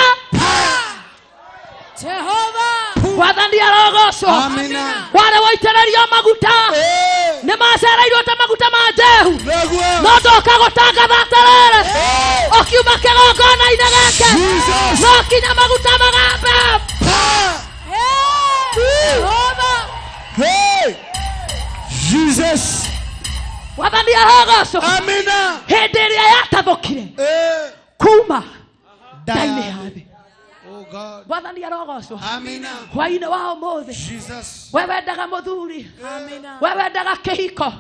Speaker 1: Jehova mwathani arogocwo amina wale waitĩrĩrio maguta nĩ macereirwo ta maguta ma Jehu no ndoka gũtangatha atĩrĩrĩ ũkiuma kĩgongona-inĩ gĩkĩ no kinya maguta magambe Jehova
Speaker 11: Jesus
Speaker 1: mwathani arogocwo
Speaker 11: amina
Speaker 1: hĩndĩ ĩrĩa yatathũkire kuma nda-inĩ ya thĩ mwathani arogocwo
Speaker 11: amina
Speaker 1: hwainĩ wa ũmũthĩ we wendaga mũthuri we wendaga kĩhiko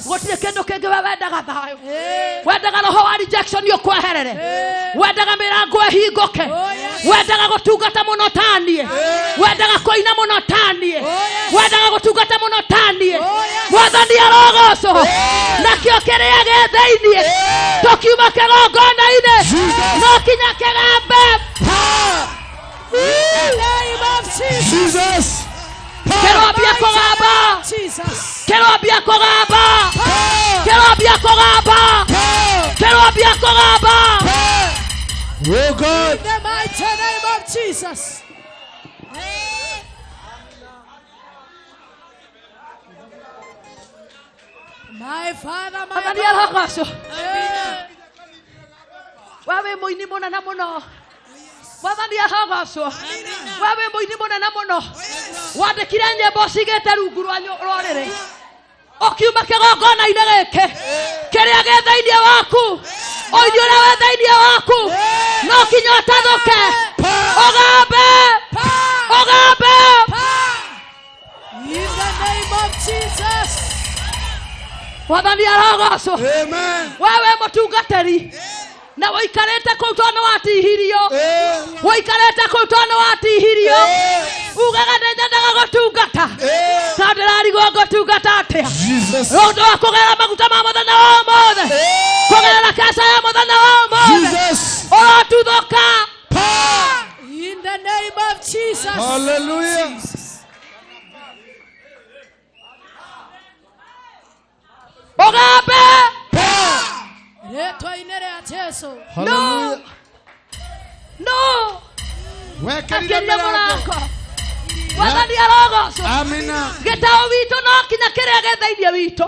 Speaker 1: gũtirĩ kĩndũ kĩngĩ we wendaga thayũ wendaga roho wa rejection ũkweherere wendaga mĩrango ĩhingũke wendaga gũtungata mũno ta niĩ wendaga kũina mũno ta niĩ wendaga gũtungata mũno ta niĩ mwathani arogocwo nakĩo kĩrĩa gĩ thĩinĩ tũkiuma kĩgongona-inĩ no kinya kĩgambe
Speaker 3: In the name of Jesus.
Speaker 1: Kerobia kogaba.
Speaker 3: Jesus.
Speaker 1: Kerobia kogaba. Kerobia kogaba. Kerobia kogaba.
Speaker 11: Oh God.
Speaker 3: In the mighty name of Jesus. My Father, my
Speaker 1: God. Wewe muini mũnene mũno. Mwathani arogocwo wewe muini mũnene mũno wandĩkire nyĩmbo cigĩte rungu rwa rũrĩrĩ ũkiuma kĩgongona-inĩ gĩkĩ kĩrĩa gĩ thĩinĩ waku ũini ũrĩa wĩ thĩinĩ waku no kinya ũtathũke ũgambe ũgambe
Speaker 3: in the name of Jesus.
Speaker 1: Mwathani arogocwo
Speaker 11: amen
Speaker 1: wewe mũtungatĩri na woikarete kũu tondũ watihirio woikarete kũu tondũ watihirio ugaga nĩnyendaga gũtungata tondũ ndĩrarigwo ngũtungata atĩa ũndũ wa kũgerera maguta ma mũthenya wa ũmũthĩ kũgerera keca ya mũthenya wa ũmũthĩ ũrotuthũka
Speaker 3: in the name of Jesus.
Speaker 11: Hallelujah.
Speaker 1: ũgambe
Speaker 3: Rĩĩtwa-inĩ rĩa Jesũ.
Speaker 1: no no
Speaker 11: wekerire mũrango
Speaker 1: mwathani arogocwo
Speaker 11: amina
Speaker 1: gĩtaũ witũ no kinya kĩrĩa gĩ thĩinĩ witũ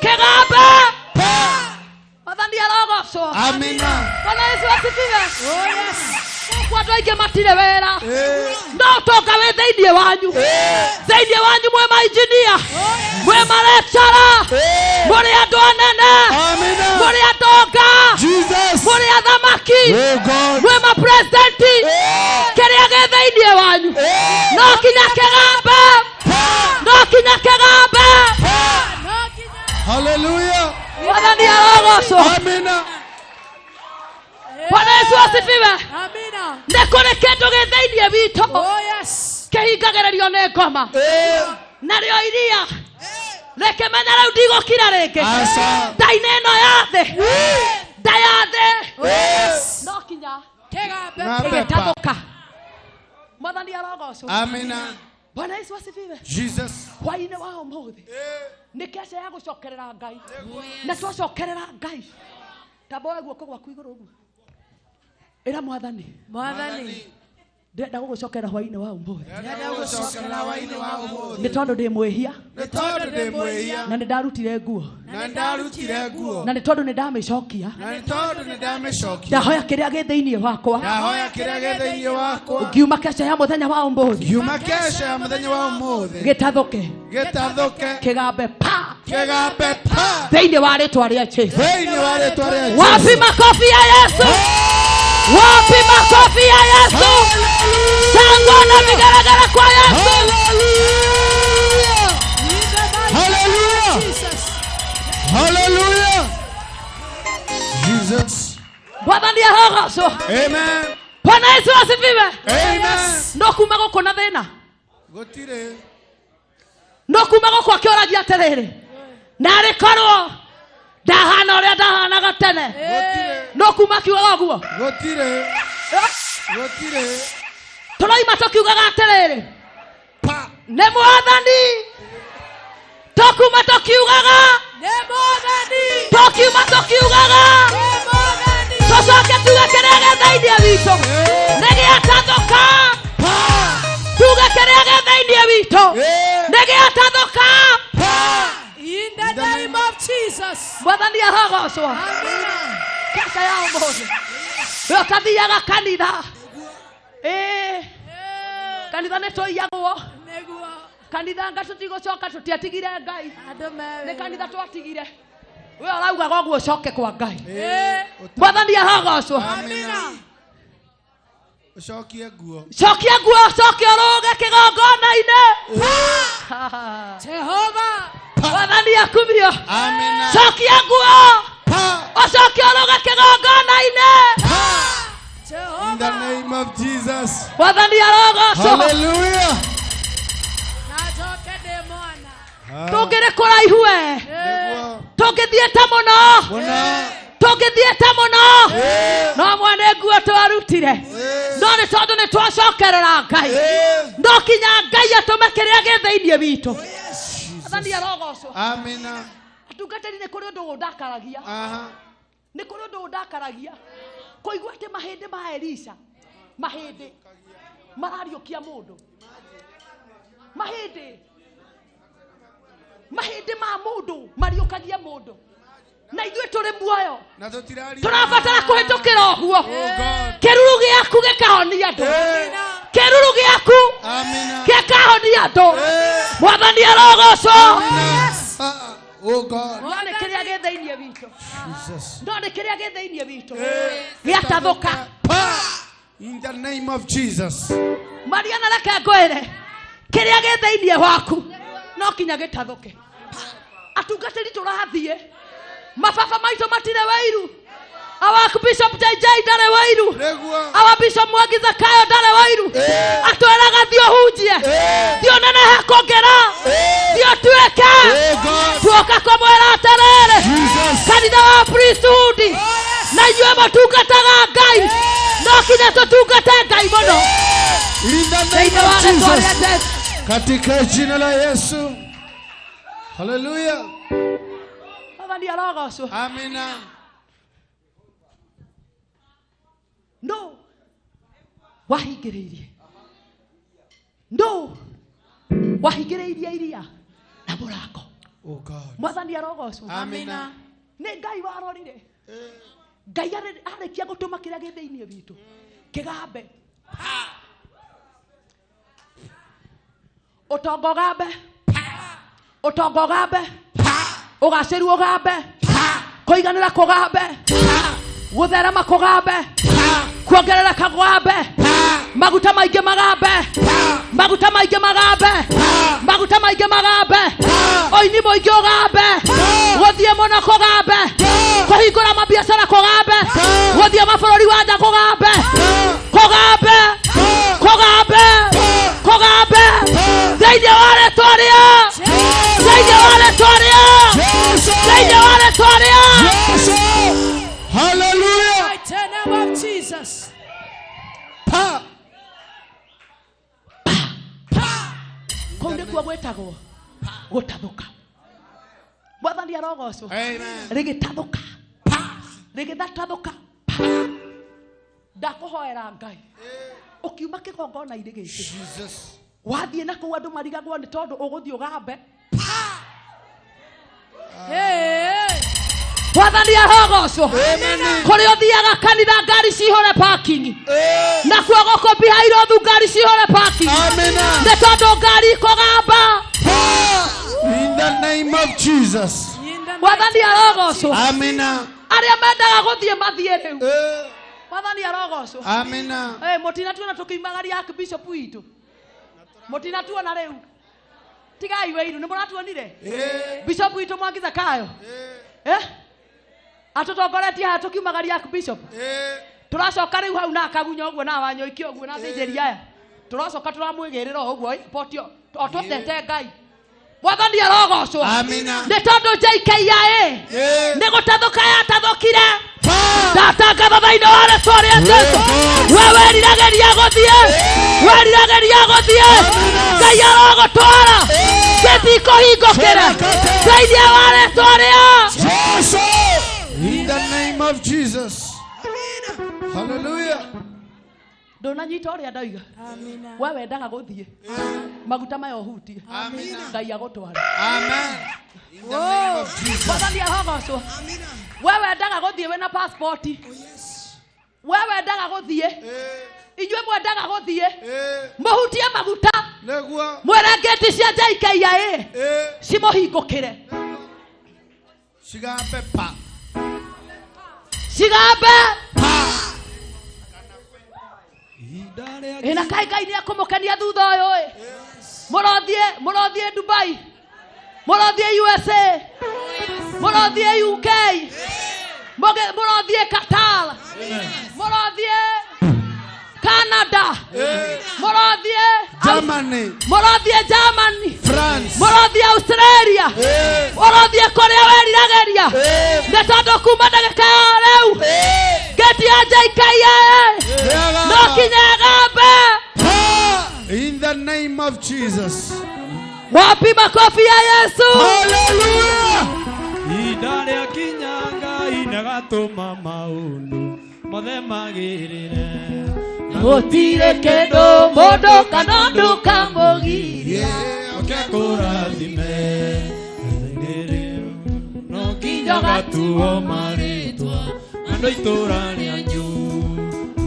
Speaker 1: kĩgambe mwathani arogocwo
Speaker 11: amina
Speaker 1: Bwana Yesu asifiwe. Oh yes. Andũ aingĩ matirĩ wĩra no ũtonga wĩ thĩinĩ wanyu thĩinĩ wanyu mwĩ ma engineer mwĩ ma lecturer mũrĩ andũ anene mũrĩ atonga mũrĩ athamaki mwĩ ma president kĩrĩa gĩ thĩinĩ wanyu no kinya kĩgambe no kinya kĩgambe
Speaker 11: hallelujah
Speaker 1: mwathani arogocwo
Speaker 11: amina
Speaker 1: Bwana Yesu asifiwe.
Speaker 3: Amina.
Speaker 1: Nĩ kũrĩ kĩndũ gĩ thĩinĩ witũ
Speaker 3: Oh yes.
Speaker 1: kĩhingagĩrĩrio nĩ ngoma narĩo iria rĩkĩmenya rĩu ndigũkira rĩngĩ nda-inĩ ĩno ya thĩ nda ya thĩ no kinya kĩgĩtathũka mwathani arogocwo
Speaker 11: amina
Speaker 1: Bwana Yesu asifiwe.
Speaker 11: Jesus
Speaker 1: hwainĩ wa ũmũthĩ nĩ kĩaca ya gũcokerera Ngai na twacokerera Ngai tamba guoko gwaku igũrũ ũguo Ira mwathani. Ndenda gugucokera hwaini wa umuthi. Ni tondu ndi mwihia. Na ni ndarutire nguo. Na ni tondu ni ndamicokia. Ndahoya kiria gi thiini wakwa. Ngiuma kesha ya muthenya wa umuthi. Gitathuke. Kigambe pa. Thiini wa ritwa ria Jesu. Wapi makofi ya Yesu? Wapi makofi ya Yesu? Shangwe na vigelegele kwa Yesu.
Speaker 11: Hallelujah. Jesus.
Speaker 1: Bwana ndiye roho.
Speaker 11: Amen.
Speaker 1: Bwana Yesu asifiwe.
Speaker 11: Amen.
Speaker 1: No kuma goko na thina.
Speaker 11: Gotire.
Speaker 1: No kuma goko akioragia atiriri. Na rikorwo ndahana uria ndahanaga tene. No kuma kiuga guo.
Speaker 11: Gotire.
Speaker 1: Turaima tukiugaga atiriri. Ne mwathani. Tokuma tukiugaga. Ne mwathani. Tokuma tukiugaga. Ne mwathani. Tosoke tuga kiria gethaithia witũ. Nĩgĩatathuka. Tuga kiria gethaithia witũ. Nĩgĩatathuka.
Speaker 3: In the name of Jesus.
Speaker 1: Mwathani arogocwo. Kesha ya umuthi. Nĩũkathiaga kanitha. Kanitha nĩtũiyagwo. Kanitha ngatũtigũcoka tũtiatigire Ngai. Nĩ kanitha twatigire. We araugaga ũguo ũcoke kwa Ngai. Mwathani arogocwo.
Speaker 11: Cokia nguo.
Speaker 1: Cokia nguo, cokia ũrũge kĩgongona-inĩ.
Speaker 3: Jehova.
Speaker 1: Mwathani akumio.
Speaker 11: Amina.
Speaker 1: Cokia nguo. Ũcokia ũrũge kĩgongona-inĩ.
Speaker 11: In the name of Jesus.
Speaker 1: Mwathani arogocwo.
Speaker 11: Hallelujah.
Speaker 1: Tũngĩrĩ kũraihu we. Tũngĩthiĩte mũno. Tũngĩthiĩte mũno. No mwene nguo twarutire. No nĩ tondũ nĩ twacokerera Ngai. No kinya Ngai atũme kĩrĩa gĩ thĩinĩ witũ. Mwathani arogocwo.
Speaker 11: Amina.
Speaker 1: Atungatĩri nĩ kũrĩ ũndũ ũndakaragia. Nĩ kũrĩ ũndũ ũndakaragia. Kũigua atĩ mahĩndĩ ma Elisha. Mahĩndĩ marariũkia mũndũ. Mahĩndĩ ma mũndũ mariũkagia mũndũ. Na ithuĩ tũrĩ muoyo. Tũrabatara kũhĩtũkĩra ũguo. Kĩruru gĩaku gĩkahonia andũ. Kĩruru gĩaku gĩkahonia andũ. Mwathani arogocwo.
Speaker 11: Oh God.
Speaker 1: No nĩ kĩrĩa gĩ thĩinĩ witũ. No nĩ kĩrĩa gĩ thĩinĩ witũ. Gĩatathũka.
Speaker 11: In the name of Jesus.
Speaker 1: Mariana reke ngwĩre. Kĩrĩa gĩ thĩinĩ waku. No kinya gĩtathũke. Atungatĩri tũrathiĩ. Mababa maitũ matire wairu. Our Bishop JJ ndarĩ wairu. Our Bishop Mwangi Zakayo ndarĩ wairu. Atwĩraga thiĩ ũhunjie. Thiĩ ũnenehe kũngĩra. Thiĩ ũtuĩke. Tuoka kũmwĩra atĩrĩrĩ. Kanitha wa priesthood. Na inyuĩ mũtungataga Ngai. No kinya tũtungate Ngai mũno.
Speaker 11: In the name of Jesus. Katika jina la Yesu. Hallelujah.
Speaker 1: Mwathani arogocwo.
Speaker 11: Amina.
Speaker 1: No. Wahingĩrĩirie. No. Wahingĩrĩirie iria na mũrango.
Speaker 11: Oh God.
Speaker 1: Mwathani arogocwo.
Speaker 11: Amina.
Speaker 1: Nĩ Ngai warorire. Ngai arĩkia gũtũma kĩrĩa gĩ thĩinĩ witũ. Kĩgambe. Ũtongo gambe. Ũtongo gambe. Ũgacĩru ũgambe. Kũiganĩra kũgambe. Gũtherema kũgambe. Kuongerereka kũgambe. Maguta maingĩ magambe. Maguta maingĩ magambe. Maguta maingĩ magambe. Ũini mũingĩ ũgambe. Gũthiĩ mũno kũgambe. Kũhingũra mabiacara kũgambe. Gũthiĩ mabũrũri wa nja kũgambe. Kũgambe. Kũgambe. Kũgambe. Thĩinĩ wa rĩĩtwa rĩa. Thĩinĩ wa rĩĩtwa rĩa. Thĩinĩ wa rĩĩtwa rĩa.
Speaker 11: Hallelujah.
Speaker 3: In the name of Jesus.
Speaker 1: Kũu nĩkuo gwĩtagwo gũtathũka. Mwathani arogocwo.
Speaker 11: Amen.
Speaker 1: Rĩgĩtathũka. Rĩgĩtathũka. ndakuhoera Ngai ukiuma kigongona iri giki Jesus wathie na ku andu marigagwo ni tondu uguthii ugambe wathani arogocwo kuri uthiaga kanitha ngari cihore parking na kuogo kopi hairo ngari cihore parking ni tondu ngari kugamba
Speaker 11: in the name of Jesus
Speaker 1: wathani arogocwo
Speaker 11: amina
Speaker 1: aria mendaga guthie mathie riu wathani arogocwo
Speaker 11: amina
Speaker 1: mutina tuona tukiimagaria Bishop witu mutina tuona riu tigai weiru ni muratuonire Bishop witu Mwangi Zakayo atutongoretie ha tukiumagaria Bishop turacoka riu hau na akagunya uguo na wanyoikio uguo na thĩnjĩri aya turacoka turamwigirira uguo potio ototete Ngai wathani arogocwo amina ni tondu JKIA ni gutathuka yatathukire ndatangatha thĩinĩ wa rĩtwa rĩa Jesũ we weriragĩria gũthiĩ Ngai arogũtwara gĩtikũhingũkĩre thĩinĩ wa rĩtwa rĩa Jesũ
Speaker 11: in the name of Jesus hallelujah
Speaker 1: ndunanyita ũrĩa ndauga we wendaga gũthiĩ maguta maya ũhutie Ngai agũtwara
Speaker 11: amen in the name of Jesus
Speaker 1: wathani arogocwo we wendaga gũthiĩ wĩna passport we wendaga gũthiĩ inyuĩ mwendaga gũthiĩ mũhutie maguta mwĩre ngĩti cia JKIA cimũhingũkĩre
Speaker 11: cigambe pa
Speaker 1: ina kai Ngai nĩ akũmũkenia thutha ũyũ mũrothie Dubai mũrothie USA mũrothie UK mũrothie Qatar mũrothie Canada mũrothie Germany
Speaker 11: France
Speaker 1: mũrothie Australia mũrothie kũrĩa weriragĩria nĩ tondũ kuma ndagĩka ya rĩu ngeti ya JKIA no kinya gambe
Speaker 11: in the name of Jesus
Speaker 1: wapi makofi ya Yesu
Speaker 11: hallelujah
Speaker 12: ihinda rĩa kinya Ngai nagatũma maũndũ mothe magĩrĩre
Speaker 1: gũtirĩ kĩndũ mũndũ kana ũndũ kamũgiria
Speaker 12: oke kũrathime thĩinĩ rĩu no nginya gatuo marĩtwa andũ itũũra rĩanyu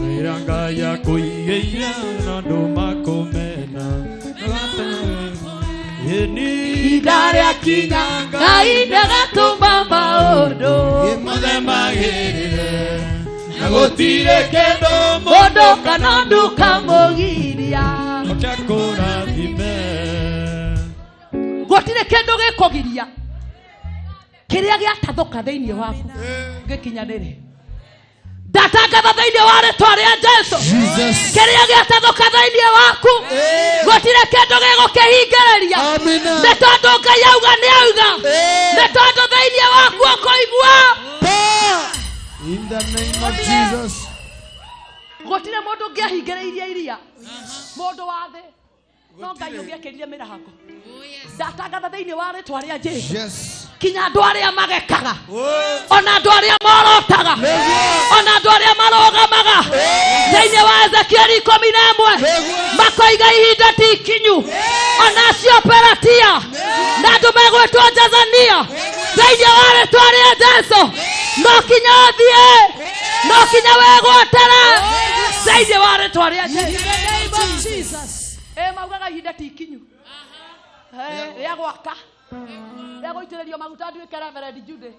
Speaker 12: wĩra Ngai akũigĩire na andũ makũmena
Speaker 1: ihinda rĩa kinya Ngai ndagatũma maũndũ
Speaker 12: mothe magĩrĩre na gũtirĩ kĩndũ
Speaker 1: mũndũ kana ũndũ kamũgiria
Speaker 12: oke kũrathime
Speaker 1: gũtirĩ kĩndũ gĩkũgiria kĩrĩa gĩatathũka thĩinĩ waku gĩkinya nĩrĩ ndatangatha thĩinĩ wa rĩtwa rĩa Jesũ kĩrĩa gĩatathũka thĩinĩ waku gũtirĩ kĩndũ gĩgũkĩhingĩrĩria nĩ tondũ Ngai auga nĩ auga nĩ tondũ thĩinĩ waku ũkũigua
Speaker 11: in the name of Jesus
Speaker 1: gũtirĩ mũndũ ũngĩahingĩrĩirie iria mũndũ wa thĩ no Ngai ũngĩekĩrire mĩrango ndatangatha thĩinĩ wa rĩtwa rĩa Jesũ kinya andũ arĩa magekaga ona andũ arĩa morotaga ona andũ arĩa marũgamaga thĩinĩ wa Ezekieli 11 makoiga ihinda ti ikinyu ona acio Pelatia na andũ megwĩtwo Jazania thĩinĩ wa rĩtwa rĩa Jesũ no kinya ũthiĩ no kinya wegwatara thĩinĩ wa rĩtwa rĩa Jesũ maugaga ihinda ti ikinyu rĩa gwaka rĩa gũitĩrĩrio maguta nduĩke Reverend Jude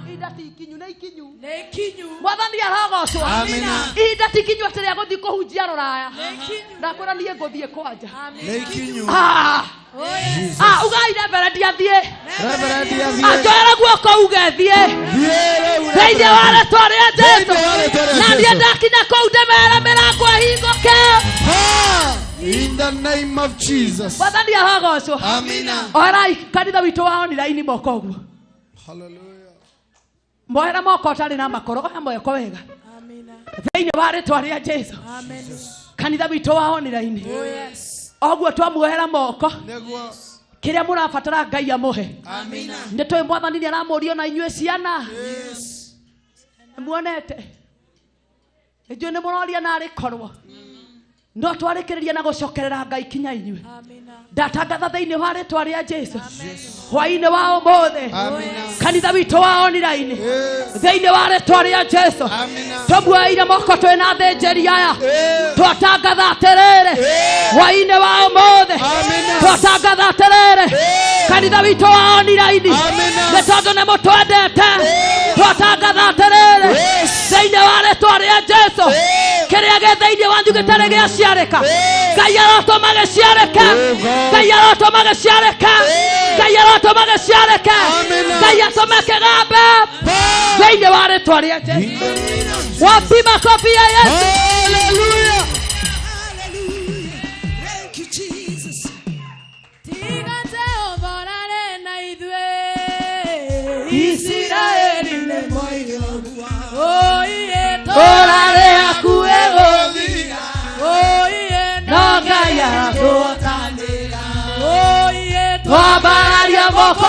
Speaker 1: ihinda ti ikinyu nĩ ikinyu mwathani arogocwo ihinda ti ikinyu atĩ rĩa gũthiĩ kũhunjia rũraya ndakwĩra niĩ ngũthiĩ kwanja
Speaker 11: nĩ ikinyu
Speaker 1: ugai Reverend athiĩ anjoera guoko uge thiĩ thĩinĩ wa rĩtwa rĩa Jesũ na niĩ ndakinya kũu ndĩmere mĩrango ĩhingũke
Speaker 11: in the name of Jesus
Speaker 1: mwathani arogocwo
Speaker 11: amina
Speaker 1: oherai kanitha witũ wa online moko ũguo
Speaker 11: hallelujah
Speaker 1: moera moko ũtarĩ na makoro oya moko wega thĩinĩ wa rĩtwa rĩa Jesũ kanitha witũ wa online oguo twamuohera moko kĩrĩa mũrabatara Ngai amũhe nĩ tũĩ mwathani nĩ aramũria na inyuĩ ciana muonete Ejue ne moralia na rekorwo. No twarekereria na gucokerera Ngai kinya inyue. Ndatangatha thiini wa ritwa ria Jesu. Hwaini wa umothe. Kanitha witũ wa online. Thiini wa ritwa ria Jesu. Tũmuoeire moko twĩna thĩnjĩri aya. Twatangatha atĩrĩrĩ. Hwaini wa umothe. Twatangatha atĩrĩrĩ. Kanitha witũ wa online. Nĩ tondũ nĩ mũtwendete. Twatangatha atĩrĩrĩ. Thiini wa ritwa ria Jesu. Kĩrĩa gĩ thĩinĩ wanyu gĩtarĩ gĩaciarĩka. Ngai arotũma gĩciarĩke. Ngai arotũma gĩciarĩke. Ngai arotũma gĩciarĩke. Ngai atũme kĩgambe thĩinĩ wa rĩtwa rĩa Jesu. Wapi makofi ya Yesu?
Speaker 12: Hallelujah.
Speaker 3: Thank you, Jesus. Tiga Jehova rare na ithuĩ Israeli nĩ moyo. Oh yeah,
Speaker 1: Orare akuwe gũthira.
Speaker 3: oh yeah,
Speaker 1: No Ngai aratũtanĩra.
Speaker 3: oh yeah,
Speaker 1: Twambararia moko.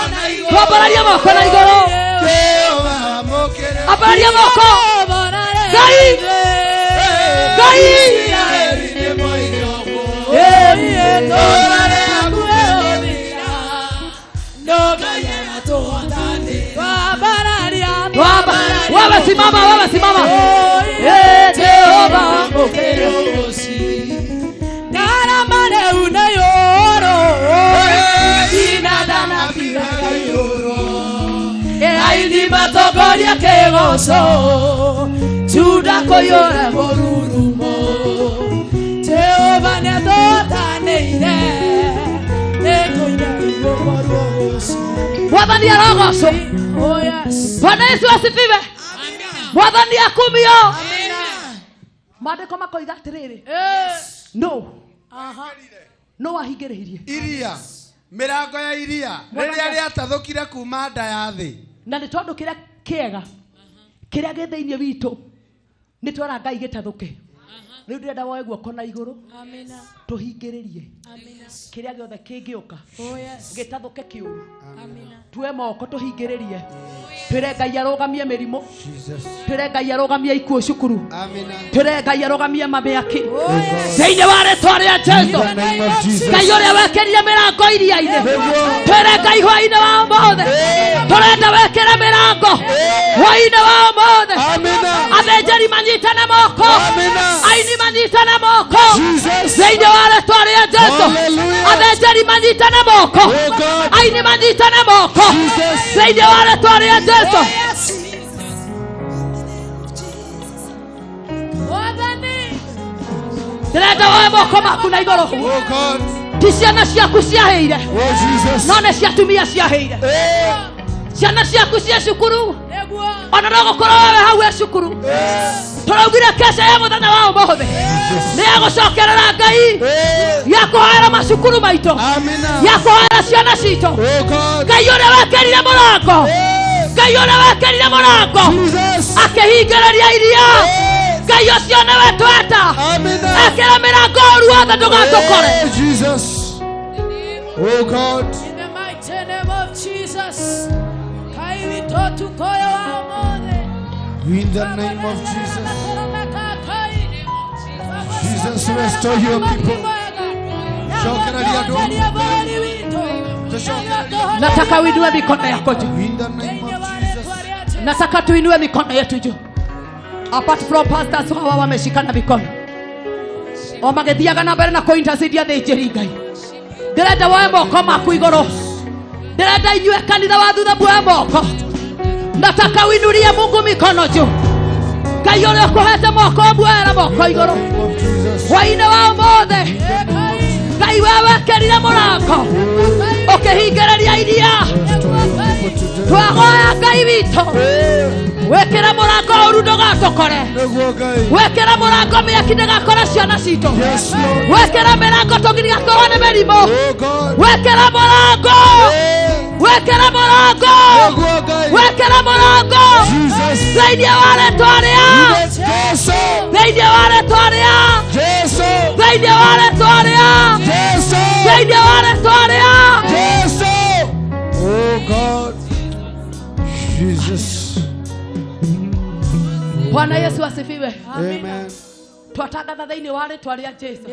Speaker 1: Twambararia moko na igũrũ. Ambararia moko. Ngai. Ngai. Wewe simama, wewe simama. Jehova mwokozi.
Speaker 3: Naramane unayoro. Inadana piraga yoro. Aini matogoria kegoso. Juda koyora morurumo. Jehova netotaneire. Ekoina yorogoso.
Speaker 1: Mwathani arogoso.
Speaker 3: Oh yes.
Speaker 1: Bwana Yesu asifiwe. Mwathani akumio. Maandĩko makoiga atĩrĩrĩ. No. No ahingĩrĩirie.
Speaker 11: Iria. Mirango ya iria. Rĩrĩa rĩatathũkire kuma nda ya thĩ.
Speaker 1: Na nĩ tondũ kĩrĩa kĩega kĩrĩa gĩ thĩinĩ witũ nĩ twara Ngai gĩtathũke. Rĩu ndĩrenda woe guoko na igũrũ.
Speaker 3: Amina.
Speaker 1: Tũhingĩrĩrie.
Speaker 3: Amina.
Speaker 1: Kĩrĩa gĩothe kĩngĩũka.
Speaker 3: Oh yes.
Speaker 1: Gĩtathũke kĩũru.
Speaker 3: Amina.
Speaker 1: Tue moko tũhingĩrĩrie. Twĩre Ngai arũgamie mĩrimũ. Twĩre Ngai arũgamie ikuũ cukuru.
Speaker 11: Amina.
Speaker 1: Twĩre Ngai arũgamie mamĩaki. Thĩinĩ wa rĩtwa rĩa Jesu. Ngai ũrĩa wekĩrire mĩrango iria-inĩ. Twĩre Ngai hwaĩ-inĩ wa ũmũthĩ. Tũrenda wekĩre mĩrango hwaĩ-inĩ wa ũmũthĩ. Athĩnjĩri manyitane moko. Aini manyitane moko. Thĩinĩ wa rĩtwa rĩa Jesu. Athĩnjĩri manyitane moko. Aini manyitane moko. Thĩinĩ wa rĩtwa rĩa Jesu. Ndĩrenda woe moko maku na igũrũ. Ti ciana ciaku ciahĩire. No nĩ cia atumia ciahĩire. Ciana ciaku cia cukuru. Ona no gũkorwo wewe hau e cukuru. Tũraugire kesha ya mũthenya wa ũmũthĩ nĩ ya gũcokerera Ngai ya kũhoera macukuru maitũ, ya kũhoera ciana citũ. Ngai ũrĩa wekĩrire mũrango, Ngai ũrĩa wekĩrire mũrango akĩhingĩrĩria iria. Ngai ũcio nĩwe twenda. Ekĩra mĩrango ũru wothe ndũgatũkore.
Speaker 11: Oh God.
Speaker 3: In the mighty name of Jesus. Kairi totu koyo amone.
Speaker 11: In the name of Jesus. Jesus, restore your people.
Speaker 1: Nataka uinue mikono yako juu. Nataka tuinue mikono yetu juu. Apart from pastors hawa wameshikana mikono. Omagithiaga na mbere na kuintercede athĩnjĩri Ngai. Ndĩrenda woe moko maku igũrũ. Ndĩrenda inyue kanitha wa thutha muoe moko. Nataka uinulie Mungu mikono juu. Ngai ũrĩa ũkũhete moko muoera moko igũrũ. Hwaĩ-inĩ wa ũmũthĩ Ngai wewe wekĩrire mũrango ũkĩhingĩrĩria iria. Twahoya Ngai witũ wekĩra mũrango ũru ndũgatũkore. Wekĩra mũrango mĩaki ndĩgakore ciana citũ. Wekĩra mĩrango tũngĩgakorwo nĩ mĩrimũ. Wekĩra mũrango. Wekĩra mũrango. Wekĩra mũrango thĩinĩ wa rĩtwa rĩa Jesu. Thĩinĩ wa rĩtwa rĩa Jesu. Thĩinĩ wa rĩtwa rĩa Jesu. Thĩinĩ wa rĩtwa rĩa Jesu.
Speaker 11: Oh God. Jesus.
Speaker 1: Bwana Yesu asifiwe.
Speaker 11: Amen.
Speaker 1: Twatangatha thĩinĩ wa rĩtwa rĩa Jesũ.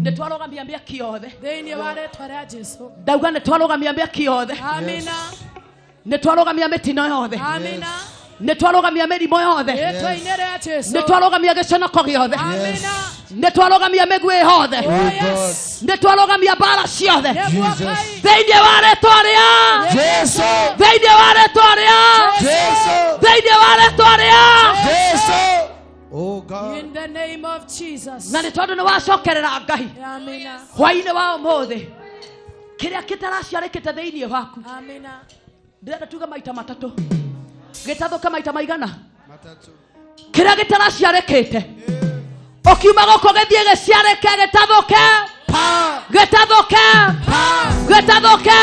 Speaker 1: Nĩ twarũgamia mĩaki yothe. Ndauga nĩ twarũgamia mĩaki yothe.
Speaker 3: Amina.
Speaker 1: Nĩ twarũgamia mĩtino yothe.
Speaker 3: Amina.
Speaker 1: Nĩ twarũgamia mĩrimũ yothe.
Speaker 3: Rĩtwa-inĩ rĩa Jesũ.
Speaker 1: Nĩ twarũgamia gĩconoko gĩothe.
Speaker 3: Amina.
Speaker 1: Nĩ twarũgamia mĩguĩ yothe. Nĩ twarũgamia mbara ciothe. Thĩinĩ wa rĩtwa rĩa
Speaker 11: Jesũ.
Speaker 1: Thĩinĩ wa rĩtwa rĩa
Speaker 11: Jesũ.
Speaker 1: Thĩinĩ wa rĩtwa rĩa
Speaker 11: Jesũ. Oh God.
Speaker 3: In the name of Jesus.
Speaker 1: Na nĩ tondũ nĩ wacokerera Ngai
Speaker 3: Amina.
Speaker 1: hwaĩ-inĩ wa ũmũthĩ kĩrĩa kĩtaraciarĩkĩte thĩinĩ waku
Speaker 3: Amina.
Speaker 1: ndĩrenda tuge maita matatũ gĩtathũke maita maigana kĩrĩa gĩtaraciarĩkĩte ũkiuma gũkũ gĩthiĩ gĩciarĩke gĩtathũke gĩtathũke gĩtathũke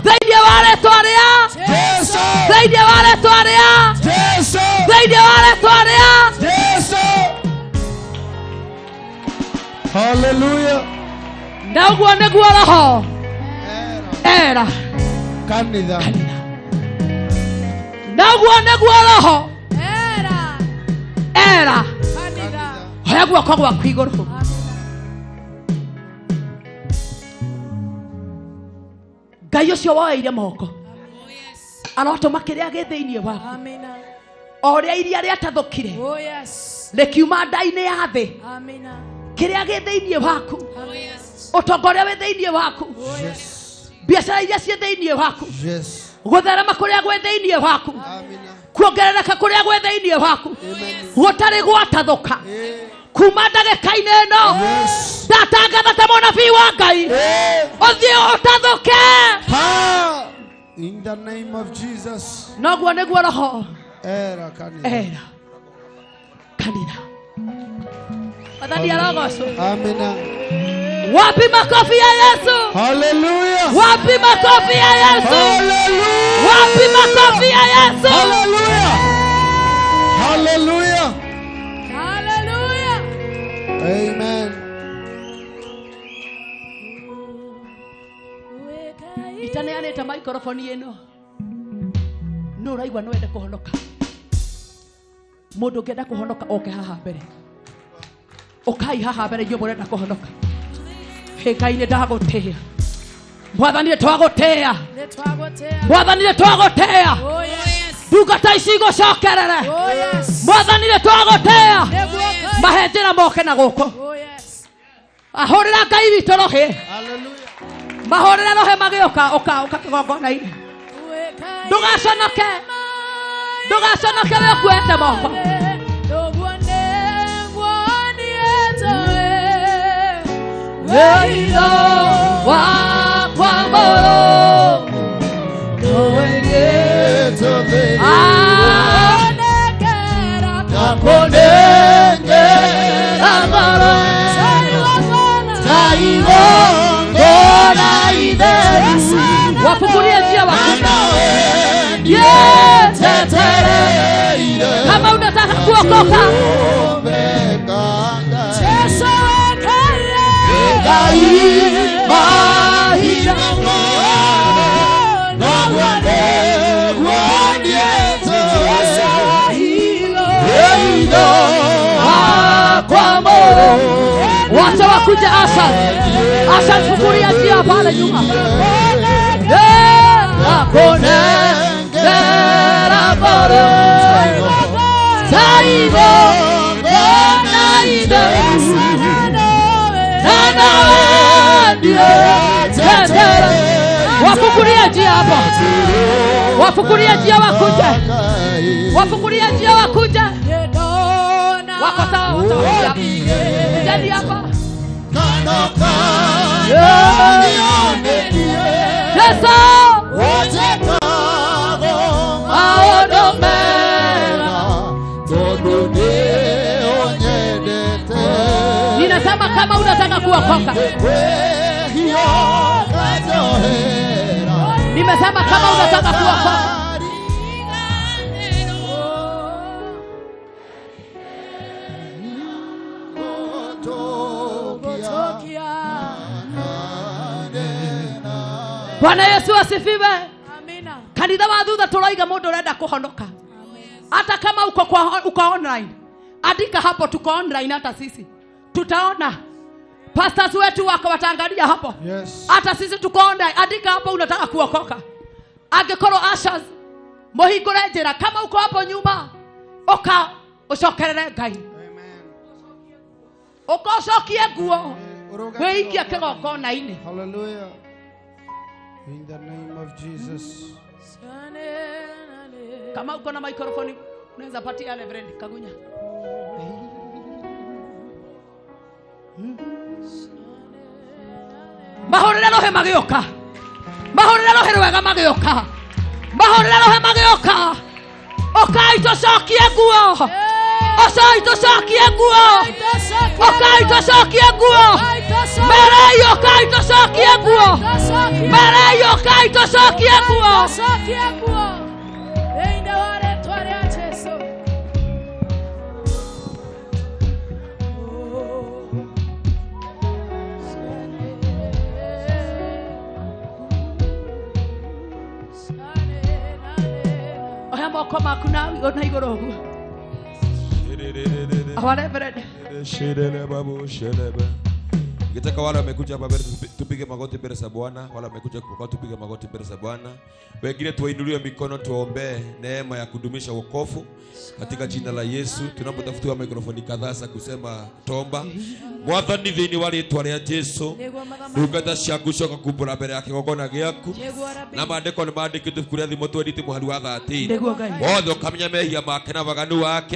Speaker 1: thĩinĩ wa rĩtwa rĩa
Speaker 11: Jesũ.
Speaker 1: thĩinĩ wa rĩtwa rĩa
Speaker 11: Jesũ.
Speaker 1: thĩinĩ wa rĩtwa rĩa
Speaker 11: Jesũ. Hallelujah.
Speaker 1: na ũguo nĩguo roho era
Speaker 11: Kanitha.
Speaker 1: na ũguo nĩguo roho era hoya guoko gwaku igũrũ. Ngai ũcio woeire moko arotũma kĩrĩa gĩ thĩinĩ waku o ũrĩa iria rĩatathũkire rĩkiuma nda-inĩ ya thĩ kĩrĩa gĩ thĩinĩ waku ũtonga ũrĩa wĩ thĩinĩ waku biacara iria ciĩ thĩinĩ waku gũtherema kũrĩa gwĩ thĩinĩ waku kuongerereka kũrĩa gwĩ thĩinĩ waku gũtarĩ gwatathũka kuma ndagĩka-inĩ ĩno ndatangatha ta mũnabii wa Ngai ũthiĩ ũtathũke
Speaker 11: in the name of Jesus.
Speaker 1: noguo nĩguo roho
Speaker 11: Era kanitha.
Speaker 1: era kanitha athani arogocwo.
Speaker 11: Amina.
Speaker 1: Wapi makofi ya Yesu?
Speaker 11: Hallelujah.
Speaker 1: Wapi makofi ya Yesu?
Speaker 11: Hallelujah.
Speaker 1: Wapi makofi ya Yesu?
Speaker 11: Hallelujah. Hallelujah.
Speaker 3: Hallelujah.
Speaker 11: Amen.
Speaker 1: Itaneanĩte microphone ĩno no ũraigua no wende kũhonoka mũndũ ũngĩenda kũhonoka oke haha mbere ũkai haha mbere inyuĩ mũrenda kũhonoka Ngai nĩ ndagũtĩĩa Mwathani nĩ twagũtĩĩa Mwathani nĩ twagũtĩĩa ndungata ici igũcokerere Mwathani nĩ twagũtĩĩa mahe njĩra moke na gũkũ ahũrĩra Ngai witũ rohĩ mahũrĩra rohĩ magĩũka ũka kĩgongona-inĩ ndũgaconoke we ũkuĩte moko wĩiro wakwa ngoro nĩwĩgĩtwo thĩ nakũnengera ngoro ta igongona itheru wafungulie njia yetetereire kama unataka kuokoka wacha wakuja Asha fungulia njia pale nyuma nakonengera ngoro saigo gona itheru wafungulie njia hapo wafungulie njia wakuje wako sawa watawakuja jadi hapa Yesu ninasema kama unataka kuokoka nimesema kama unataka kuokoka Bwana Yesu asifiwe. Amina. Kanitha wa thutha turaiga mundu urenda kuhonoka. Hata kama uko online, andika hapo tuko online hata sisi. Tutaona. Pastors wetu wako wataangalia hapo.
Speaker 11: Yes.
Speaker 1: Hata sisi tuko online, andika hapo unataka kuokoka. Angekoro ashas mohingure njira kama uko hapo nyuma oka ucokerere Ngai. Amen. Ukocokie nguo. Weikia kigongona-ini.
Speaker 11: Hallelujah. In the name of Jesus.
Speaker 1: Kama uko na microphone unaweza patia Reverend Kagunya. Mahorera rohe magioka. Mahorera rohe rwega magioka. Mahorera rohe magioka. Okai tocokie nguo. Okai tocokie nguo. Okai tocokie nguo. Merayo okai tocokie nguo. Merayo okai tocokie nguo.
Speaker 3: Tocokie nguo. Ende wale tware Yesu.
Speaker 1: Oya moko maku na iguru uguo. Awareverend.
Speaker 13: Kitaka wale wamekuja hapa mbele tupige magoti mbele za Bwana, wale wamekuja kwa tupige magoti mbele za Bwana. Wengine tuinulie mikono tuombe neema ya kudumisha wokovu katika jina la Yesu. Tunapotafuta mikrofoni kadhaa za kusema tomba. Mwathani thini wale tware Yesu. Ugata ciakushoka kumbura mbere yake gogona giaku. Na maandiko ni maandikite kuria thimo twendite muhari wa 30. Wothe ukamenya mehia make na baganu wake.